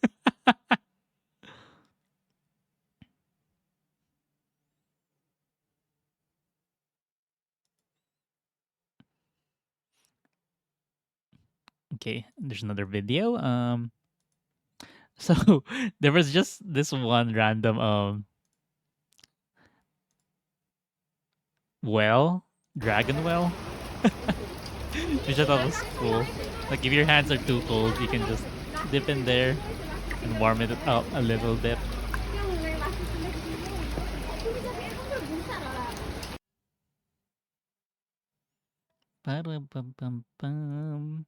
Okay, there's another video. So there was just this one random well, dragon well, which I thought was cool. Like if your hands are too cold, you can just dip in there and warm it up a little bit. Ba-dum-bum-bum-bum.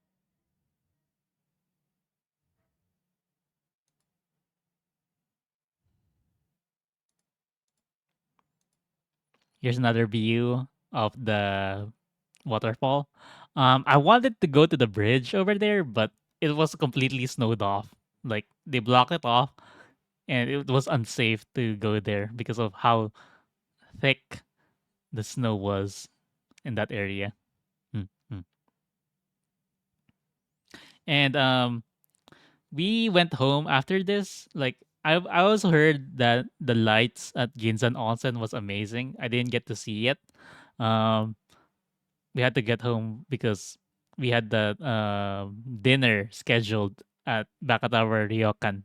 Here's another view of the waterfall. I wanted to go to the bridge over there, but it was completely snowed off. Like they blocked it off, and it was unsafe to go there because of how thick the snow was in that area. Mm, mm. And we went home after this. Like I also heard that the lights at Ginzan Onsen was amazing. I didn't get to see it. Um, we had to get home because we had the dinner scheduled at Bakatawa Ryokan.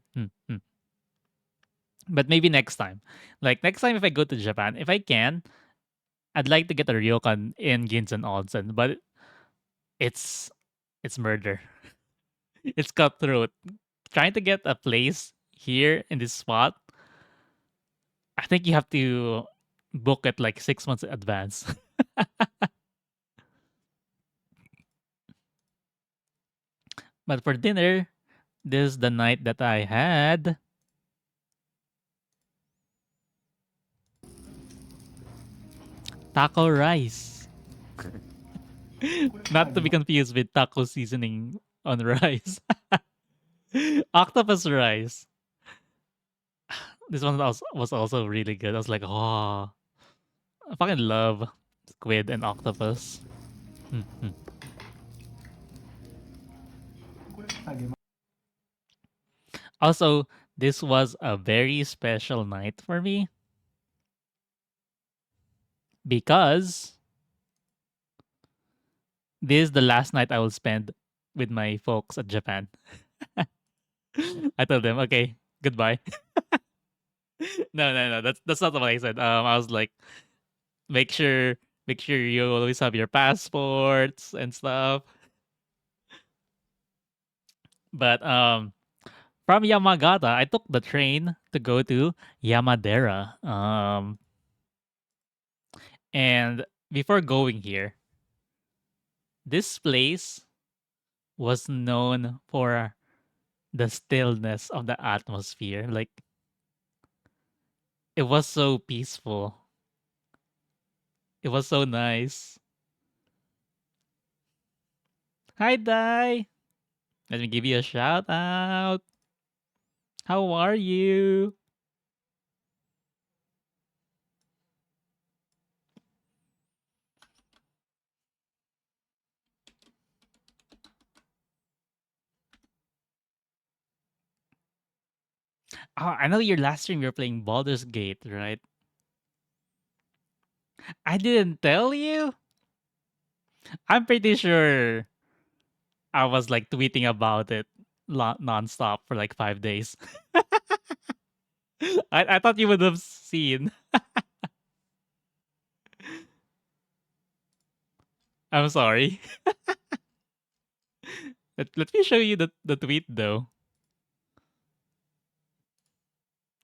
But maybe next time. Like next time if I go to Japan, if I can, I'd like to get a ryokan in Ginzan Onsen, but it's it's murder. It's cutthroat. Trying to get a place here in this spot, I think you have to book it like 6 months in advance. But for dinner, this is the night that I had taco rice. Not to be confused with taco seasoning on rice. Octopus rice. This one was also really good. I was like, oh, I fucking love squid and octopus. Mhm. Also, this was a very special night for me because this is the last night I will spend with my folks at Japan. I told them, okay, goodbye. No. That's not what I said. I was like, make sure make sure you always have your passports and stuff. But from Yamagata, I took the train to go to Yamadera. And before going here, this place was known for the stillness of the atmosphere. Like it was so peaceful. It was so nice. Hi, Dai. Let me give you a shout out. How are you? Oh, I know your last stream you're playing Baldur's Gate, right? I didn't tell you. I'm pretty sure I was like tweeting about it nonstop for like 5 days. I thought you would have seen. I'm sorry. Let me show you the tweet though.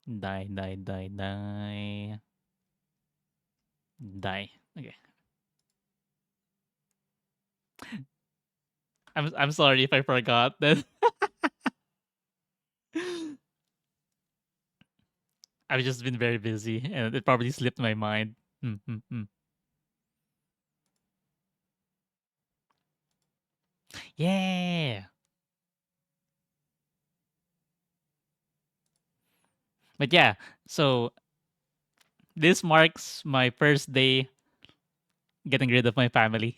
Die. Die. Okay. I'm sorry if I forgot that. I've just been very busy and it probably slipped my mind. Mm. Yeah. But yeah, so this marks my first day getting rid of my family.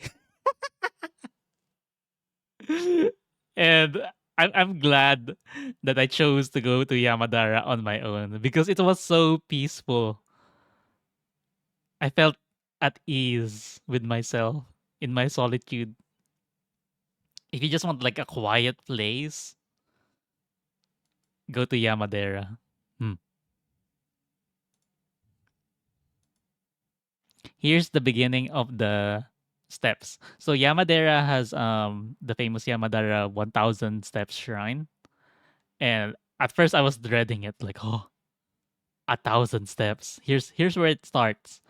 And I'm glad that I chose to go to Yamadara on my own because it was so peaceful. I felt at ease with myself in my solitude. If you just want like a quiet place, go to Yamadera. Hmm. Here's the beginning of the steps. So Yamadera has the famous Yamadera 1000 steps shrine. And at first I was dreading it, like, oh, 1,000 steps. Here's where it starts.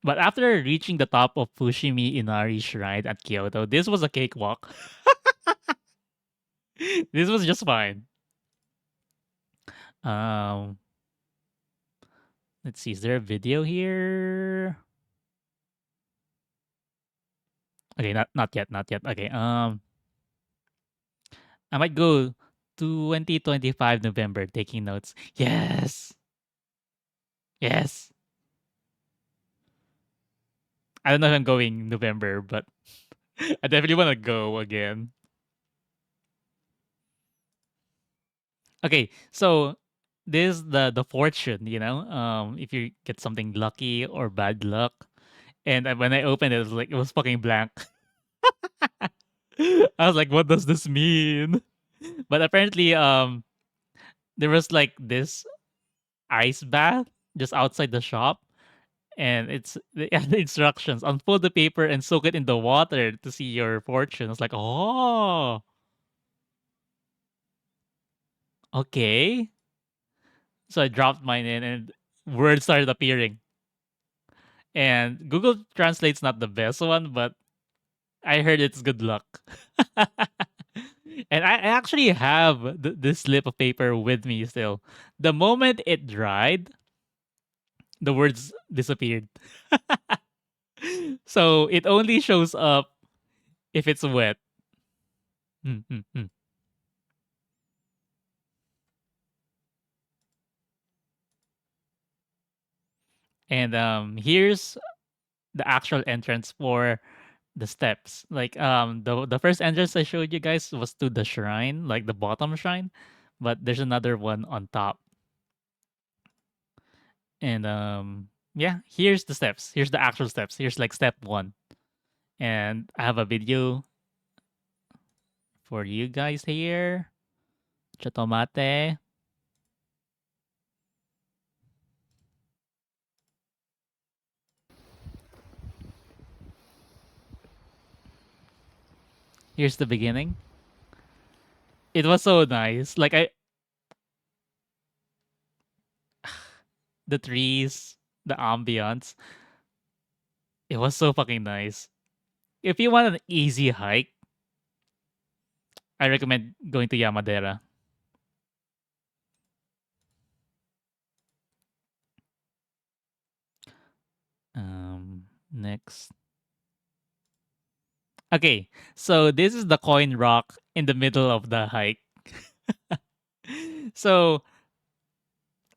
But after reaching the top of Fushimi Inari Shrine at Kyoto, this was a cakewalk. This was just fine. Um, let's see, is there a video here? Okay, not yet, not yet. Okay, I might go 2025 November taking notes. Yes, yes. I don't know if I'm going November, but I definitely want to go again. Okay, so this is the fortune, if you get something lucky or bad luck. And when I opened it, it was fucking blank. I was like, what does this mean? But apparently, there was like this ice bath just outside the shop, and it's the instructions: unfold the paper and soak it in the water to see your fortune. It's like, oh, okay. So I dropped mine in, and words started appearing. And Google Translate's not the best one, but I heard it's good luck. And I actually have this slip of paper with me still. The moment it dried, the words disappeared. So it only shows up if it's wet. Mm, mm, mm. And here's the actual entrance for the steps. Like the first entrance I showed you guys was to the shrine, like the bottom shrine, but there's another one on top. And yeah, here's the steps. Here's the actual steps. Here's like step 1. And I have a video for you guys here. Chotomate. Here's the beginning. It was so nice. Like the trees, the ambience. It was so fucking nice. If you want an easy hike, I recommend going to Yamadera. Next. Okay, so this is the coin rock in the middle of the hike. So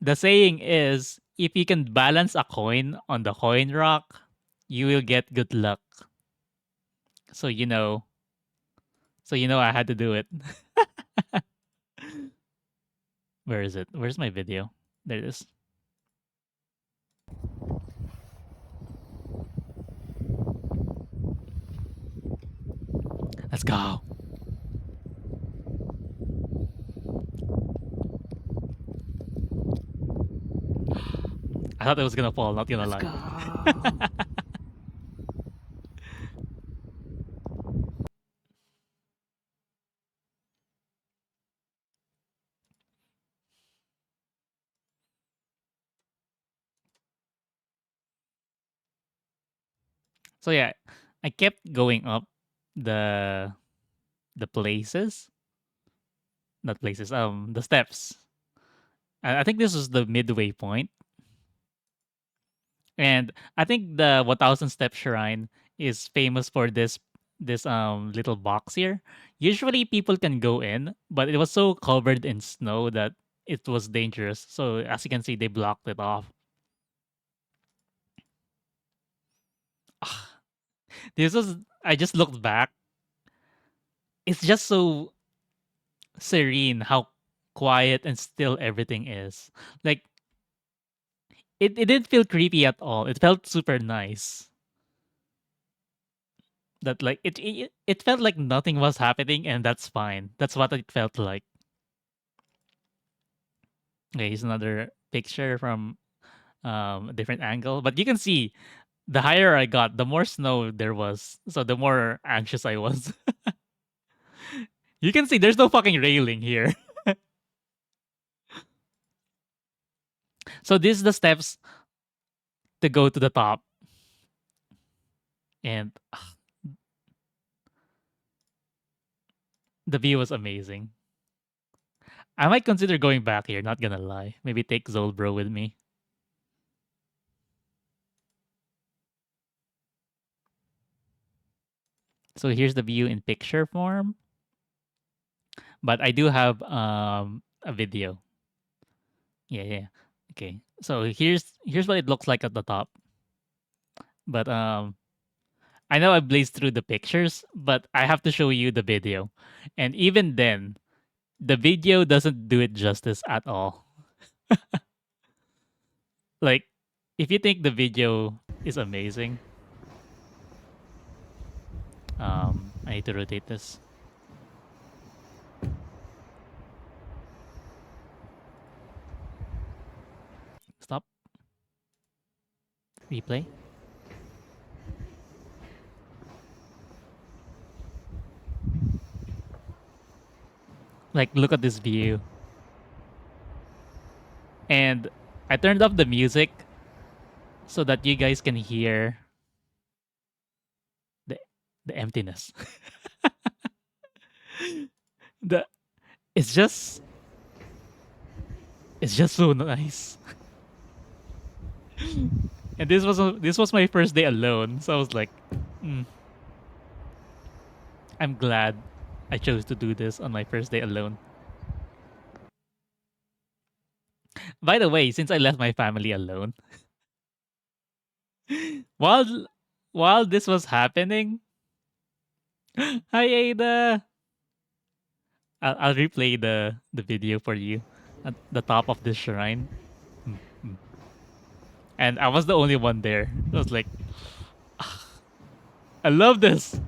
the saying is, if you can balance a coin on the coin rock, you will get good luck. So I had to do it. Where is it? Where's my video? There it is. Let's go. I thought it was gonna fall, not gonna Let's lie. go. So yeah, I kept going up the the places, not places, the steps. I think this was the midway point, and I think the 1,000 step shrine is famous for this little box here. Usually people can go in, but it was so covered in snow that it was dangerous. So as you can see, they blocked it off. This was I just looked back. It's just so serene how quiet and still everything is. Like it didn't feel creepy at all. It felt super nice. That like it felt like nothing was happening and that's fine. That's what it felt like. Okay, here's another picture from a different angle. But you can see the higher I got, the more snow there was. So the more anxious I was. You can see there's no fucking railing here. So these are the steps to go to the top. And the view was amazing. I might consider going back here, not gonna lie. Maybe take Zolbro with me. So here's the view in picture form. But I do have a video. Yeah, yeah. Okay. So here's what it looks like at the top. But I know I blazed through the pictures, but I have to show you the video. And even then, the video doesn't do it justice at all. Like if you think the video is amazing, I need to rotate this. Stop. Replay. Like look at this view. And I turned up the music so that you guys can hear the the emptiness. the it's just it's just so nice. And this was my first day alone, so I was like, mm, I'm glad I chose to do this on my first day alone. By the way, since I left my family alone, while while this was happening, hi Ada, I'll replay the video for you at the top of this shrine. Mm, mm. And I was the only one there. I was like, I love this.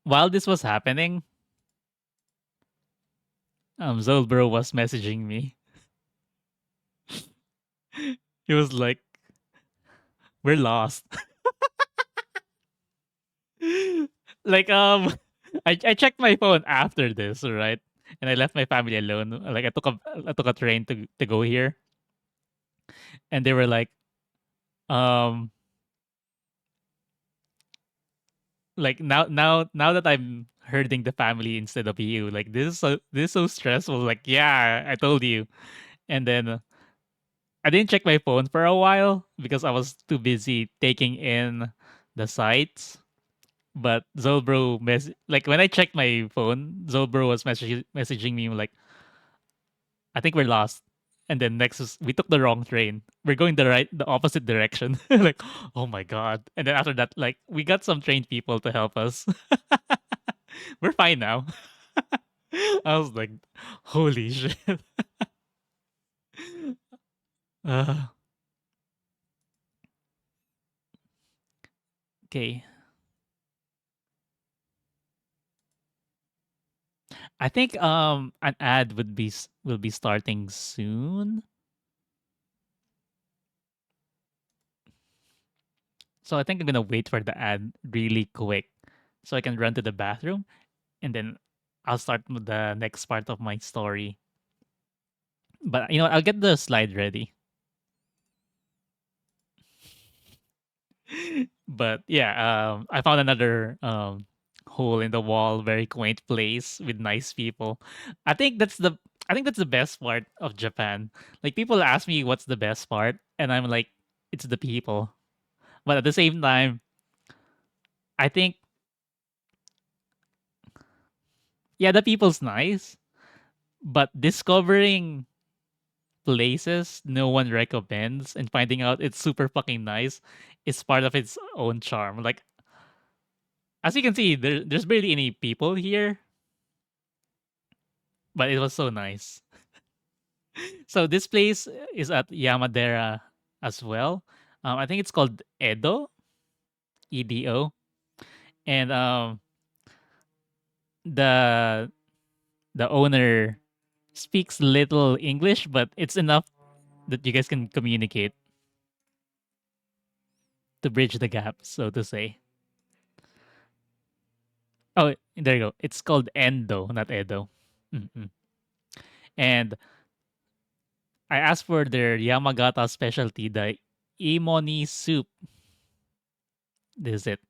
While this was happening, Zolbro was messaging me. He was like, "We're lost." like I checked my phone after this, right? And I left my family alone. Like I took a train to go here, and they were um, now that I'm hurting the family instead of you, like this is so stressful. Like yeah, I told you, and then I didn't check my phone for a while because I was too busy taking in the sights. But like when I checked my phone, Zolbro was messaging me like, "I think we're lost." And then we took the wrong train. We're going the opposite direction. Like, oh my god! And then after that, like we got some trained people to help us. We're fine now. I was like, holy shit. Uh, okay, I think an ad will be starting soon. So I think I'm gonna wait for the ad really quick so I can run to the bathroom and then I'll start with the next part of my story. But you know, I'll get the slide ready. But yeah, I found another hole in the wall, very quaint place with nice people. I think that's the I think that's the best part of Japan. Like people ask me what's the best part, and I'm like, it's the people. But at the same time, I think yeah, the people's nice, but discovering places no one recommends and finding out it's super fucking nice is part of its own charm. Like as you can see, there's barely any people here, but it was so nice. So this place is at Yamadera as well. I think it's called Edo, EDO, and the the owner speaks little English, but it's enough that you guys can communicate to bridge the gap, so to say. Oh, there you go. It's called Endo, not Edo. Mhm. And I asked for their Yamagata specialty, the imoni soup. This is it.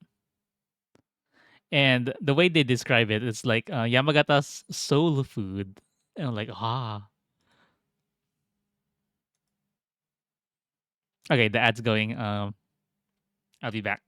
And the way they describe it, it's like Yamagata's soul food. And I'm like, ah. Okay, the ad's going. I'll be back.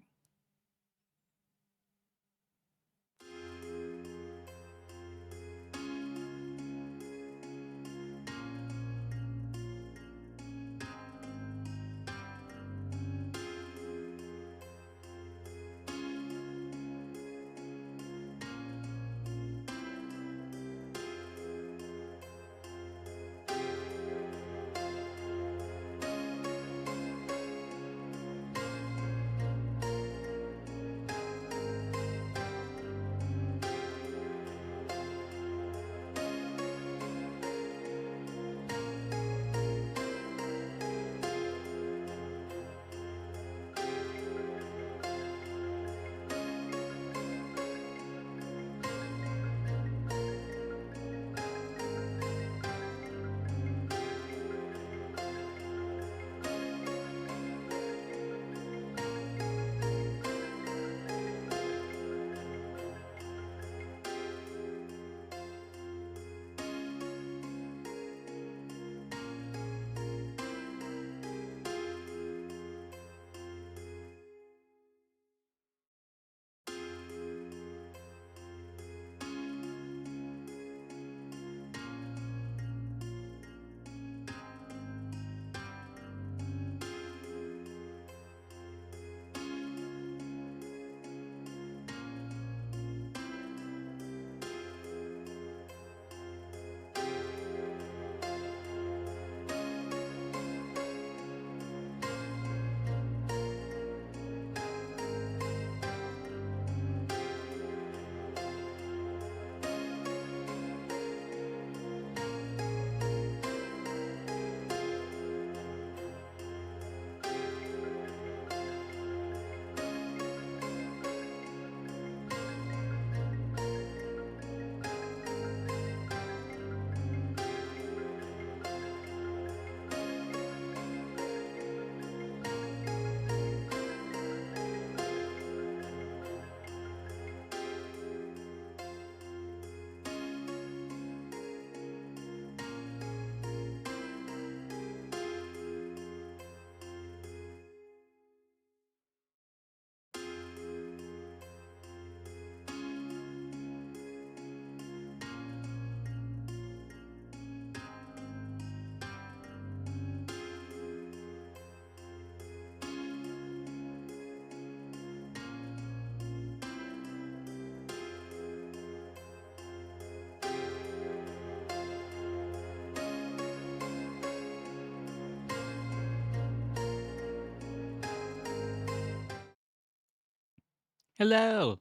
Hello.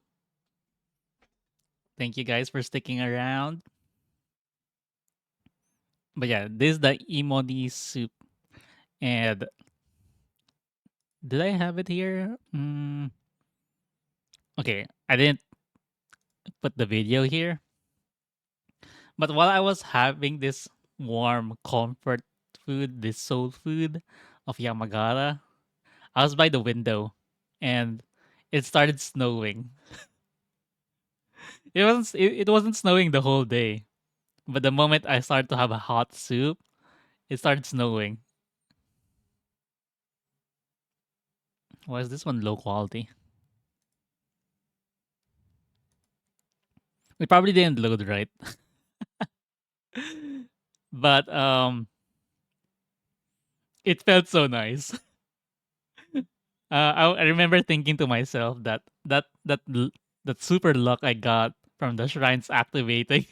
Thank you guys for sticking around. But yeah, this is the imoni soup. And did I have it here? Okay, I didn't put the video here. But while I was having this warm comfort food, this soul food of Yamagata, I was by the window and it started snowing. It wasn't snowing the whole day, but the moment I started to have a hot soup, it started snowing. Why is this one low quality? We probably didn't load right. But It felt so nice. I remember thinking to myself that that super luck I got from the shrines activating.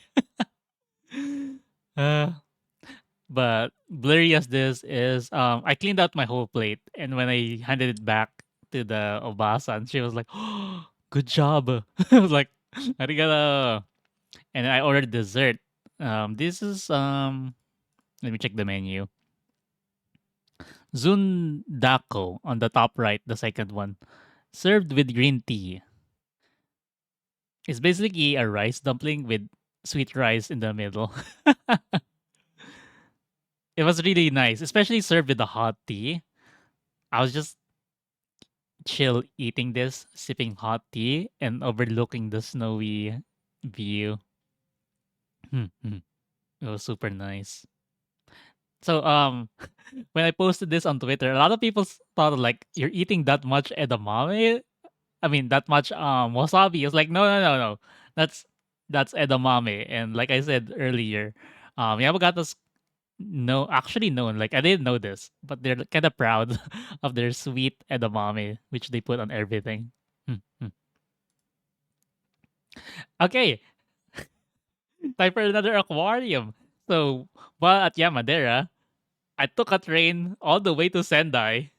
uh, but blurry as this is, I cleaned out my whole plate, and when I handed it back to the Obasan, she was like, "Oh, good job." I was like, "Arigato," and I ordered dessert. This is Let me check the menu. Zundako on the top right, the second one, served with green tea. It's basically a rice dumpling with sweet rice in the middle. It was really nice, especially served with the hot tea. I was just chill eating this, sipping hot tea, and overlooking the snowy view. It was super nice. So when I posted this on Twitter, a lot of people thought like you're eating that much edamame. I mean that much wasabi. It's like no. That's that's edamame. And like I said earlier, Yamagata's no actually known. Like I didn't know this, but they're kind of proud of their sweet edamame, which they put on everything. Hmm, hmm. Okay, time for another aquarium. So while at Yamadera, I took a train all the way to Sendai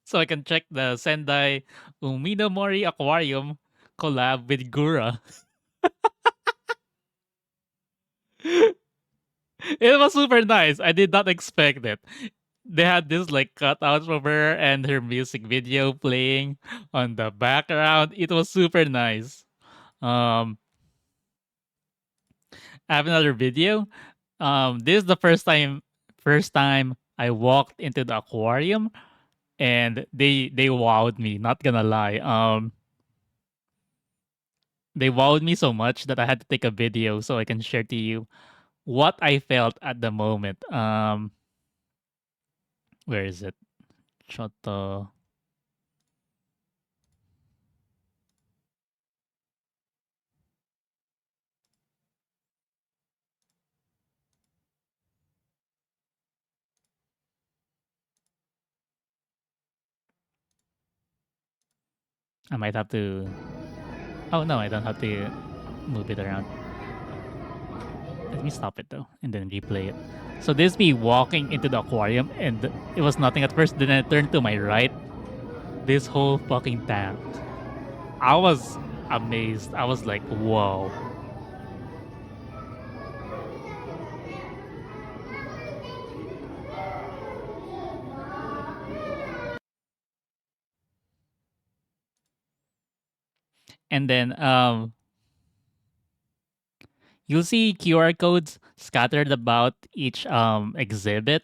so I can check the Sendai Uminomori Aquarium collab with Gura. It was super nice. I did not expect it. They had this like cutouts of her and her music video playing on the background. It was super nice. Um, I have another video. This is the first time I walked into the aquarium, and they wowed me. Not gonna lie. They wowed me so much that I had to take a video so I can share to you what I felt at the moment. Where is it? Choto. I might have to. Oh no, I don't have to move it around. Let me stop it though, and then replay it. So this me walking into the aquarium, and it was nothing at first. Then I turned to my right. This whole fucking tank. I was amazed. I was like, whoa. And then you'll see QR codes scattered about each exhibit.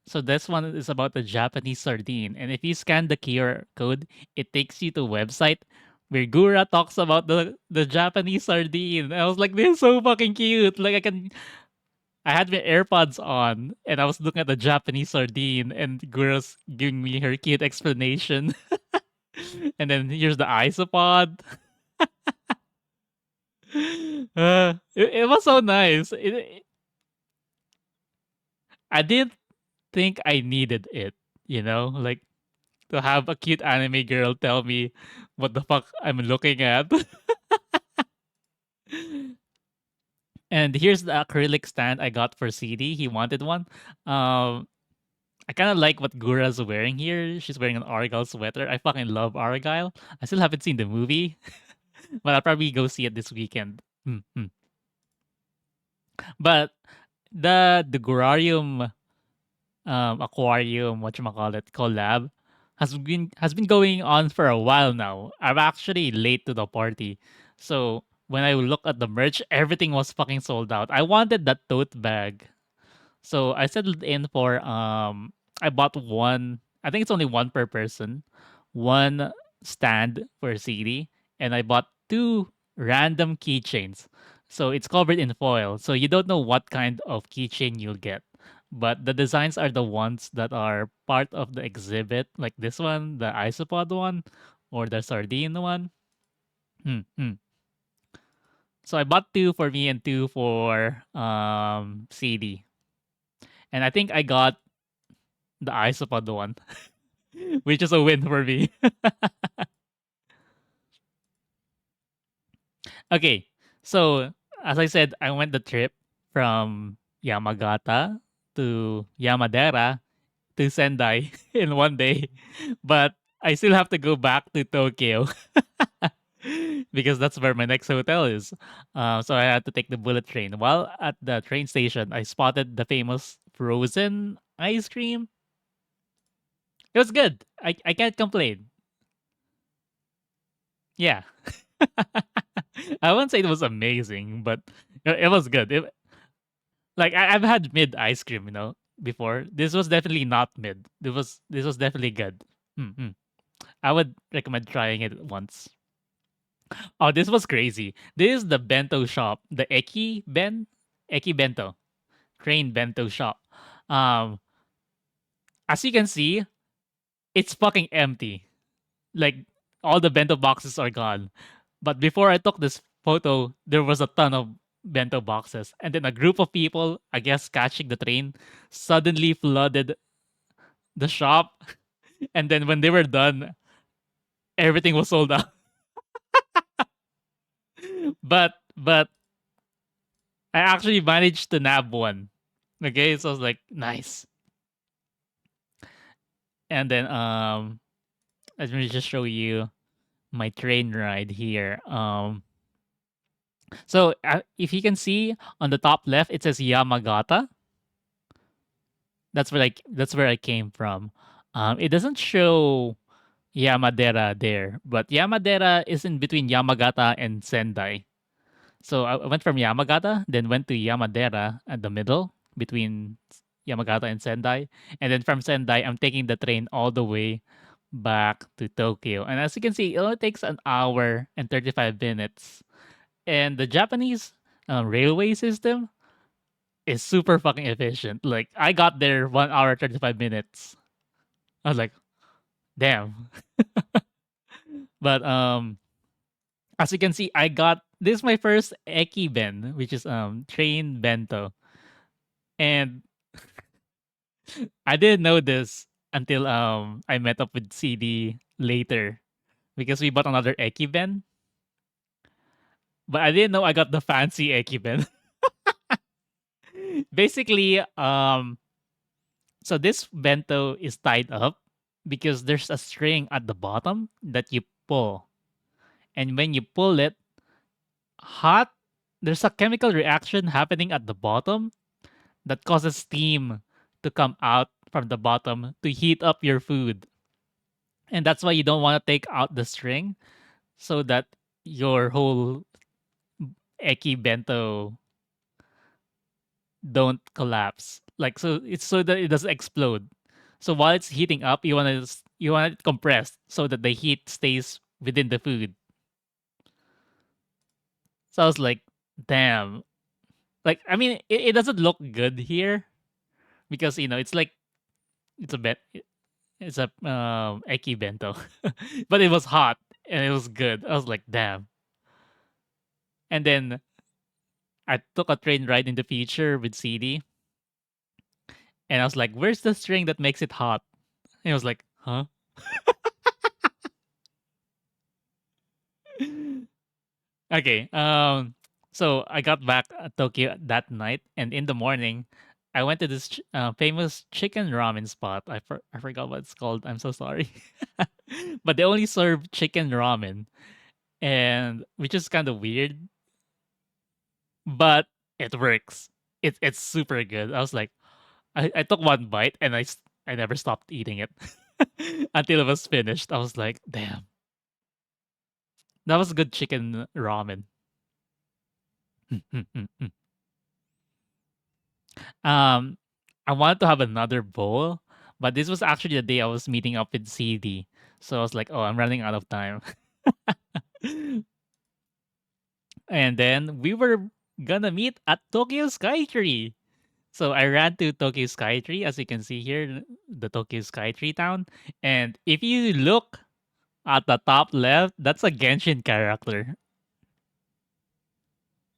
So this one is about the Japanese sardine. And if you scan the QR code, it takes you to a website where Gura talks about the Japanese sardine. I was like, this is so fucking cute. Like I had my AirPods on and I was looking at the Japanese sardine and Gura's giving me her cute explanation. And then here's the isopod. It was so nice. I didn't think I needed it, like to have a cute anime girl tell me what the fuck I'm looking at. And here's the acrylic stand I got for CD. He wanted one. Um, I kind of like what Gura's wearing here. She's wearing an Argyle sweater. I fucking love Argyle. I still haven't seen the movie, but I'll probably go see it this weekend. But the Gurarium aquarium, what you call it, collab has been going on for a while now. I'm actually late to the party, so when I look at the merch, everything was fucking sold out. I wanted that tote bag, so I settled in for I bought one. I think it's only one per person, one stand for a CD, and I bought two random keychains. So it's covered in foil, so you don't know what kind of keychain you'll get. But the designs are the ones that are part of the exhibit, like this one, the isopod one, or the sardine one. Hmm, hmm. So I bought two for me and two for CD, and I think I got the isopod one, which is a win for me. Okay, so as I said, I went the trip from Yamagata to Yamadera to Sendai in one day, but I still have to go back to Tokyo because that's where my next hotel is. So I had to take the bullet train. While at the train station, I spotted the famous frozen ice cream. It was good. I can't complain. Yeah. I wouldn't say it was amazing, but it was good. Like I've had mid ice cream, before. This was definitely not mid. This was definitely good. Mm-mm. I would recommend trying it once. Oh, this was crazy. This is the bento shop, the Eki Bento, train bento shop. Um, as you can see, it's fucking empty. Like all the bento boxes are gone. But before I took this photo, there was a ton of bento boxes, and then a group of people, I guess, catching the train, suddenly flooded the shop. And then when they were done, everything was sold out. But I actually managed to nab one. Okay, so I was like, nice. And then let me just show you my train ride here. So if you can see on the top left, it says Yamagata. That's where I came from. It doesn't show Yamadera there, but Yamadera is in between Yamagata and Sendai. So I went from Yamagata, then went to Yamadera at the middle between Yamagata and Sendai. And then from Sendai, I'm taking the train all the way back to Tokyo. And as you can see, it only takes an hour and 35 minutes. And the Japanese railway system is super fucking efficient. Like, I got there 1 hour, 35 minutes. I was like, damn. But as you can see, I got this is my first Eki Ben, which is train bento. And I didn't know this until I met up with CD later because we bought another Ekiben, but I didn't know I got the fancy Ekiben. Basically, so this bento is tied up because there's a string at the bottom that you pull, and when you pull it, hot, there's a chemical reaction happening at the bottom that causes steam to come out from the bottom to heat up your food. And that's why you don't want to take out the string so that your whole eki bento don't collapse. Like so it's so that it doesn't explode. So while it's heating up, you want it compressed so that the heat stays within the food. So I was like, damn. Like I mean it doesn't look good here because it's like it's a bit it's a eki bento. But it was hot and it was good. I was like, damn. And then I took a train ride in the future with CD, and I was like, "Where's the string that makes it hot?" And I was like, "Huh?" Okay. So I got back at Tokyo that night, and in the morning, I went to this famous chicken ramen spot. I forgot what it's called. I'm so sorry, but they only serve chicken ramen, and which is kind of weird, but it works. It's super good. I was like, I took one bite and I never stopped eating it until it was finished. I was like, damn, that was good chicken ramen. um, I wanted to have another bowl, but this was actually the day I was meeting up with CD. So I was like, oh, I'm running out of time. And then we were gonna meet at Tokyo Skytree. So I ran to Tokyo Skytree, as you can see here, the Tokyo Skytree town. And if you look at the top left, that's a Genshin character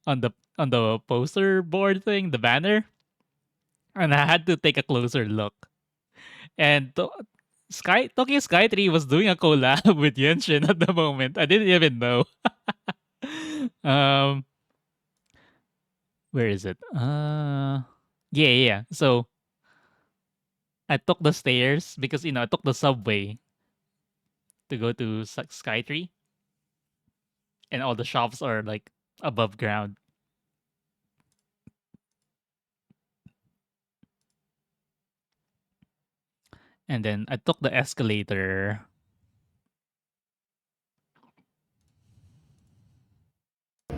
on the poster board thing, the banner. And I had to take a closer look. And Tokyo Sky 3 was doing a collab with Genshin at the moment. I didn't even know. um, where is it? Yeah, yeah, yeah. So I took the stairs because I took the subway to go to Sky 3, and all the shops are like above ground. And then I took the escalator. I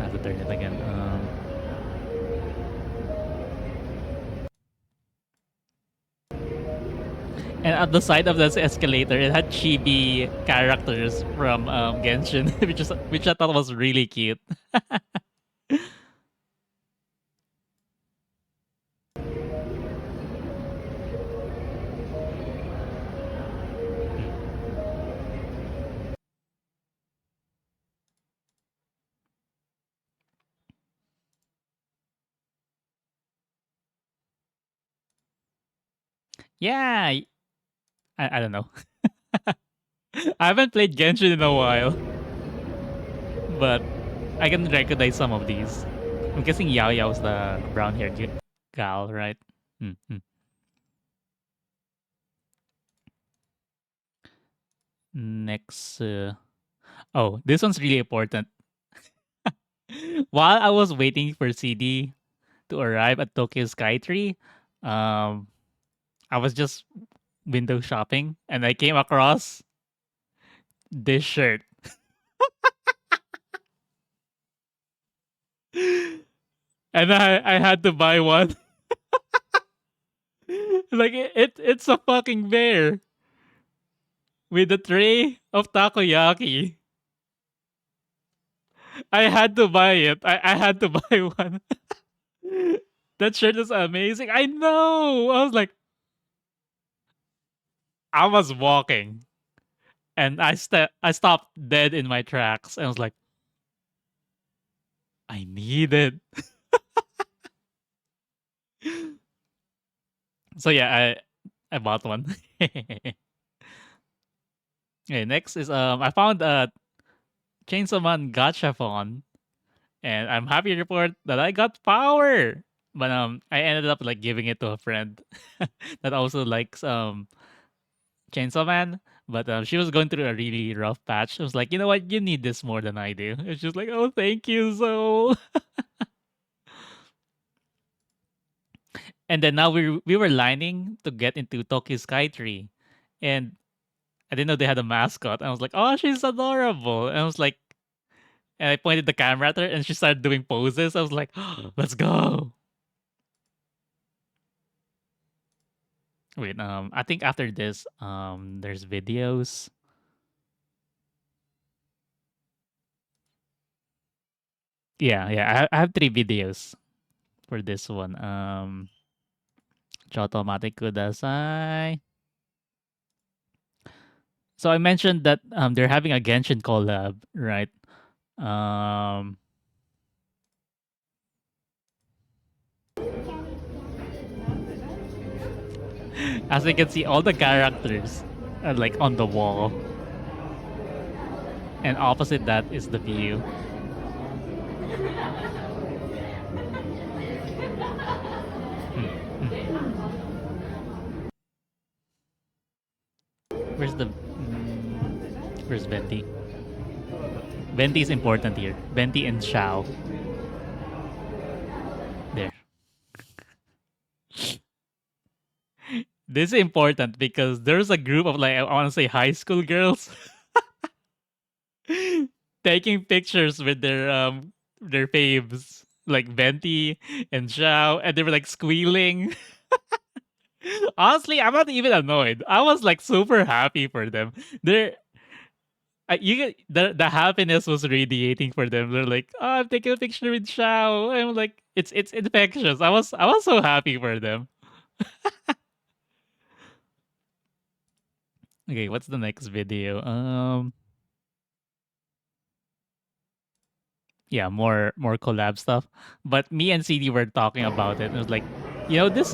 have to turn it again. And at the side of this escalator, it had chibi characters from Genshin, which I thought was really cute. Mm. Yeah, I don't know. I haven't played Genshin in a while, but I can recognize some of these. I'm guessing Yao Yao's the brown haired gal, right? Mm-hmm. Next, oh, this one's really important. While I was waiting for CD to arrive at Tokyo Skytree, um, I was just window shopping and I came across this shirt. And I had to buy one. Like it's a fucking bear with a tray of takoyaki. I had to buy it. I had to buy one. That shirt is amazing. I know. I was walking and I stopped dead in my tracks and I was like, I need it. So yeah, I bought one. Okay, next is I found a Chainsaw Man Gacha phone, and I'm happy to report that I got power. But I ended up like giving it to a friend that also likes Chainsaw Man. But she was going through a really rough patch. I was like, you know what, you need this more than I do. It's just like, oh, thank you so. And then now we were lining to get into Tokyo Skytree, and I didn't know they had a mascot. I was like, oh, she's adorable. And I was like, and I pointed the camera at her, and she started doing poses. I was like, let's go. Wait, I think after this, there's videos. Yeah, yeah, I have three videos for this one. Choto mate kudasai. So I mentioned that they're having a Genshin collab, right? Um, as you can see, all the characters are like on the wall, and opposite that is the view. Mm, where's Venti? Venti is important here. Venti and Shao. There. This is important because there's a group of like I want to say high school girls taking pictures with their faves like Venti and Shao, and they were like squealing. Honestly, I'm not even annoyed. I was like super happy for them. They're you get the happiness was radiating for them. They're like, "Oh, I'm taking a picture with Shao." I'm like, it's infectious. I was so happy for them. Okay, what's the next video? Yeah, more collab stuff. But me and CD were talking about it. It was like This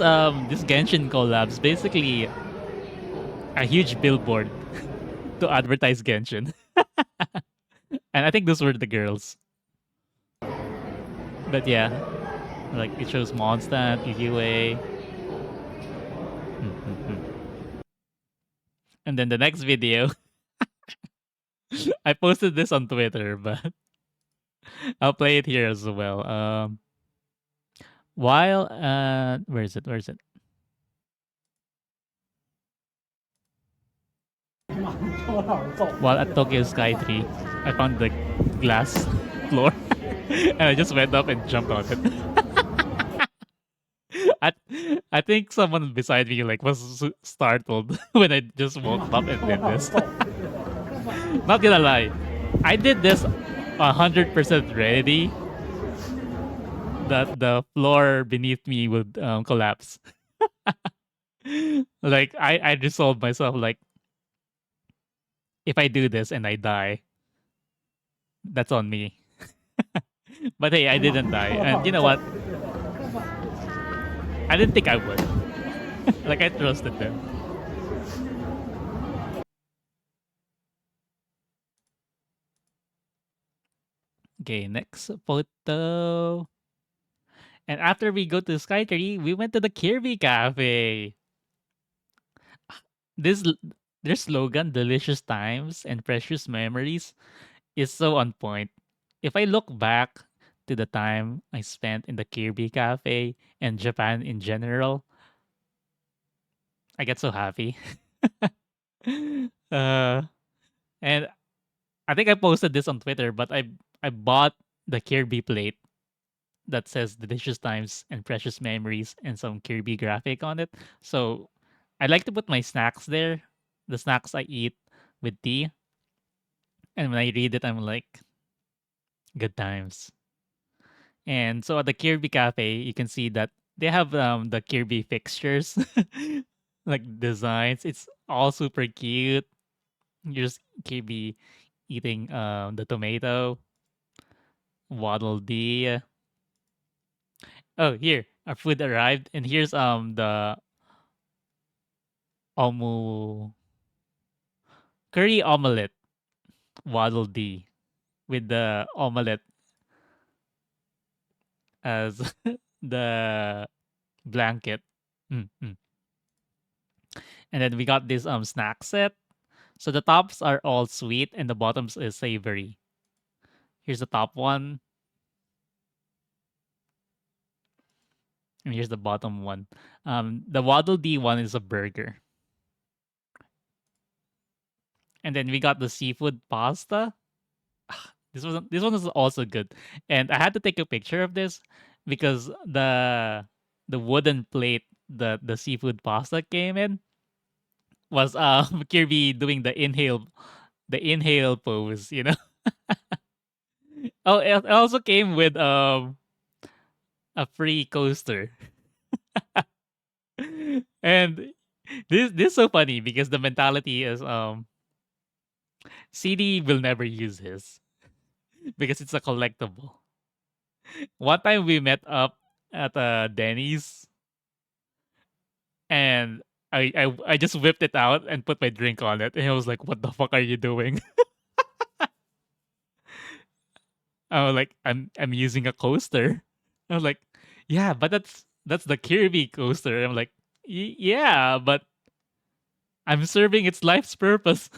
Genshin collabs basically a huge billboard to advertise Genshin. And I think those were the girls. But yeah, like it shows Mondstadt, UUA. And then the next video, I posted this on Twitter, but I'll play it here as well. While where is it? Where is it? While at Tokyo Sky 3, I found the glass floor and I just went up and jumped on it. I I think someone beside me like was startled when I just woke up and did this. Not gonna lie, I did this 100% ready that the floor beneath me would collapse. Like I resolved myself like if I do this and I die, that's on me. But hey, I didn't die, and you know what? I didn't think I would. Like I trusted them. Okay, next photo. And after we go to Skytree, we went to the Kirby Cafe. This their slogan, "Delicious Times and Precious Memories," is so on point. If I look back to the time I spent in the Kirby Cafe and Japan in general, I get so happy. uh, and I think I posted this on Twitter, but I bought the Kirby plate that says "Delicious Times and Precious Memories" and some Kirby graphic on it. So I like to put my snacks there, the snacks I eat with tea. And when I read it, I'm like, good times. And so at the Kirby Cafe, you can see that they have the Kirby fixtures, like designs. It's all super cute. You're just Kirby eating the tomato, Waddle Dee. Oh, here our food arrived, and here's the omu curry omelette Waddle Dee with the omelette as the blanket. Mm. And then we got this snack set. So the tops are all sweet and the bottoms is savory. Here's the top one, and here's the bottom one. The Waddle Dee one is a burger. And then we got the seafood pasta. This one is also good. And I had to take a picture of this because the wooden plate the seafood pasta came in was Kirby doing the inhale pose, you know. Oh, it also came with a free coaster. And this is so funny because the mentality is CD will never use his because it's a collectible. One time we met up at Denny's and I just whipped it out and put my drink on it and I was like, "What the fuck are you doing?" I was like, "I'm using a coaster." I was like, "Yeah, but that's the Kirby coaster." I'm like, Yeah, but I'm serving its life's purpose."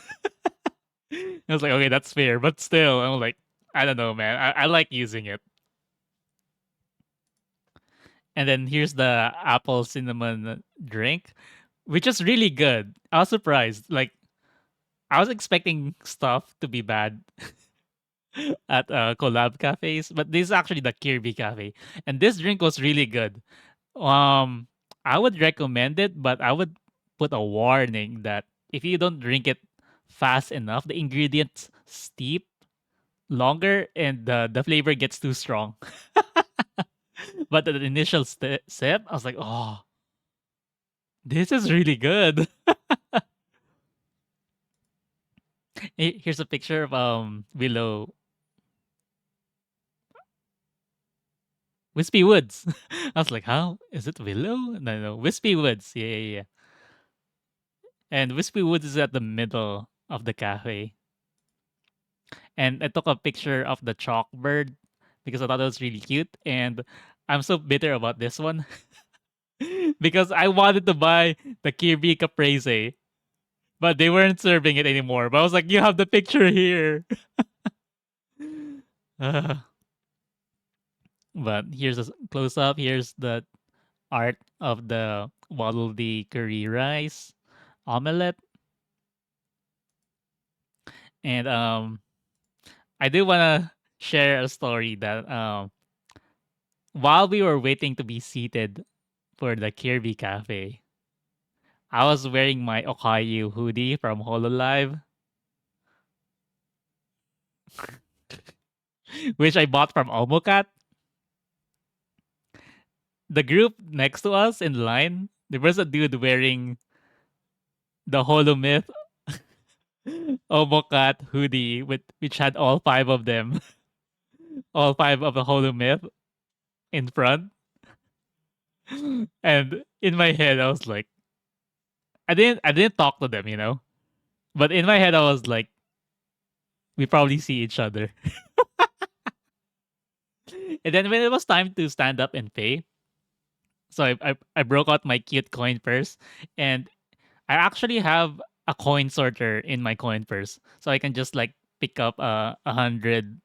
I was like, "Okay, that's fair," but still, I'm like, I don't know, man. I like using it. And then here's the apple cinnamon drink, which is really good. I was surprised. Like I was expecting stuff to be bad at collab cafes, but this is actually the Kirby Cafe, and this drink was really good. Um, I would recommend it, but I would put a warning that if you don't drink it fast enough, the ingredients steep longer and the flavor gets too strong. But the initial sip, I was like, oh, this is really good. Here's a picture of Willow. Wispy Woods. I was like, how is it Willow? No, no, Wispy Woods. Yeah, yeah, yeah. And Wispy Woods is at the middle of the cafe. And I took a picture of the chalk bird because I thought it was really cute. And I'm so bitter about this one because I wanted to buy the Kirby Caprese, but they weren't serving it anymore. But I was like, you have the picture here. Uh, but here's a close up. Here's the art of the waddle dee curry rice omelette. And I do wanna share a story that while we were waiting to be seated for the Kirby Cafe, I was wearing my Okayu hoodie from Hololive, which I bought from Omocat. The group next to us in line, there was a dude wearing the Holomyth Omocat hoodie with which had all five of them, all five of the Holomyth in front. And in my head, I was like, I didn't talk to them, but in my head, I was like, we probably see each other. And then when it was time to stand up and pay, so I broke out my cute coin purse, and I actually have a coin sorter in my coin purse, so I can just like pick up 100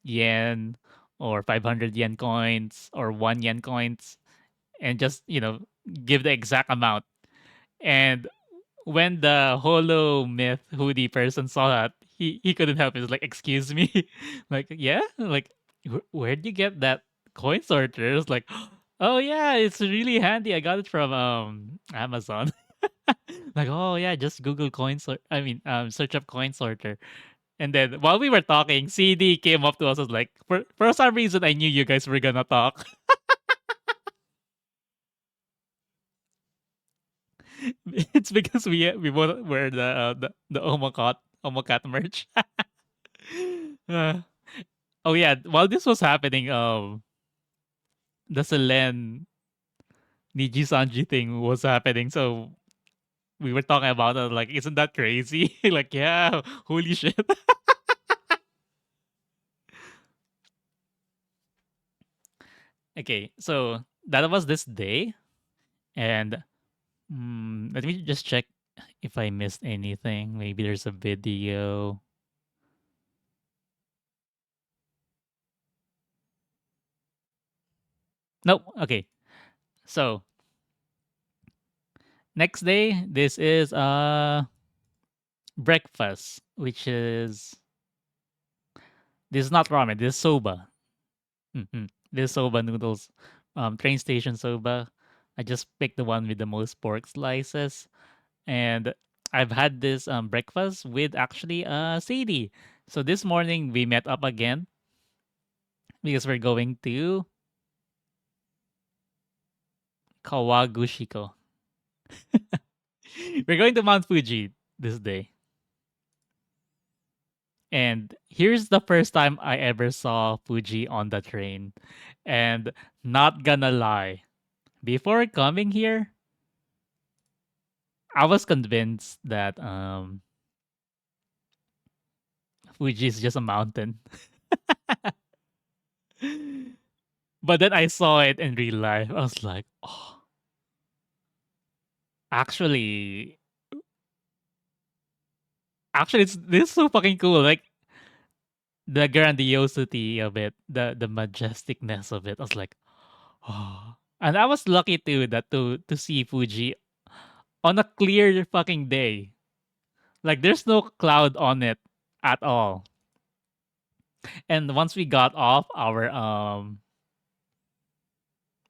yen or 500 yen coins or 1 yen coins, and just give the exact amount. And when the Holo Myth hoodie person saw that, he couldn't help it. He was like, "Excuse me," like, "Yeah, like, where'd you get that coin sorter?" It was like, "Oh yeah, it's really handy. I got it from Amazon." Like, "Oh yeah, just Google coin sort. I mean, search up coin sorter." And then while we were talking, CD came up to us, was like, "For some reason, I knew you guys were gonna talk." It's because we both wear the Omocat merch. Uh, oh yeah, while this was happening, the Selen Niji Sanji thing was happening. So we were talking about it, like, isn't that crazy? Like, yeah, holy shit. Okay, so that was this day, and let me just check if I missed anything. Maybe there's a video. Nope. Okay, so next day, this is breakfast, which is this is not ramen. This is soba. This soba noodles, train station soba. I just picked the one with the most pork slices, and I've had this breakfast with actually Sadie. So this morning we met up again because we're going to Kawaguchiko. We're going to Mount Fuji this day. And here's the first time I ever saw Fuji on the train. And not gonna lie, before coming here, I was convinced that Fuji is just a mountain. But then I saw it in real life. I was like, oh, actually, actually, it's this is so fucking cool. Like the grandiosity of it, the majesticness of it. I was like, oh. And I was lucky too that to see Fuji on a clear fucking day. Like there's no cloud on it at all. And once we got off our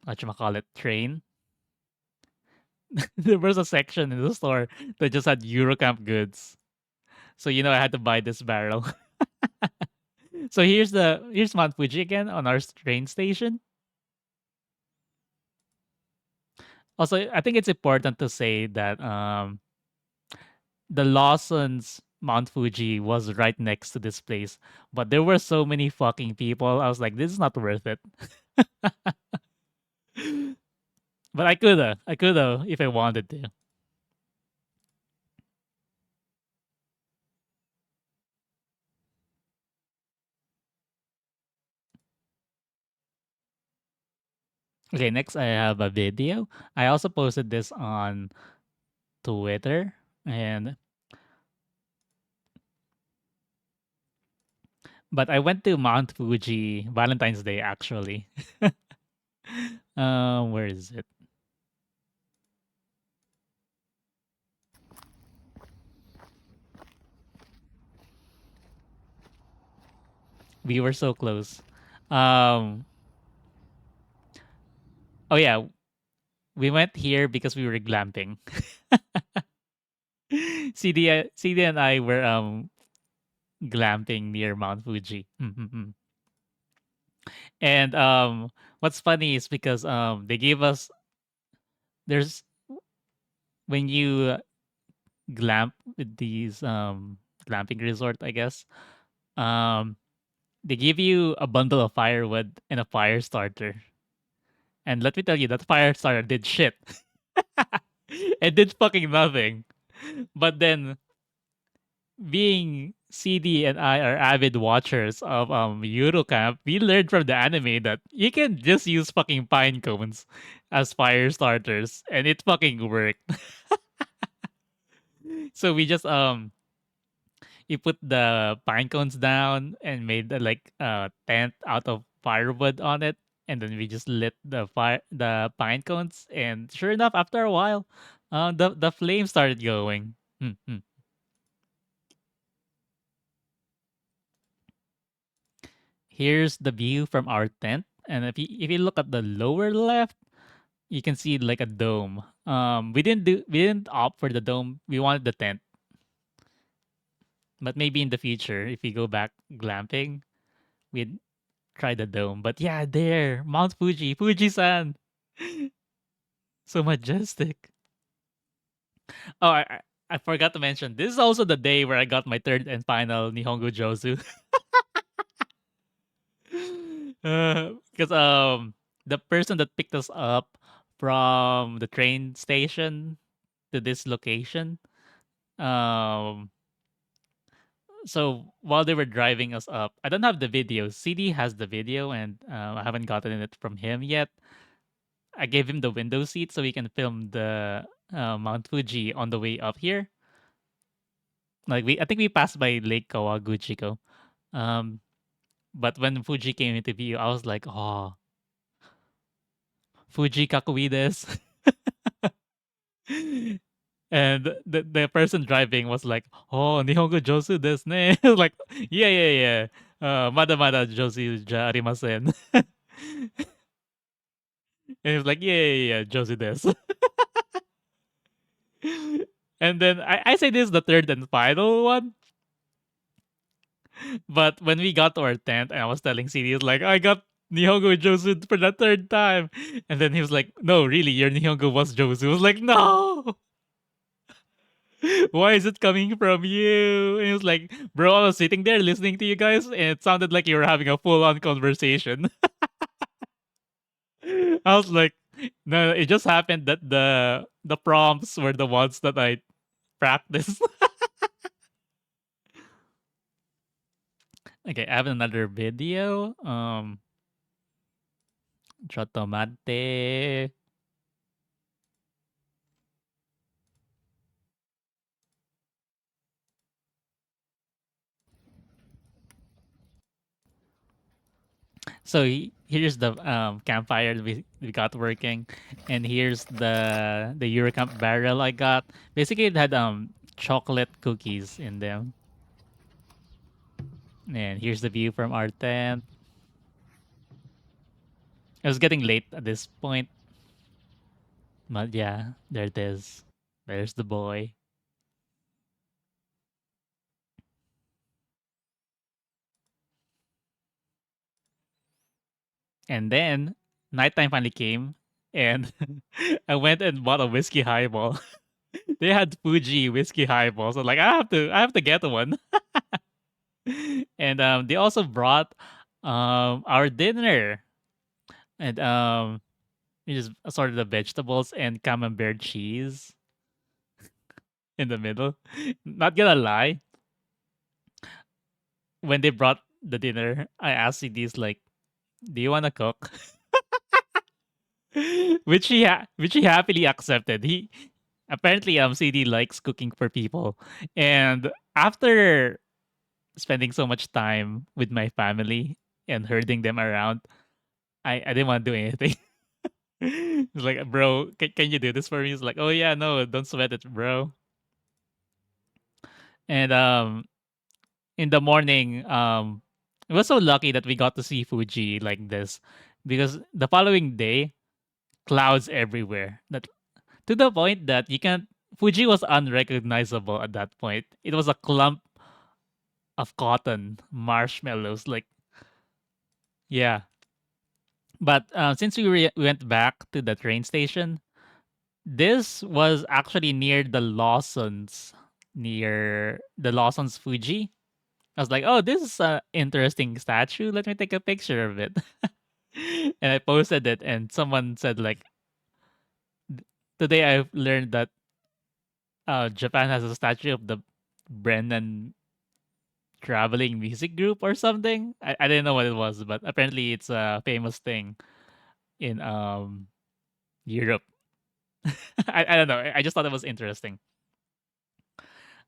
what you call it train, there was a section in the store that just had Eurocamp goods. So I had to buy this barrel. So here's Mount Fuji again on our train station. Also, I think it's important to say that the Lawson's Mount Fuji was right next to this place, but there were so many fucking people. I was like, this is not worth it. But I coulda if I wanted to. Okay, next I have a video. I also posted this on Twitter, and but I went to Mount Fuji Valentine's Day actually. Where is it? We were so close. Um, oh yeah, we went here because we were glamping. CD and I were glamping near Mount Fuji. And what's funny is because they gave us there's when you glamp with these glamping resort, I guess. Um they give you a bundle of firewood and a fire starter. And let me tell you, that fire starter did shit. It did fucking nothing. But then being CD and I are avid watchers of Eurocamp, we learned from the anime that you can just use fucking pine cones as fire starters, and it fucking worked. So we just you put the pine cones down and made like a tent out of firewood on it, and then we just lit the pine cones, and sure enough, after a while, the flame started going. Here's the view from our tent, and if you look at the lower left, you can see like a dome. We didn't opt for the dome. We wanted the tent, but maybe in the future, if we go back glamping, we'd try the dome. But yeah, there, Mount Fuji, Fuji-san, so majestic. Oh, I forgot to mention. This is also the day where I got my third and final Nihongo Josu. Because the person that picked us up from the train station to this location, um so while they were driving us up, I don't have the video. CD has the video, and I haven't gotten it from him yet. I gave him the window seat so he can film the Mount Fuji on the way up here. Like I think we passed by Lake Kawaguchiko. Um, but when Fuji came into view, I was like, oh, Fuji Kakuides. And the person driving was like, "Oh, Nihongo Josu desu ne." Like, "Yeah, yeah, yeah. Mada mada Josu ja arimasen." And he was like, "Yeah, yeah, yeah, Josu desu." And then I say this is the third and final one, but when we got to our tent, and I was telling CD, he was like, "I got Nihongo Josu for the third time," and then he was like, "No, really, your Nihongo was Josu." I was like, "No." Why is it coming from you? And he was like, bro, I was sitting there listening to you guys, and it sounded like you were having a full on conversation. I was like, no, it just happened that the prompts were the ones that I practiced. Okay, I have another video. Chotomate. So here's the campfire that we got working, and here's the Eurocamp barrel I got. Basically, it had chocolate cookies in them. And here's the view from our tent. It was getting late at this point, but yeah, there it is. There's the boy. And then nighttime finally came, and I went and bought a whiskey highball. They had Fuji whiskey highball, so like I have to get one. And they also brought our dinner. and you just assorted the vegetables and camembert cheese in the middle. Not gonna lie, when they brought the dinner, I asked CDs like, "Do you wanna cook?" Which he happily accepted. He apparently CD likes cooking for people, and after spending so much time with my family and herding them around, I didn't want to do anything. It's like, bro, can you do this for me? It's like, oh yeah, no, don't sweat it, bro. And in the morning, it was so lucky that we got to see Fuji like this, because the following day, clouds everywhere. That to the point that you can't. Fuji was unrecognizable at that point. It was a clump of cotton marshmallows. Like, yeah. But since we went back to the train station, this was actually near the Lawson's Fuji. I was like, oh, this is an interesting statue. Let me take a picture of it. And I posted it, and someone said, like, today I've learned that Japan has a statue of the Brennan traveling music group or something. I didn't know what it was, but apparently it's a famous thing in Europe. I don't know. I just thought it was interesting.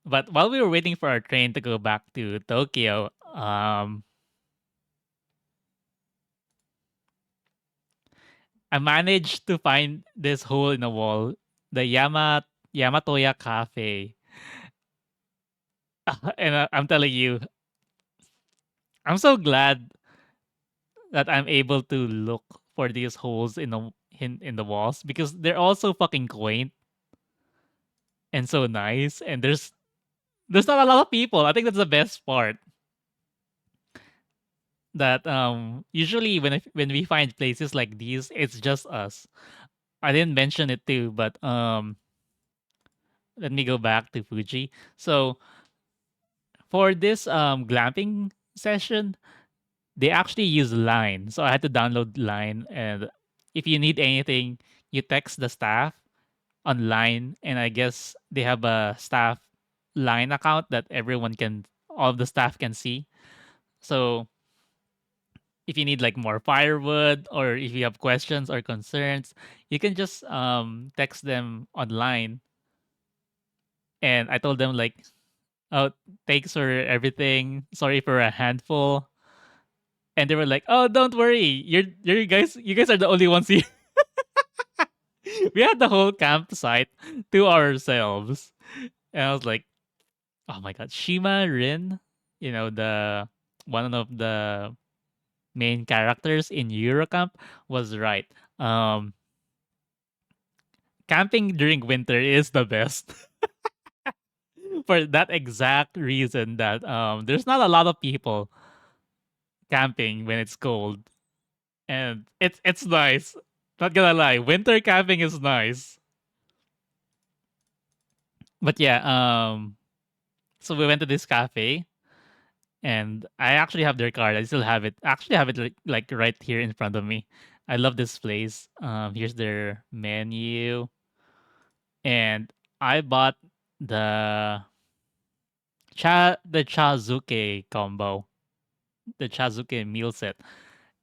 But while we were waiting for our train to go back to Tokyo, I managed to find this hole in the wall, the Yamatoya Cafe. And I'm telling you, I'm so glad that I'm able to look for these holes in the walls, because they're all so fucking quaint and so nice. And there's not a lot of people. I think that's the best part. That usually when we find places like these, it's just us. I didn't mention it too, but let me go back to Fuji. So for this glamping session, they actually use Line. So I had to download Line, and if you need anything, you text the staff online, and I guess they have a staff Line account that all of the staff can see. So if you need like more firewood, or if you have questions or concerns, you can just text them online. And I told them like, oh, thanks for everything. Sorry for a handful. And they were like, "Oh, don't worry. You guys are the only ones here." We had the whole campsite to ourselves. And I was like, "Oh my god, Shima Rin, the one of the main characters in Eurocamp was right. Um Camping during winter is the best." For that exact reason, that there's not a lot of people camping when it's cold, and it's nice. Not gonna lie, winter camping is nice. But yeah, so we went to this cafe, and I actually have their card. I still have it. Actually, have it like right here in front of me. I love this place. Here's their menu, and I bought the the chazuke combo, the chazuke meal set.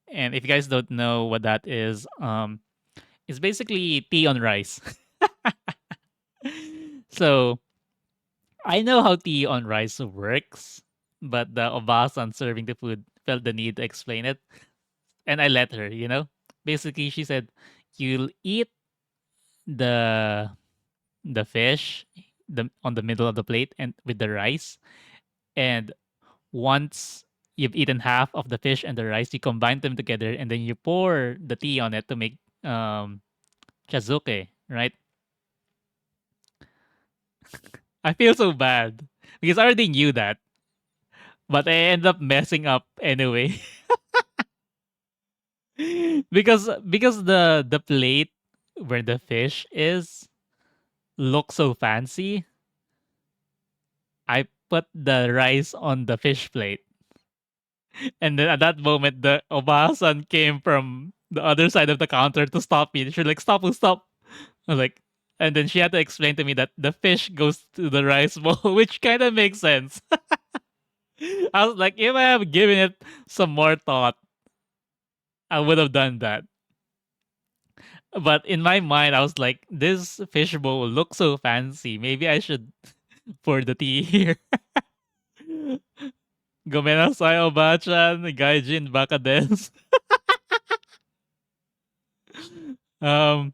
And if you guys don't know what that is, it's basically tea on rice. So I know how tea on rice works, but the obasan serving the food felt the need to explain it, and I let her. Basically, she said, "You'll eat the fish on the middle of the plate and with the rice, and once you've eaten half of the fish and the rice, you combine them together, and then you pour the tea on it to make chazuke, right?" I feel so bad because I already knew that, but I end up messing up anyway. Because the plate where the fish is looks so fancy, I put the rice on the fish plate. And then at that moment, the obasan came from the other side of the counter to stop me. She's like, "Stop, stop." I was like, and then she had to explain to me that the fish goes to the rice bowl, which kind of makes sense. I was like, if I have given it some more thought, I would have done that. But in my mind, I was like, this fish bowl looks so fancy. Maybe I should pour the tea here. Gomenasai Obachan, Gaijin baka desu. Um,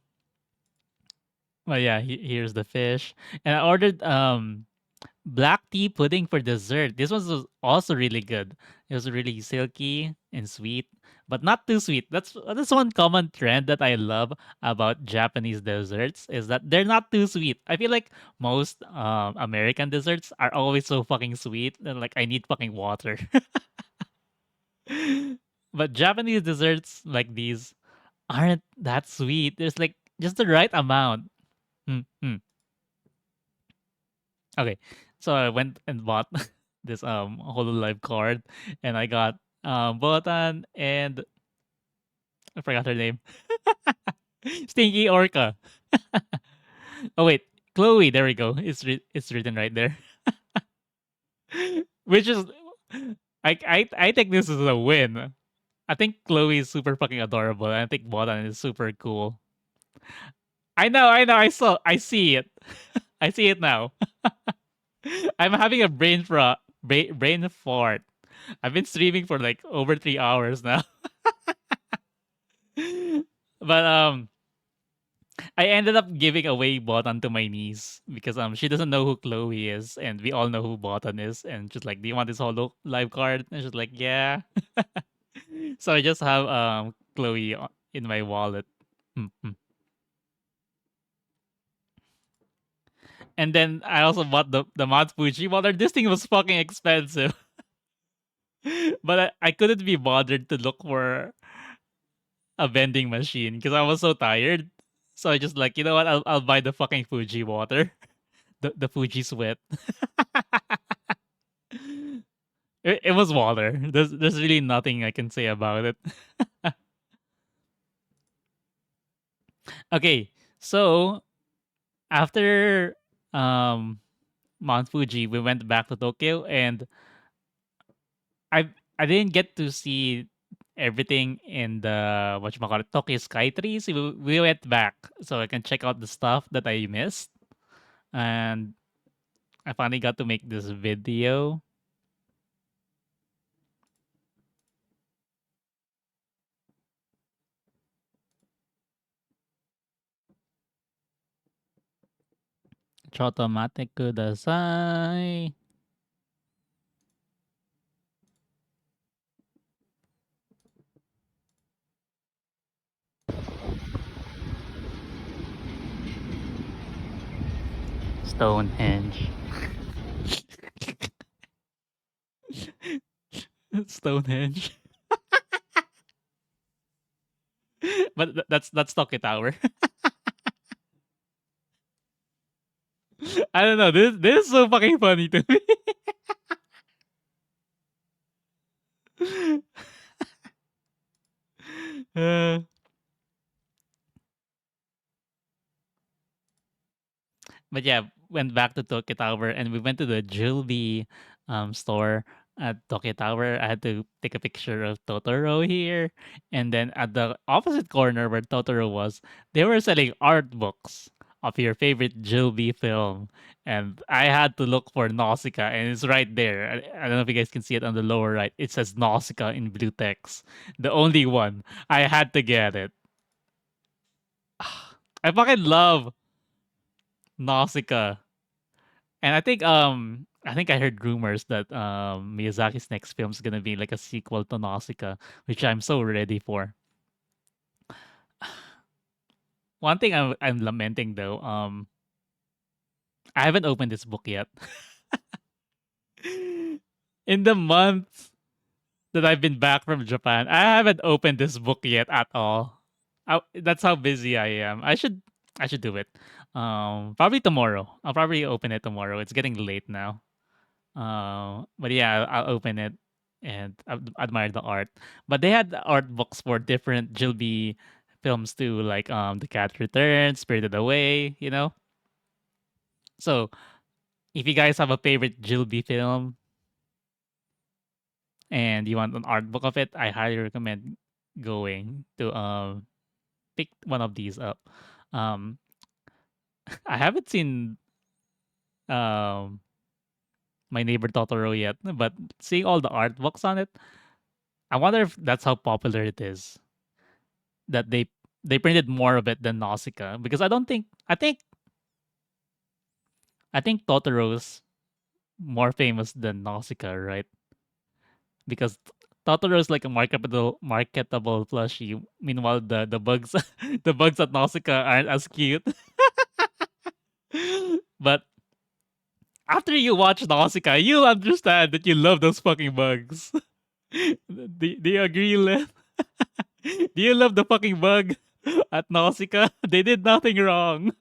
but yeah, here's the fish. And I ordered black tea pudding for dessert. This one was also really good. It was really silky and sweet, but not too sweet. That's one common trend that I love about Japanese desserts is that they're not too sweet. I feel like most American desserts are always so fucking sweet and like I need fucking water. But Japanese desserts like these aren't that sweet. There's like just the right amount. Hmm, hmm. Okay, so I went and bought this Hololive card, and I got Botan and I forgot her name, Stinky Orca. Oh wait, Chloe. There we go. It's written right there. Which is, I think this is a win. I think Chloe is super fucking adorable. And I think Botan is super cool. I know. I see it. I see it now. I'm having a brain fart. I've been streaming for like over 3 hours now. But I ended up giving away Botan to my niece because she doesn't know who Chloe is and we all know who Botan is and she's like, "Do you want this holo live card?" And she's like, "Yeah." So I just have Chloe in my wallet. Mhm. And then I also bought the Mount Fuji water. This thing was fucking expensive. But I couldn't be bothered to look for a vending machine because I was so tired. So I just like, you know what? I'll buy the fucking Fuji water, the Fuji sweat. It was water. There's really nothing I can say about it. Okay, so after um Mount Fuji, we went back to Tokyo, and I didn't get to see everything in the what you call it Tokyo Sky Tree. So we went back so I can check out the stuff that I missed, and I finally got to make this video. Chotomate kudasai. Stonehenge. Stonehenge. But that's Tokyo Tower. I don't know. This is so fucking funny to me. uh, but yeah, went back to Tokyo Tower and we went to the jewelry store at Tokyo Tower. I had to take a picture of Totoro here. And then at the opposite corner where Totoro was, they were selling art books of your favorite jewelry film. And I had to look for Nausicaa, and it's right there. I don't know if you guys can see it on the lower right. It says Nausicaa in blue text. The only one. I had to get it. I fucking love Nausicaa. And I think I heard rumors that Miyazaki's next film is gonna be like a sequel to Nausicaa, which I'm so ready for. One thing I'm lamenting though, I haven't opened this book yet. In the month that I've been back from Japan, I haven't opened this book yet at all. That's how busy I am. I should do it. Probably tomorrow. I'll probably open it tomorrow. It's getting late now. But yeah, I'll open it. and admired the art. But they had art books for different Jilby films too, like The Cat Returns, Spirited Away, you know. So if you guys have a favorite Jilby film and you want an art book of it, I highly recommend going to pick one of these up. Um, I haven't seen um My Neighbor Totoro yet, but seeing all the art books on it, I wonder if that's how popular it is. That they printed more of it than Nausicaa because I think Totoro's more famous than Nausicaa, right? Because Totoro is like a marketable plushie. Meanwhile, the bugs the bugs at Nausicaa aren't as cute. But after you watch Nausicaa, you'll understand that you love those fucking bugs. Do you agree, Len? Do you love the fucking bug at Nausicaa? They did nothing wrong.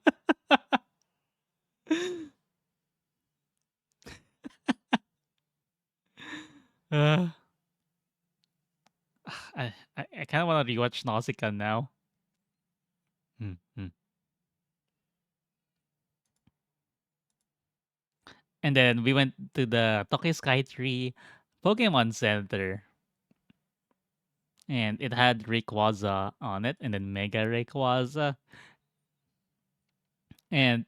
Uh, I kind of want to rewatch Nausicaa now. Hmm, hmm. And then we went to the Tokyo Sky Tree Pokemon Center, and it had Rayquaza on it, and then Mega Rayquaza. And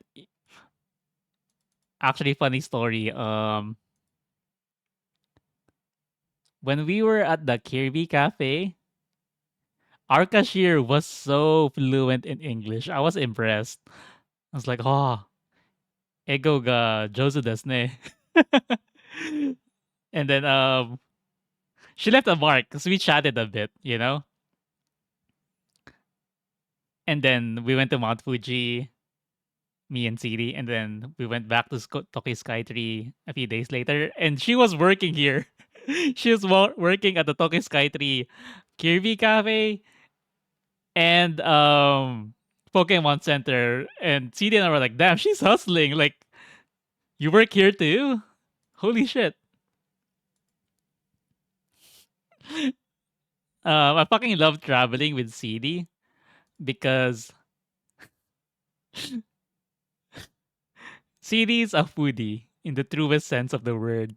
actually, funny story. When we were at the Kirby Cafe, our cashier was so fluent in English. I was impressed. I was like, oh, ego ga jozu desu ne. And then she left a mark because we chatted a bit, you know? And then we went to Mount Fuji, me and CD, and then we went back to Tokyo Sky Tree a few days later, and she was working here. She was working at the Tokyo Sky Tree Kirby Cafe and Pokemon Center, and CD and I were like, "Damn, she's hustling! Like, you work here too? Holy shit!" I fucking love traveling with CD because CD is a foodie in the truest sense of the word.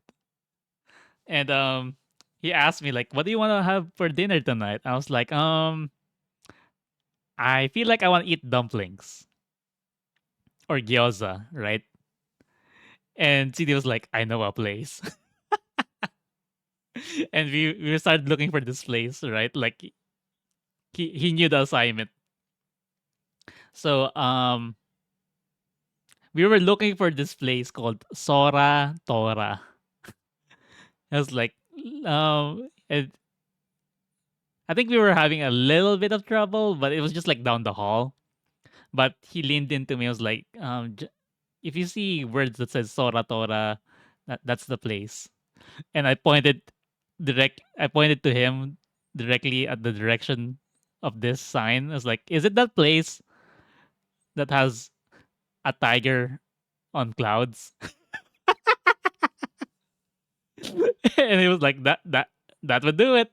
And he asked me like, "What do you want to have for dinner tonight?" I was like, I feel like I want to eat dumplings or gyoza, right?" And CD was like, "I know a place." And we started looking for this place, right? Like he knew the assignment. So we were looking for this place called Sora Tora. I was like, and I think we were having a little bit of trouble, but it was just like down the hall. But he leaned into me. I was like, if you see words that says Sora Tora, that's the place. And I pointed to him directly at the direction of this sign. I was like, is it that place that has a tiger on clouds? And he was like, that would do it.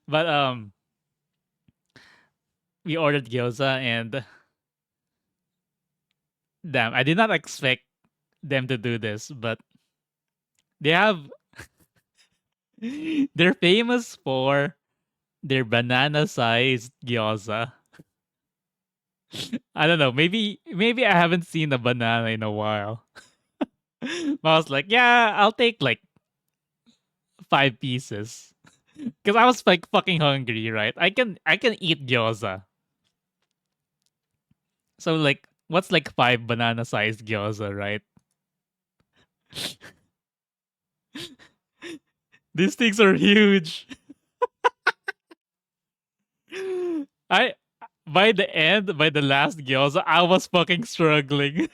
But we ordered gyoza, and damn, I did not expect them to do this, but they have they're famous for their banana sized gyoza. I don't know, maybe I haven't seen a banana in a while. But I was like, yeah, I'll take like 5 pieces. Cause I was like fucking hungry, right? I can eat gyoza. So like what's like 5 banana sized gyoza, right? These things are huge. I by the last gyoza, I was fucking struggling.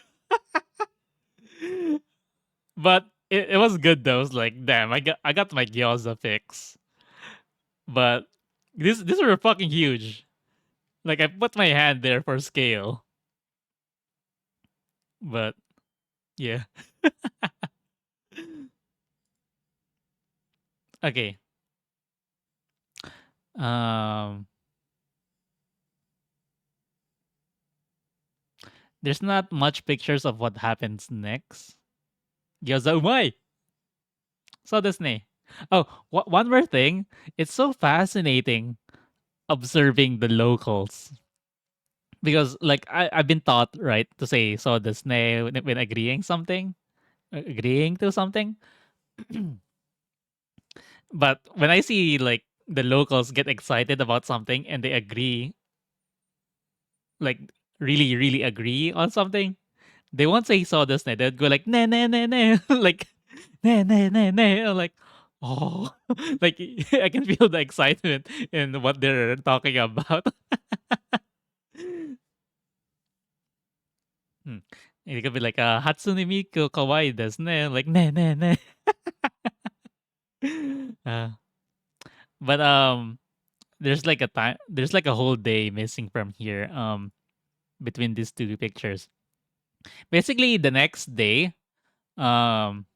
But it was good though. I was like, damn, I got my gyoza fix. But these were fucking huge. Like I put my hand there for scale. But yeah. Okay. Um, there's not much pictures of what happens next. Gyoza umai. So desu. Oh, one more thing. It's so fascinating observing the locals because, like, I've been taught right to say so desu when agreeing to something. But when I see like the locals get excited about something and they agree, like really agree on something, they won't say so this night. They'd go like nah nah nah nah like nah nah nah nah. I'm like, oh, like I can feel the excitement in what they're talking about. Hmm. It could be like Hatsune Miku kawaii desu ne, like nah nah nah. uh, but there's like a whole day missing from here between these two pictures. Basically the next day, um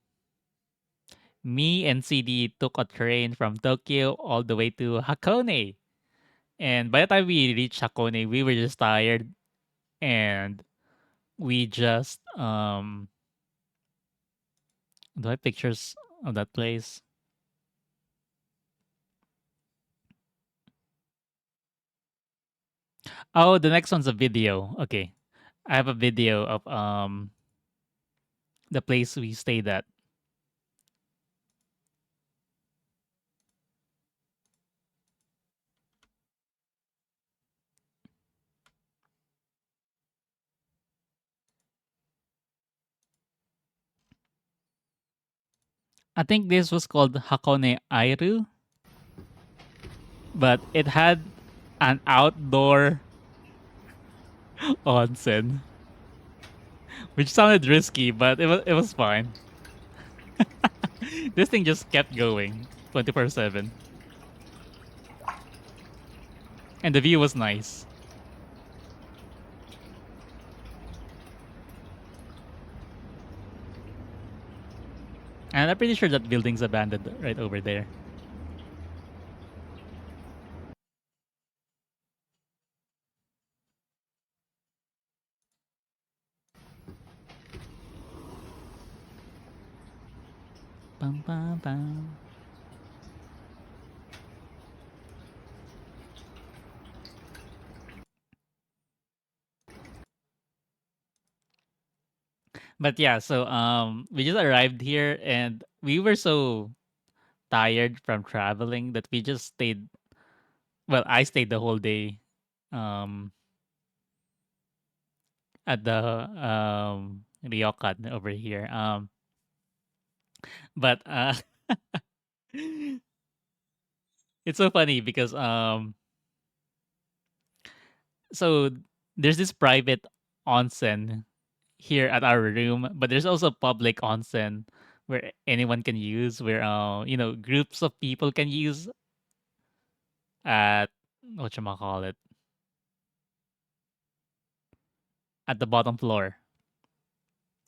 me and CD took a train from Tokyo all the way to Hakone. And by the time we reached Hakone, we were just tired and we just do I have pictures of that place? Oh, the next one's a video. Okay. I have a video of the place we stayed at. I think this was called Hakone Airu, but it had an outdoor onsen, which sounded risky, but it was fine. This thing just kept going 24/7, and the view was nice. And I'm pretty sure that building's abandoned right over there. Bum, bum, bum. But yeah, so we just arrived here and we were so tired from traveling that we just stayed. Well, I stayed the whole day um at the ryokan over here. But it's so funny because so there's this private onsen here at our room, but there's also public onsen where anyone can use, where groups of people can use at what you call it at the bottom floor.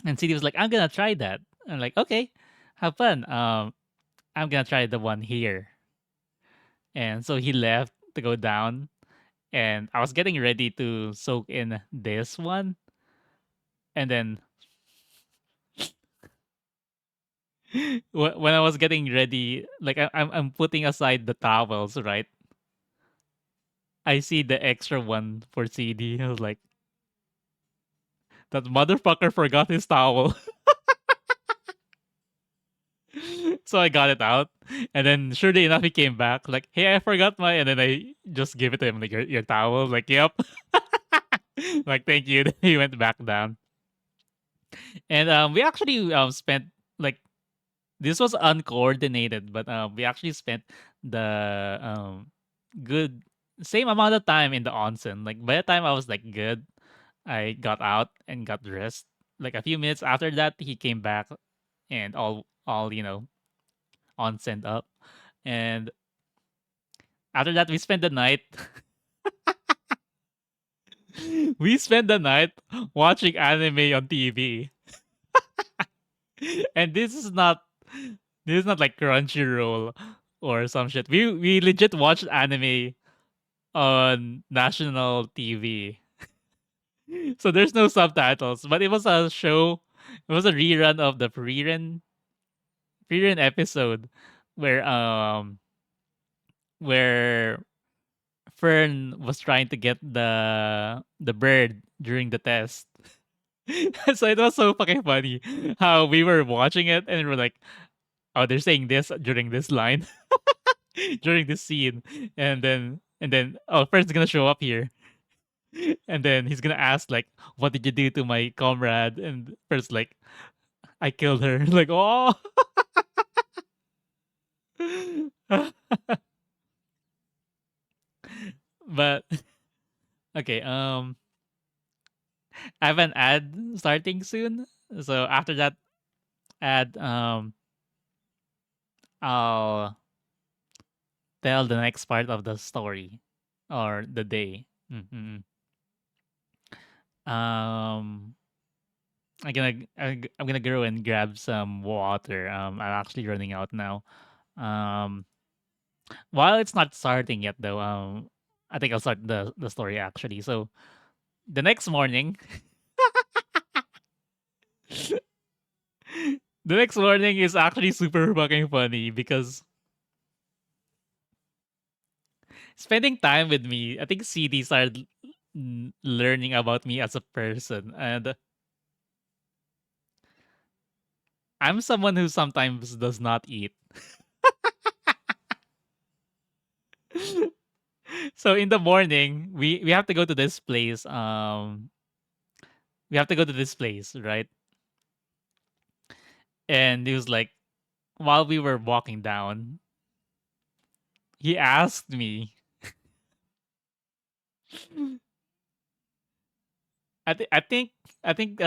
And CD was like, "I'm gonna try that." I'm like, "Okay, have fun." I'm gonna try the one here, and so he left to go down, and I was getting ready to soak in this one, and then when I was getting ready, like I'm putting aside the towels, right? I see the extra one for CD. I was like, that motherfucker forgot his towel. So I got it out. And then surely enough he came back, like, hey, I forgot my, and then I just give it to him, like, your towel, like, yep. Like, thank you. Then he went back down. And we actually spent like this was uncoordinated, but we actually spent the good same amount of time in the onsen. Like by the time I was like good, I got out and got dressed. Like a few minutes after that, he came back and all onsen up. And after that, we spent the night. We spent the night watching anime on TV. And this is not like Crunchyroll or some shit. We legit watched anime on national TV. So there's no subtitles, but it was a show. It was a rerun of the rerun episode where where Fern was trying to get the bird during the test. So it was so fucking funny how we were watching it and we were like, oh, they're saying this during this line, during this scene, and then oh, Fern's gonna show up here, and then he's gonna ask like, what did you do to my comrade? And Fern's like, I killed her. Like, oh. But okay, I have an ad starting soon. So after that ad, I'll tell the next part of the story or the day. Um, I'm gonna go and grab some water. I'm actually running out now. Um, while it's not starting yet though, I think I'll start the story actually. So the next morning, the next morning is actually super fucking funny because spending time with me, I think CD started learning about me as a person, and I'm someone who sometimes does not eat. So in the morning, we have to go to this place. We have to go to this place, right? And he was like, while we were walking down, he asked me. I think I think I think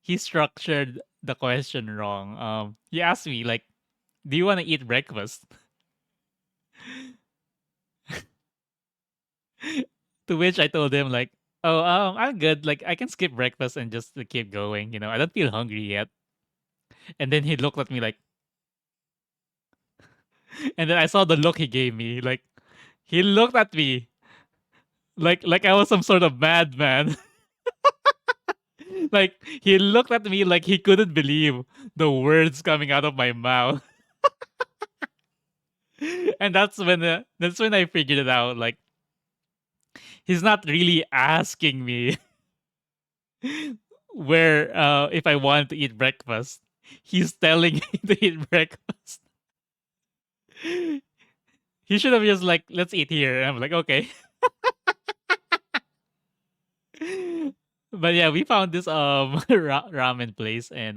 he structured the question wrong. He asked me like, "Do you want to eat breakfast?" To which I told him like, "Oh, I'm good. Like I can skip breakfast and just keep going. I don't feel hungry yet." And then he looked at me like, and then I saw the look he gave me. Like he looked at me like I was some sort of madman. Like he looked at me like he couldn't believe the words coming out of my mouth. And that's when I figured it out. Like he's not really asking me where if I want to eat breakfast. He's telling me to eat breakfast. He should have just like, let's eat here. And I'm like, okay. But yeah, we found this ramen place, and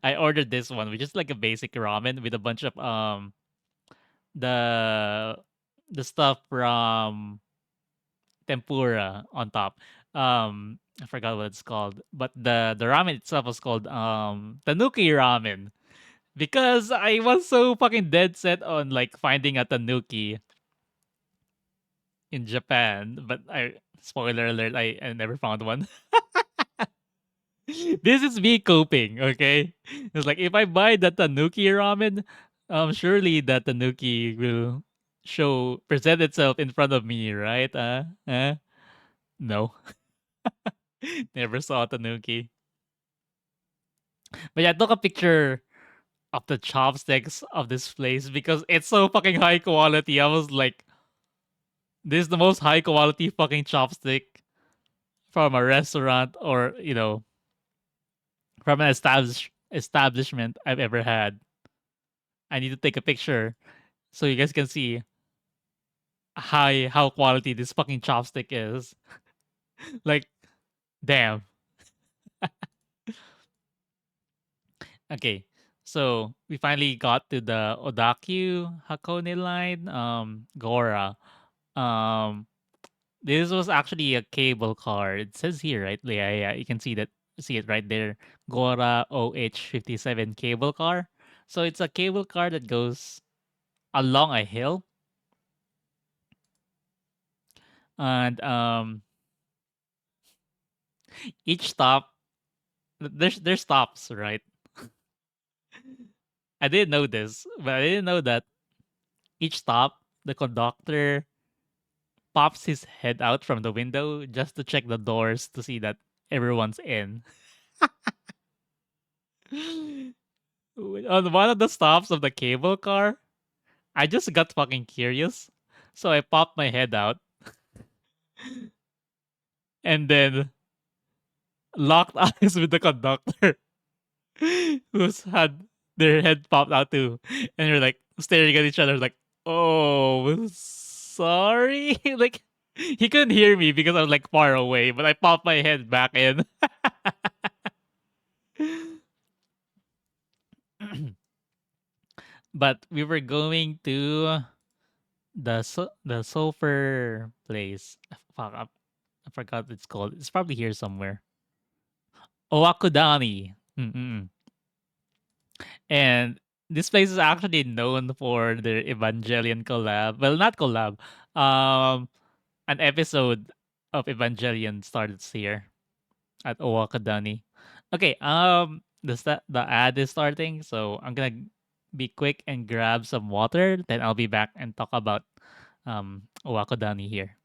I ordered this one, which is like a basic ramen with a bunch of the the stuff from tempura on top. I forgot what it's called, but the ramen itself was called tanuki ramen because I was so fucking dead set on like finding a tanuki in Japan, but I spoiler alert, I never found one. This is me coping, okay? It's like if I buy the tanuki ramen, surely the tanuki will present itself in front of me, right? No, never saw a tanuki. But yeah, I took a picture of the chopsticks of this place because it's so fucking high quality. I was like, this is the most high quality fucking chopstick from a restaurant or from an establishment I've ever had. I need to take a picture so you guys can see how quality this fucking chopstick is. Like, damn. Okay, so we finally got to the Odakyu Hakone line, Gora. Um, this was actually a cable car. It says here, right? Yeah, yeah, you can see it right there. Gora OH57 cable car. So it's a cable car that goes along a hill, and each stop there's stops, right? I didn't know this, but I didn't know that each stop, the conductor pops his head out from the window just to check the doors to see that everyone's in. On one of the stops of the cable car, I just got fucking curious. So I popped my head out and then locked eyes with the conductor who's had their head popped out too. And we're like staring at each other like, oh, sorry. Like he couldn't hear me because I was like far away, but I popped my head back in. But we were going to the sulfur place. Fuck, I forgot what it's called. It's probably here somewhere. Owakudani. Mm-mm. And this place is actually known for their Evangelion collab. Well, not collab. Um, an episode of Evangelion starts here at Owakudani. Okay. The ad is starting, so I'm gonna be quick and grab some water. Then I'll be back and talk about Owakudani here.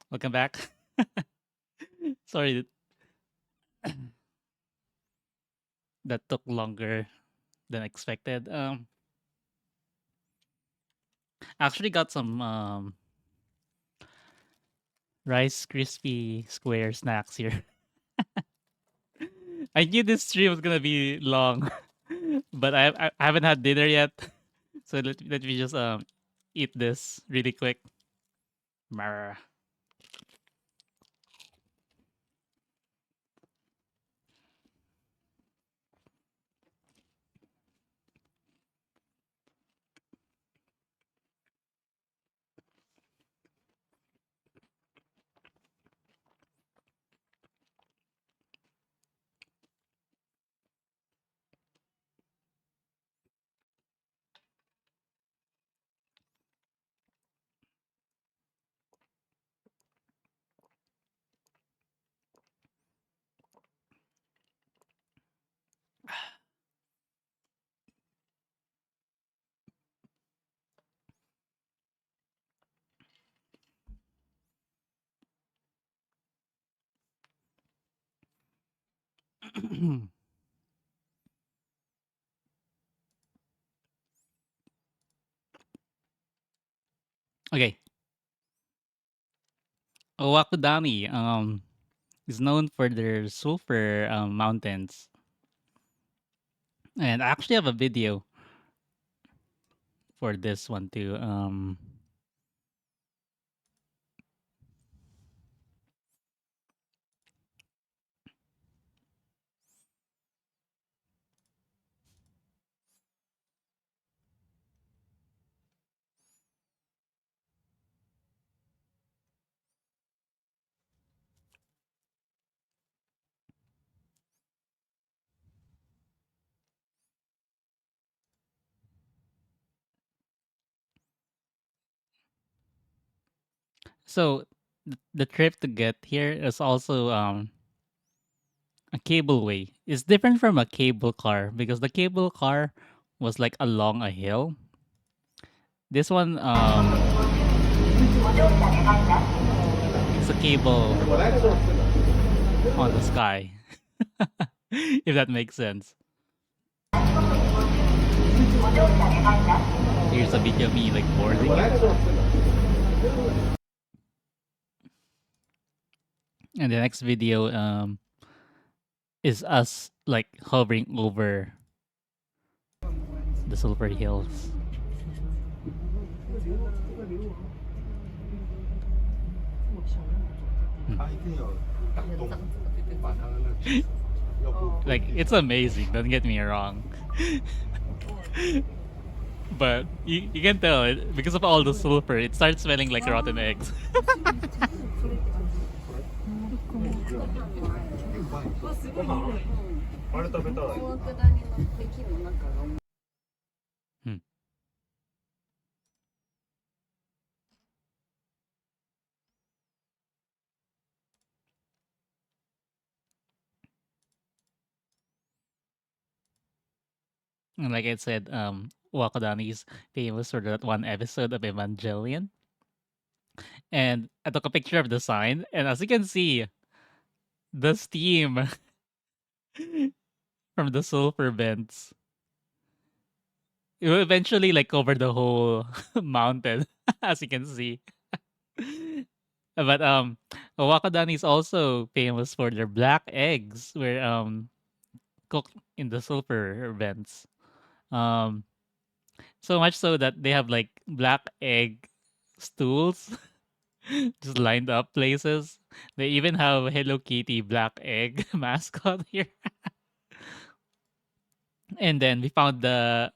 Welcome back. Sorry that took longer than expected. Actually got some Rice crispy square snacks here. I knew this stream was gonna be long, but I haven't had dinner yet, so let me just eat this really quick. Marr. Okay, Owakudani is known for their sulfur mountains, and I actually have a video for this one too. So the trip to get here is also a cableway. It's different from a cable car because the cable car was like along a hill. This one it's a cable on the sky. If that makes sense. Here's a video of me like boarding it. And the next video is us like hovering over the Silver Hills. Like it's amazing, don't get me wrong. But you can tell it because of all the sulfur, it starts smelling like rotten eggs. Hmm. And like I said, Wakadani is famous for that one episode of Evangelion. And I took a picture of the sign, and as you can see, the steam from the sulfur vents, it will eventually like cover the whole mountain, as you can see. But Wakadani is also famous for their black eggs, where cooked in the sulfur vents. Um, so much so that they have like black egg stools just lined up places. They even have Hello Kitty black egg mascot here. And then we found the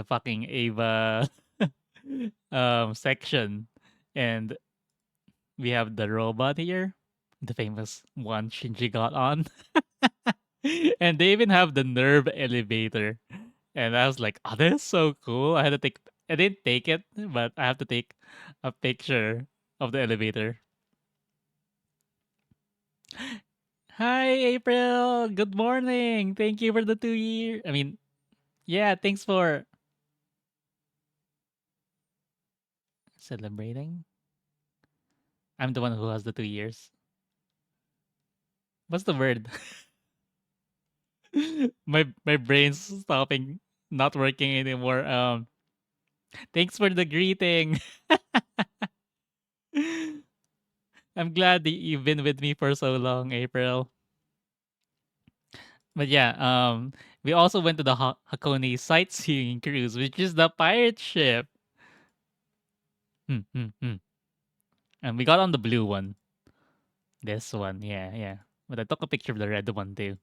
fucking Ava section, and we have the robot here, the famous one Shinji got on. And they even have the nerve elevator. And I was like, oh, that is so cool. I didn't take it, but I have to take a picture of the elevator. Hi, April. Good morning. Thank you for the 2 year. I mean, yeah, thanks for celebrating. I'm the one who has the 2 years. What's the word? My brain's stopping, not working anymore. Thanks for the greeting. I'm glad that you've been with me for so long, April. But yeah, we also went to the Hakone sightseeing cruise, which is the pirate ship. Hmm, hmm, hmm. And we got on the blue one. This one, yeah, yeah. But I took a picture of the red one too.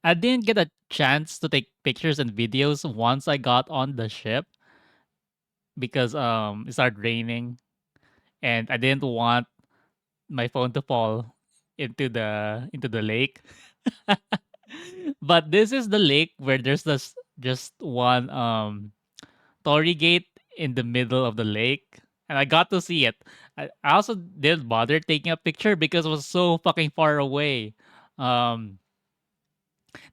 I didn't get a chance to take pictures and videos once I got on the ship because it started raining and I didn't want my phone to fall into the lake. But this is the lake where there's this just one torii gate in the middle of the lake, and I got to see it. I also didn't bother taking a picture because it was so fucking far away. Um,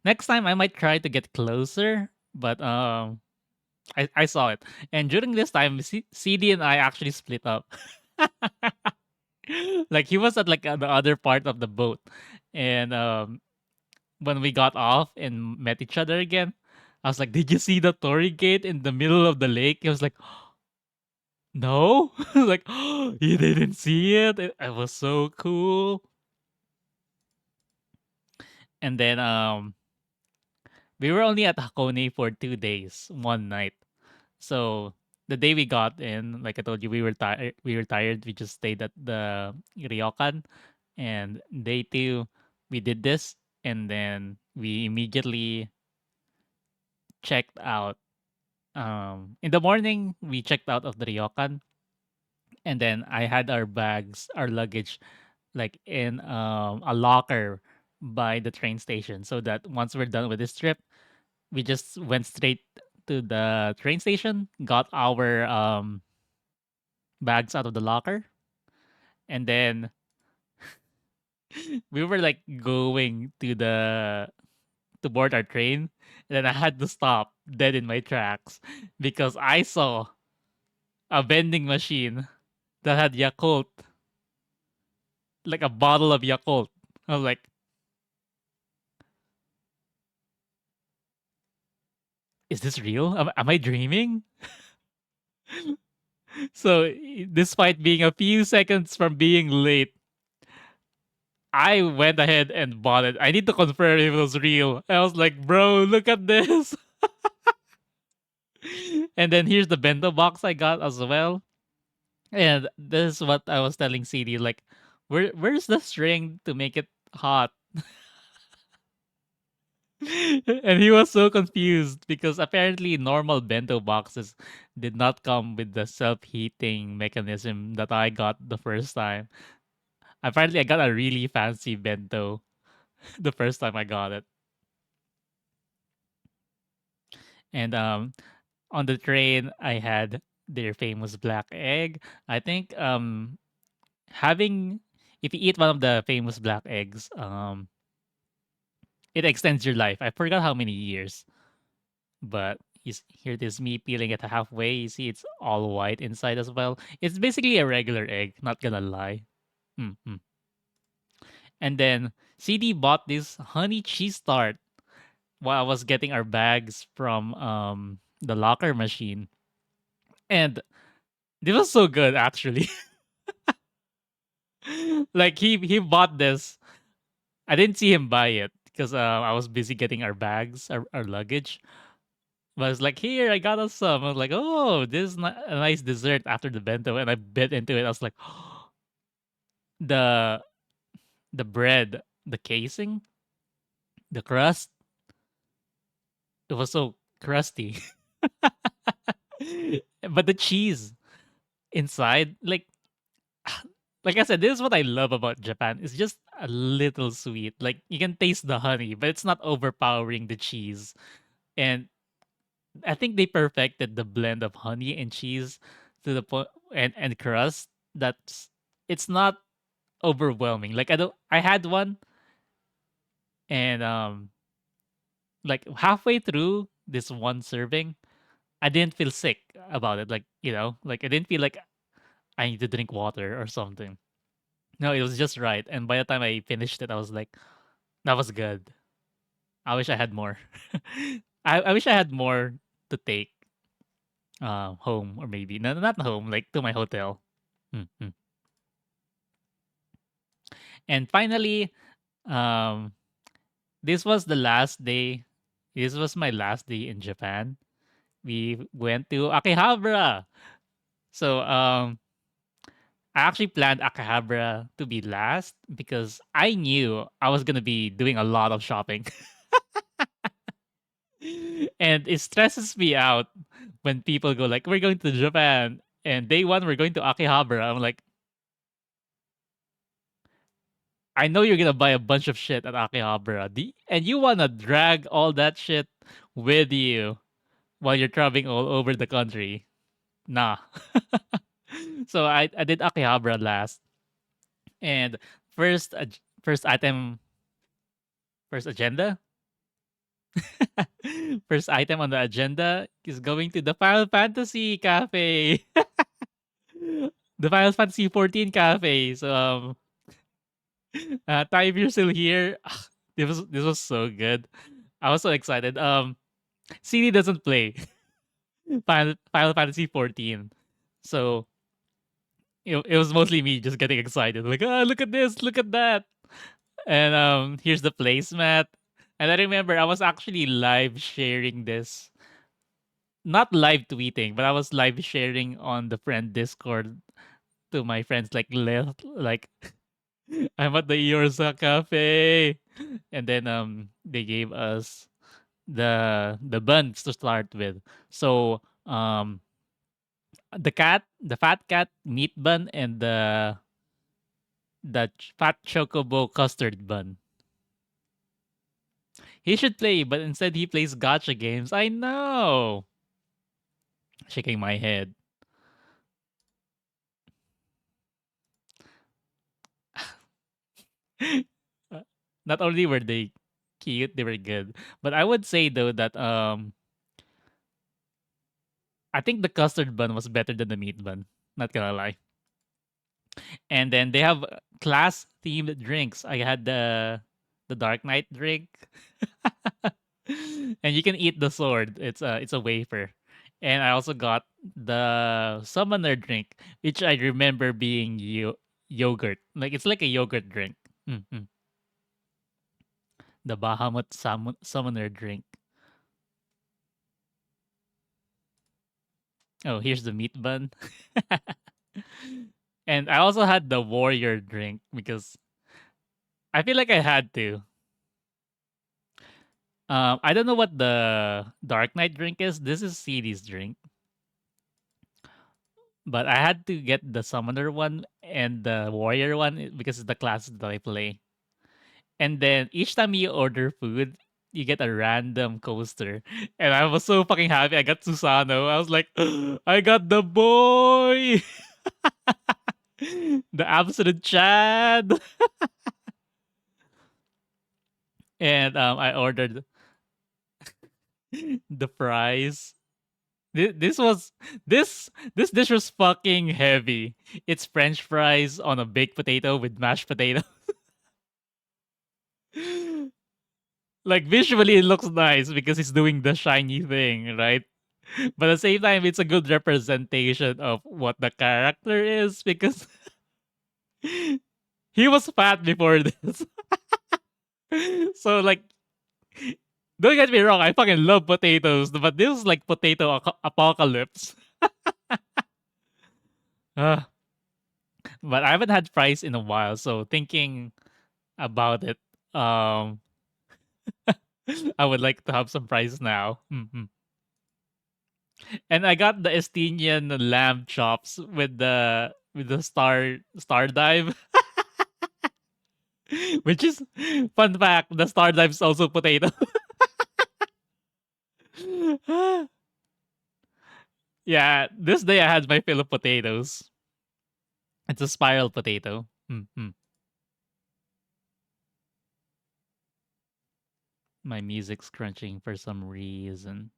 Next time I might try to get closer, but I saw it, and during this time, CD and I actually split up. Like he was at like the other part of the boat, and when we got off and met each other again, I was like, "Did you see the torii gate in the middle of the lake?" He was like, "No." I was like, "You didn't see it? It was so cool." And then we were only at Hakone for 2 days, one night. So the day we got in, like I told you, we were tired. We were tired. We just stayed at the ryokan, and day two, we did this, and then we immediately checked out. In the morning, we checked out of the ryokan, and then I had our bags, our luggage, like in a locker by the train station, so that once we're done with this trip, we just went straight to the train station, got our bags out of the locker, and then we were like going to board our train, and then I had to stop dead in my tracks because I saw a vending machine that had Yakult, like a bottle of Yakult. I was like, "Is this real? Am I dreaming?" So, despite being a few seconds from being late, I went ahead and bought it. I need to confirm if it was real. I was like, "Bro, look at this." And then here's the bento box I got as well. And this is what I was telling CD, like, where's the string to make it hot? And he was so confused because apparently normal bento boxes did not come with the self-heating mechanism that I got the first time. Apparently I got a really fancy bento the first time I got it. And on the train I had their famous black egg. I think having if you eat one of the famous black eggs, it extends your life. I forgot how many years, but here it is me peeling it halfway. You see, it's all white inside as well. It's basically a regular egg. Not gonna lie. Mm-hmm. And then CD bought this honey cheese tart while I was getting our bags from the locker machine, and this was so good actually. Like he bought this. I didn't see him buy it because I was busy getting our bags, our luggage. But I was like, here, I got us some. I was like, oh, this is a nice dessert after the bento. And I bit into it. I was like, the the bread, the casing, the crust, it was so crusty. But the cheese inside, like I said, this is what I love about Japan. It's just a little sweet. Like you can taste the honey, but it's not overpowering the cheese. And I think they perfected the blend of honey and cheese to the point and crust that's it's not overwhelming. Like I had one and like halfway through this one serving, I didn't feel sick about it. Like, like I didn't feel like I need to drink water or something. No, it was just right. And by the time I finished it, I was like, that was good. I wish I had more. I wish I had more to take home, or maybe no, not home, like to my hotel. Mhm. And finally, um, this was the last day. This was my last day in Japan. We went to Akihabara. So I actually planned Akihabara to be last because I knew I was gonna be doing a lot of shopping. And it stresses me out when people go like, "We're going to Japan," and day one we're going to Akihabara. I'm like, I know you're gonna buy a bunch of shit at Akihabara, and you wanna drag all that shit with you while you're traveling all over the country. Nah. So I did Akihabara last, and first item, first agenda, first item on the agenda is going to the Final Fantasy Cafe, the Final Fantasy 14 Cafe. So Ty, if you're still here, this was so good. I was so excited. CD doesn't play Final Fantasy 14, so it was mostly me just getting excited, like, ah, look at this, look at that, and here's the placemat. And I remember I was actually live sharing this, not live tweeting, but I was live sharing on the friend Discord to my friends, like left, like I'm at the Yorza Cafe, and then they gave us the buns to start with. So the fat cat meat bun, and the fat chocobo custard bun. He should play, but instead he plays gotcha games. I know. Shaking my head. Uh, Not only were they cute, they were good. But I would say though that I think the custard bun was better than the meat bun. Not gonna lie. And then they have class themed drinks. I had the Dark Knight drink. And you can eat the sword. It's a wafer. And I also got the summoner drink, which I remember being yogurt. Like it's like a yogurt drink. Mhm. The Bahamut summoner drink. Oh, here's the meat bun. And I also had the warrior drink because I feel like I had to. I don't know what the Dark Knight drink is. This is CD's drink, but I had to get the summoner one and the warrior one because it's the class that I play. And then each time you order food, you get a random coaster. And I was so fucking happy. I got Susano. I was like, I got the boy, the absolute Chad. And I ordered the fries. This was this dish was fucking heavy. It's French fries on a baked potato with mashed potato. Like visually, it looks nice because he's doing the shiny thing, right? But at the same time, it's a good representation of what the character is because he was fat before this. So like, don't get me wrong, I fucking love potatoes, but this is like potato apocalypse. Uh, but I haven't had fries in a while, so thinking about it, um, I would like to have some fries now. Mhm. And I got the Estinian lamb chops with the star dive, which is fun fact. The star dive is also potato. Yeah, this day I had my fill of potatoes. It's a spiral potato. Mhm. My music's crunching for some reason.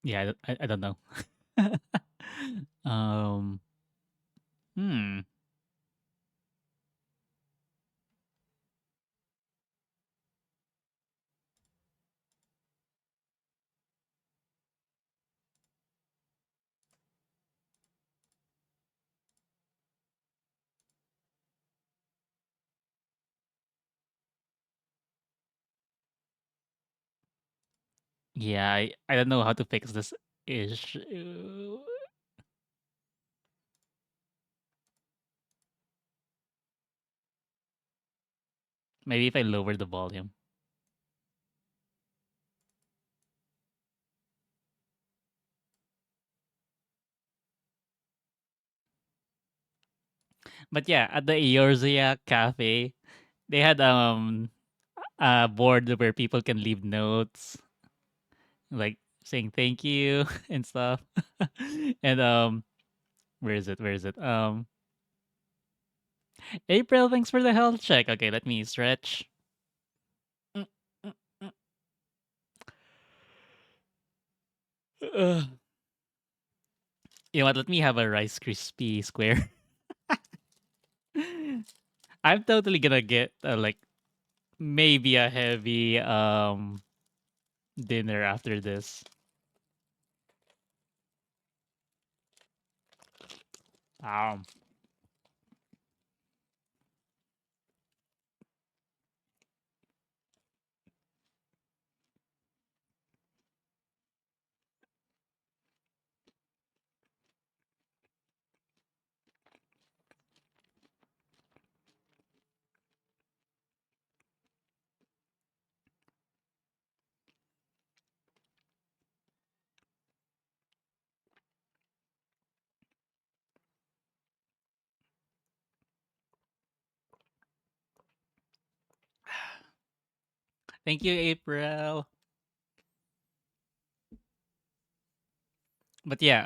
Yeah, I don't know. um, hmm. Yeah, I don't know how to fix this issue. Maybe if I lower the volume. But yeah, at the Eorzea Cafe, they had a board where people can leave notes, like saying thank you and stuff. And where is it? Where is it? April, thanks for the health check. Okay, let me stretch. Mm, mm, mm. Ugh. You know what? Let me have a Rice Krispie square. I'm totally gonna get like maybe a heavy dinner after this. Um, thank you, April. But yeah,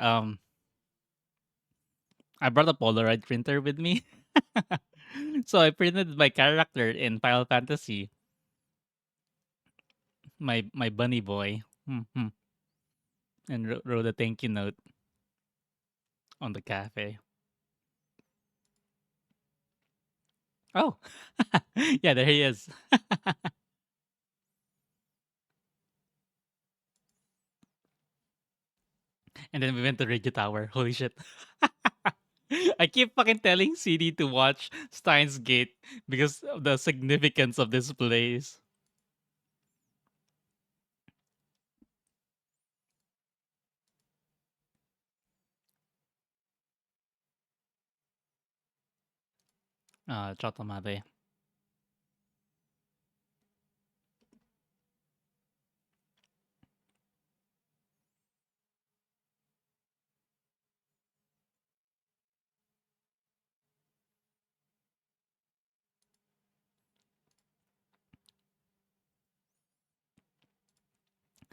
I brought a Polaroid printer with me. So I printed my character in Final Fantasy, my bunny boy, and wrote a thank you note on the cafe. Oh, yeah, there he is. And then we went to Radio Tower. Holy shit. I keep fucking telling CD to watch Steins Gate because of the significance of this place. Chotomade.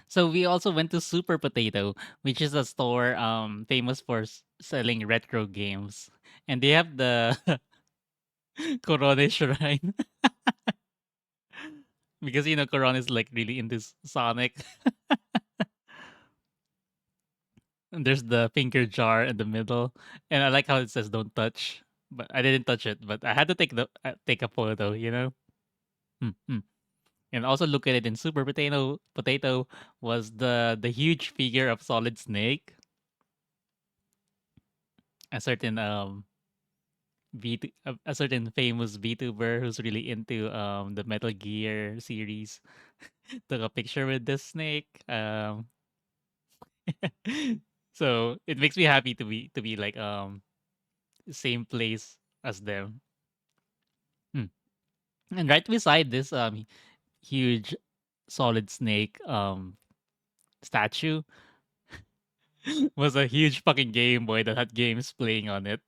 So we also went to Super Potato, which is a store famous for selling retro games. And they have the Korone shrine because Korone is like really into Sonic. And there's the finger jar in the middle, and I like how it says "Don't touch," but I didn't touch it. But I had to take a photo, Hmm. And also look at it in Super Potato. Potato was the huge figure of Solid Snake, a certain a certain famous VTuber who's really into the Metal Gear series. Took a picture with this snake. So it makes me happy to be like same place as them. Hmm. And right beside this huge Solid Snake statue was a huge fucking Game Boy that had games playing on it.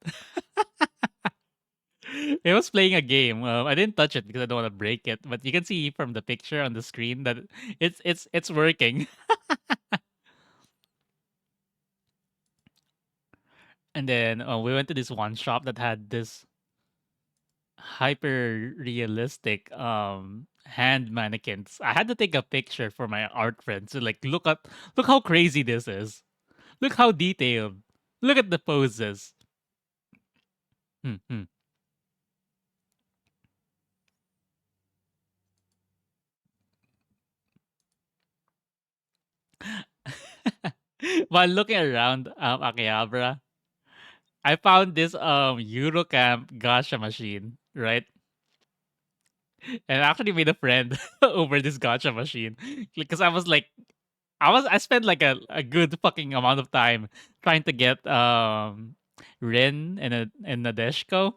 It was playing a game. I didn't touch it because I don't want to break it, but you can see from the picture on the screen that it's working. And then we went to this one shop that had this. hyper realistic hand mannequins. I had to take a picture for my art friends to like look how crazy this is. Look how detailed. Look at the poses. Hmm, hmm. While looking around Akihabara, I found this Eurocamp gacha machine, right? And I actually made a friend over this gacha machine because I spent like a good fucking amount of time trying to get Rin and Nadeshko,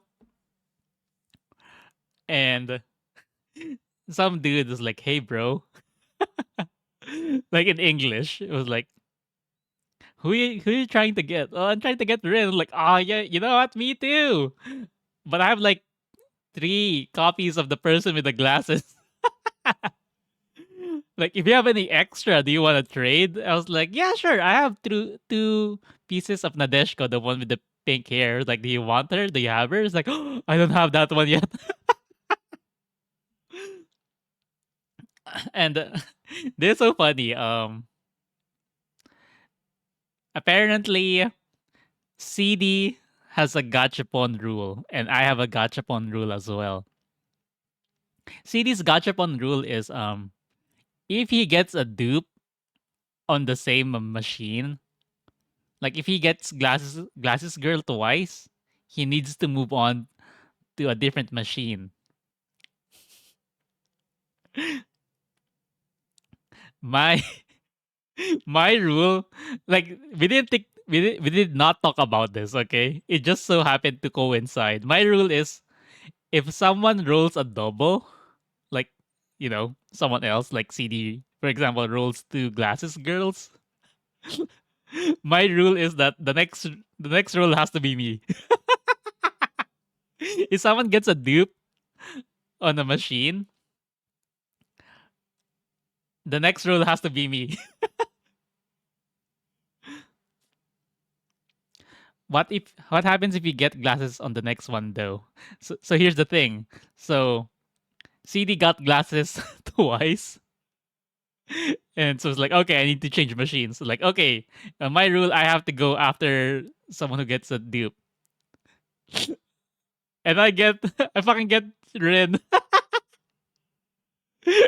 and some dude was like, "Hey, bro," like in English. It was like, who you trying to get? Oh, I'm trying to get Rin. Like, oh yeah, you know what? Me too. But I have like 3 copies of the person with the glasses. Like, if you have any extra, do you want to trade? I was like, yeah, sure. I have two pieces of Nadeshko, the one with the pink hair. Like, do you want her? Do you have her? It's like, oh, I don't have that one yet. And this is so funny. Apparently, CD has a gachapon rule, and I have a gachapon rule as well. CD's gachapon rule is if he gets a dupe on the same machine, like if he gets glasses girl twice, he needs to move on to a different machine. My my rule, like we did not talk about this, okay? It just so happened to coincide. My rule is if someone rolls a double, like someone else like CD, for example, rolls 2 glasses girls, my rule is that the next roll has to be me. If someone gets a dupe on a machine, the next roll has to be me. What happens if you get glasses on the next one though? So here's the thing. So CD got glasses twice, and so it's like, okay, I need to change machines. So like, okay, my rule, I have to go after someone who gets a dupe, and I fucking get Rin,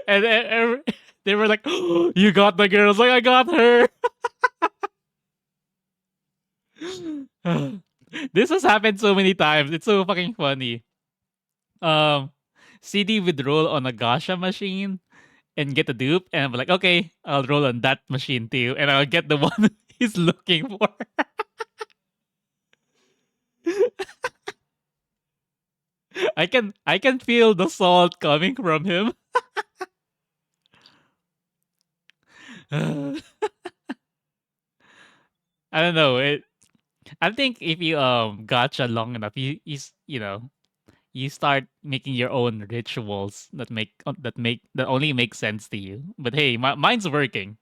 and they were like, oh, you got the girls, like I got her. This has happened so many times. It's so fucking funny. Um, CD would roll on a Gasha machine and get a dupe, and I'm like, okay, I'll roll on that machine too, and I'll get the one he's looking for. I can feel the salt coming from him. I don't know. I think if you gotcha long enough, you start making your own rituals that only make sense to you. But hey, mine's working.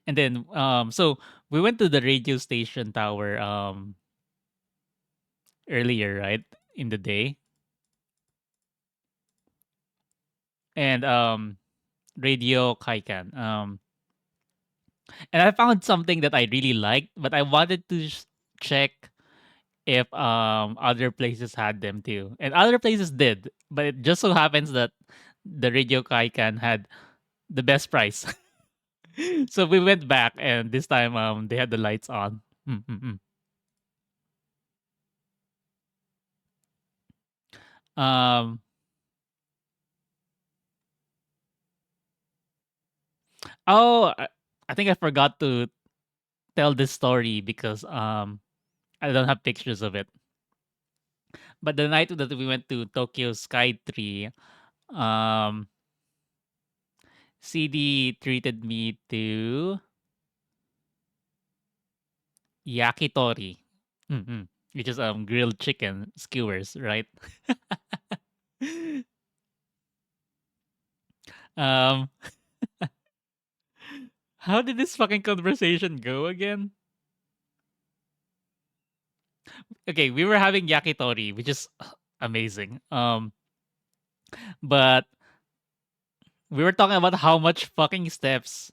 And then so we went to the radio station tower earlier, right, in the day, and radio Kaikan. And I found something that I really liked, but I wanted to check if other places had them too, and other places did, but it just so happens that the radio Kaikan had the best price. So we went back, and this time they had the lights on. Mm-mm-mm. Um, oh, I think I forgot to tell this story because I don't have pictures of it. But the night that we went to Tokyo Sky Tree, um, CD treated me to yakitori, which is grilled chicken skewers, right? um, how did this fucking conversation go again? okay, we were having yakitori, which is amazing. But we were talking about how much fucking steps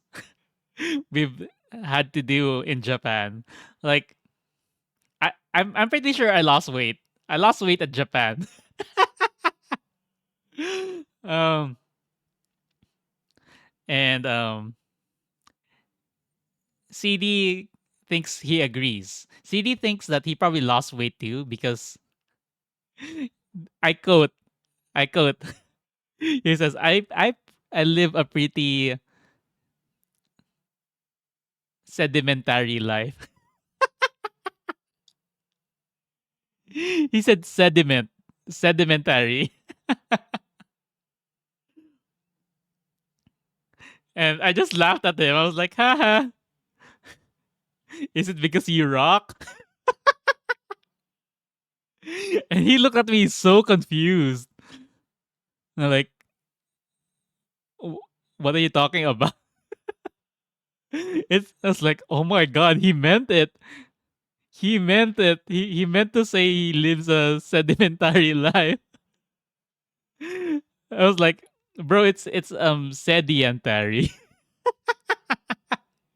we've had to do in Japan. Like I'm pretty sure I lost weight. I lost weight at Japan. um and CD thinks he agrees. CD thinks that he probably lost weight too because I quote, I quote. He says, I live a pretty sedimentary life." He said sedimentary. And I just laughed at him. I was like, haha, is it because you rock? And he looked at me so confused. And I'm like, what are you talking about? I was like, oh my god, he meant it. He meant it. He meant to say he lives a sedimentary life. I was like, bro, it's sedentary.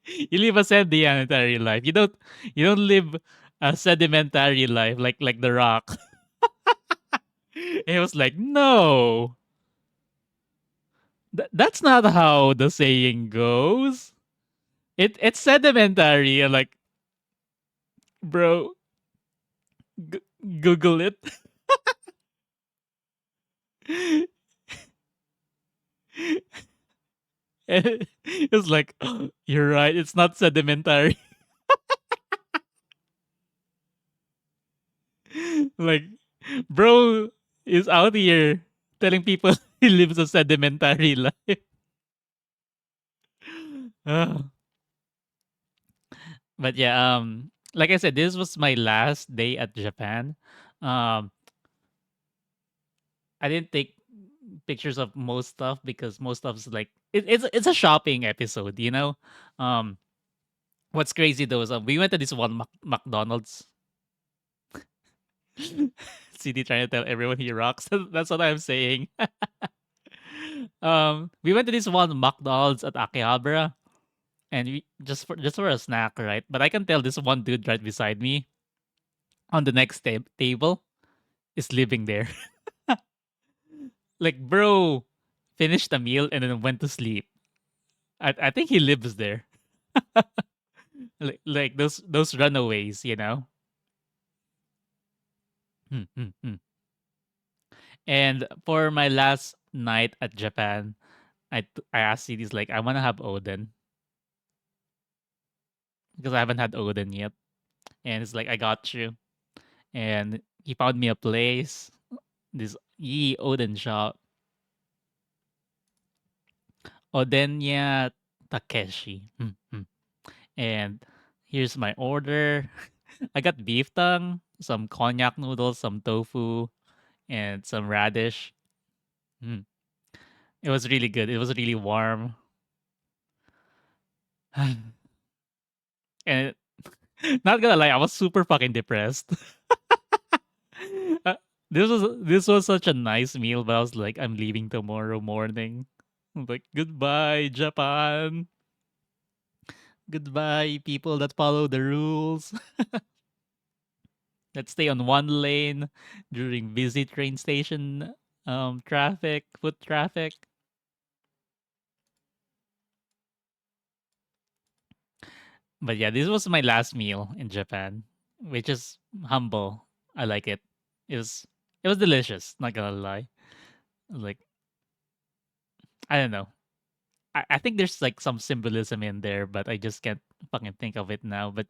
You live a sedimentary life. You don't live a sedimentary life like the rock. It was like, no. That's not how the saying goes. It's sedimentary and like, bro, g- Google it. And it's like, "Oh, you're right. It's not sedimentary." Like, bro is out here telling people he lives a sedimentary life. Ah. But yeah, like I said, this was my last day at Japan. Um, I didn't take pictures of most stuff because most stuff's like it's a shopping episode, you know. Um, what's crazy though is we went to this one McDonald's. CD trying to tell everyone he rocks. That's what I'm saying. We went to this one McDonald's at Akihabara, and we just for a snack, right? But I can tell this one dude right beside me on the next table is living there. Like, bro, finished a meal and then went to sleep. I think he lives there. Like those runaways, you know. Hmm, hmm, hmm. And for my last night at Japan, I asked CDs like I want to have Oden because I haven't had Oden yet, and it's like I got you. And he found me a place, this Yi Oden shop, Odenya Takeshi. Hmm, hmm. And here's my order. I got beef tongue, some cognac noodles, some tofu, and some radish. Mm. It was really good. It was really warm. And not gonna lie, I was super fucking depressed. Uh, this was such a nice meal, but I was like, I'm leaving tomorrow morning. I'm like, goodbye, Japan. Goodbye, people that follow the rules. That stay on one lane during busy train station traffic, foot traffic. But yeah, this was my last meal in Japan, which is humble. I like it. It was it was delicious, not gonna lie. Like, I don't know. I think there's like some symbolism in there, but I just can't fucking think of it now. But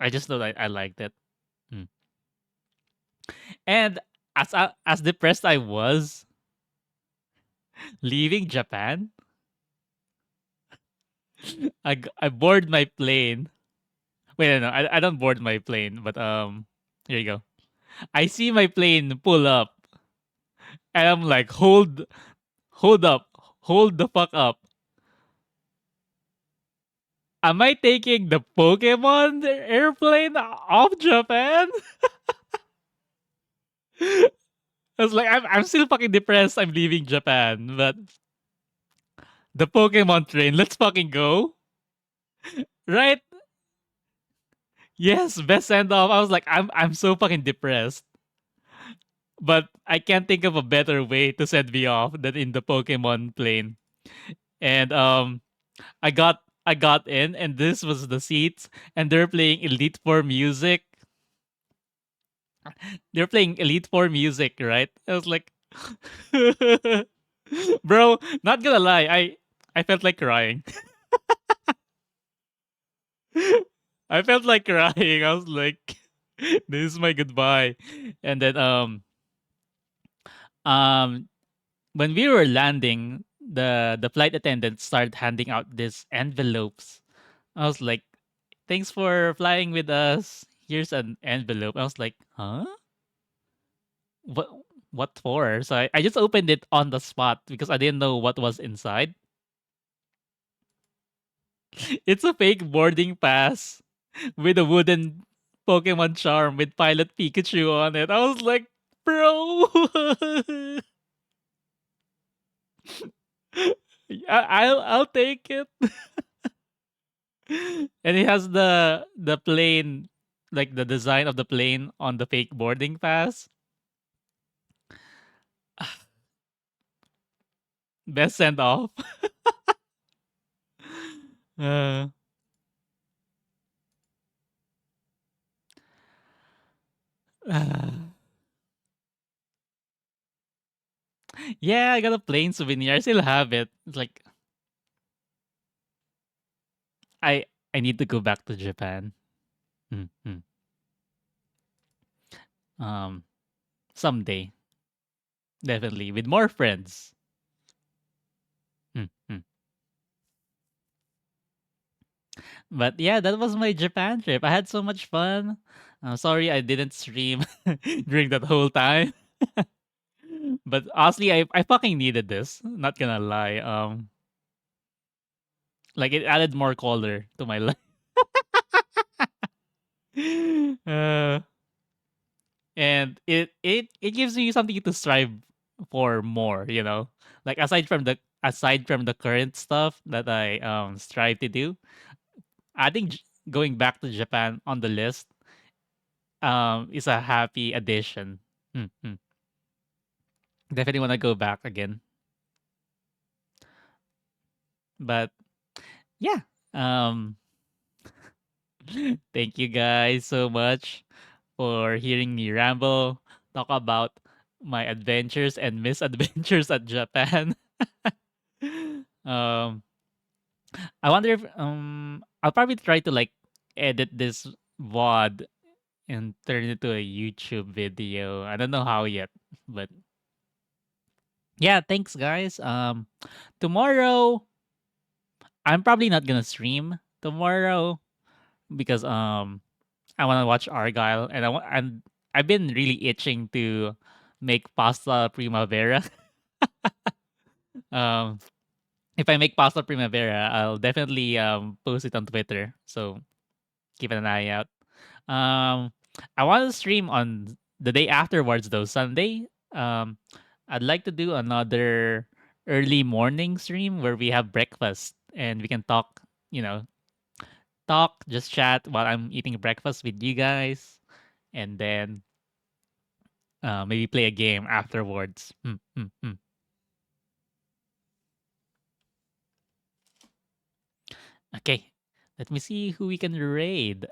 I just know that I liked it. Mm. And as depressed I was leaving Japan, I board my plane. Wait, no, I don't board my plane, but here you go. I see my plane pull up, and I'm like, hold up, hold the fuck up. Am I taking the Pokemon airplane off Japan? I was like, I'm still fucking depressed. I'm leaving Japan, but the Pokemon train. Let's fucking go, right? Yes, best send off. I was like, I'm so fucking depressed, but I can't think of a better way to send me off than in the Pokemon plane. And I got in, and this was the seats, and they're playing Elite Four music. They're playing Elite Four music, right? I was like, bro, not gonna lie, I felt like crying. I felt like crying. I was like, this is my goodbye. And then um when we were landing, the flight attendant started handing out these envelopes. I was like, thanks for flying with us. Here's an envelope. I was like, huh? What what for? So I just opened it on the spot because I didn't know what was inside. It's a fake boarding pass with a wooden Pokemon charm with Pilot Pikachu on it. I was like, bro, I'll take it. And it has the plane, like the design of the plane on the fake boarding pass. Best send off. Uh, yeah, I got a plane souvenir. I still have it. It's like I I need to go back to Japan. Mm-hmm. Um, someday, definitely with more friends. Mm-hmm. But yeah, that was my Japan trip. I had so much fun. Sorry I didn't stream during that whole time. But honestly, I fucking needed this. Not gonna lie. Like it added more color to my life. uh, and it gives me something to strive for more. Like aside from the current stuff that I strive to do, I think going back to Japan on the list is a happy addition. Mhm. Definitely want to go back again. But yeah, um, thank you guys so much for hearing me ramble, talk about my adventures and misadventures at Japan. um, I wonder if I'll probably try to like edit this VOD and turn it into a YouTube video. I don't know how yet, but yeah, thanks guys. Tomorrow I'm probably not gonna stream tomorrow because I want to watch Argyle and I've been really itching to make pasta primavera. um if I make pasta primavera, I'll definitely post it on Twitter. So keep an eye out. Um I want to stream on the day afterwards though, Sunday. I'd like to do another early morning stream where we have breakfast and we can talk, just chat while I'm eating breakfast with you guys, and then maybe play a game afterwards. Okay, let me see who we can raid.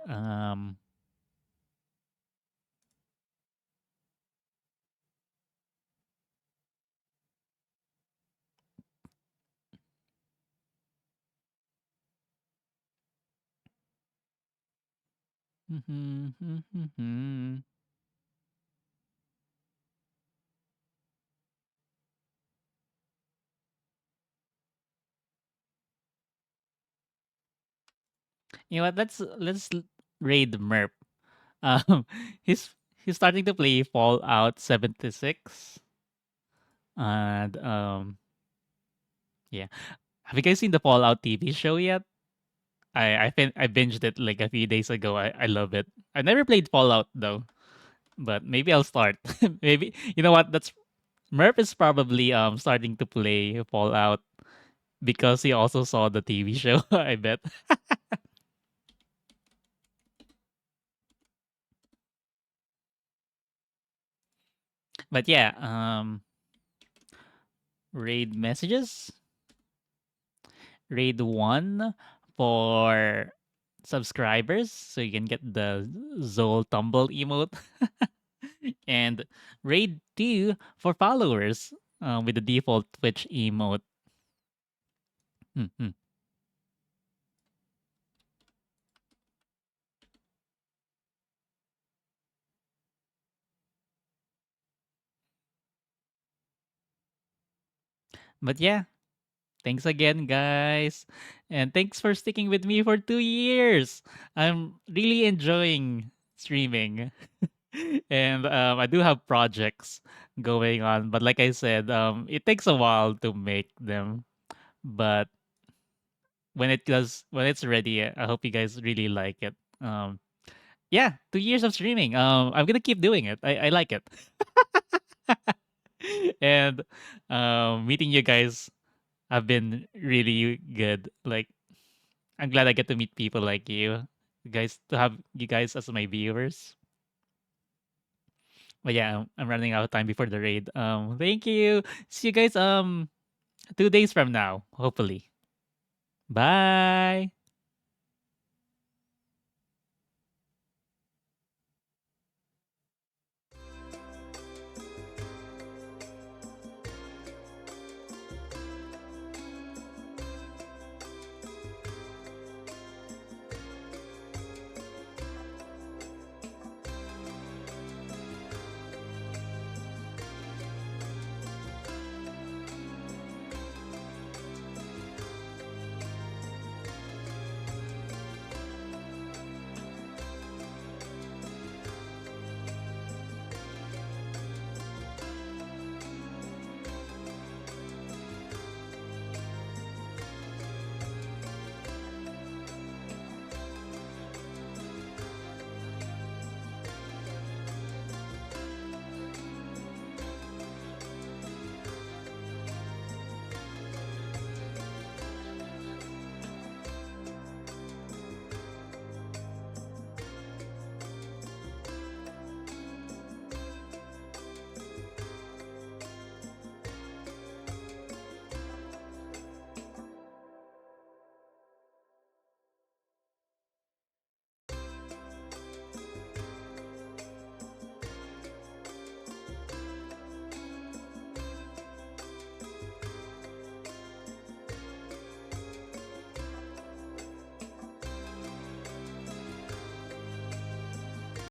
You know what? Let's raid Merp. Um, he's he's starting to play Fallout 76, and yeah. Have you guys seen the Fallout TV show yet? I binged it like a few days ago. I love it. I never played Fallout though, but maybe I'll start. Maybe you know what? That's Murph is probably starting to play Fallout because he also saw the TV show. I bet. But yeah, raid messages, raid one for subscribers, so you can get the Zol Tumble emote, and raid two for followers with the default Twitch emote. Mhm. But yeah, thanks again, guys. And thanks for sticking with me for 2 years. I'm really enjoying streaming. And I do have projects going on. But like I said, it takes a while to make them. But when it's ready, I hope you guys really like it. Yeah, 2 years of streaming. I'm gonna keep doing it. I like it. And meeting you guys have been really good. Like I'm glad I get to meet people like you guys, to have you guys as my viewers. But yeah, I'm running out of time before the raid. Thank you. See you guys 2 days from now, hopefully. Bye.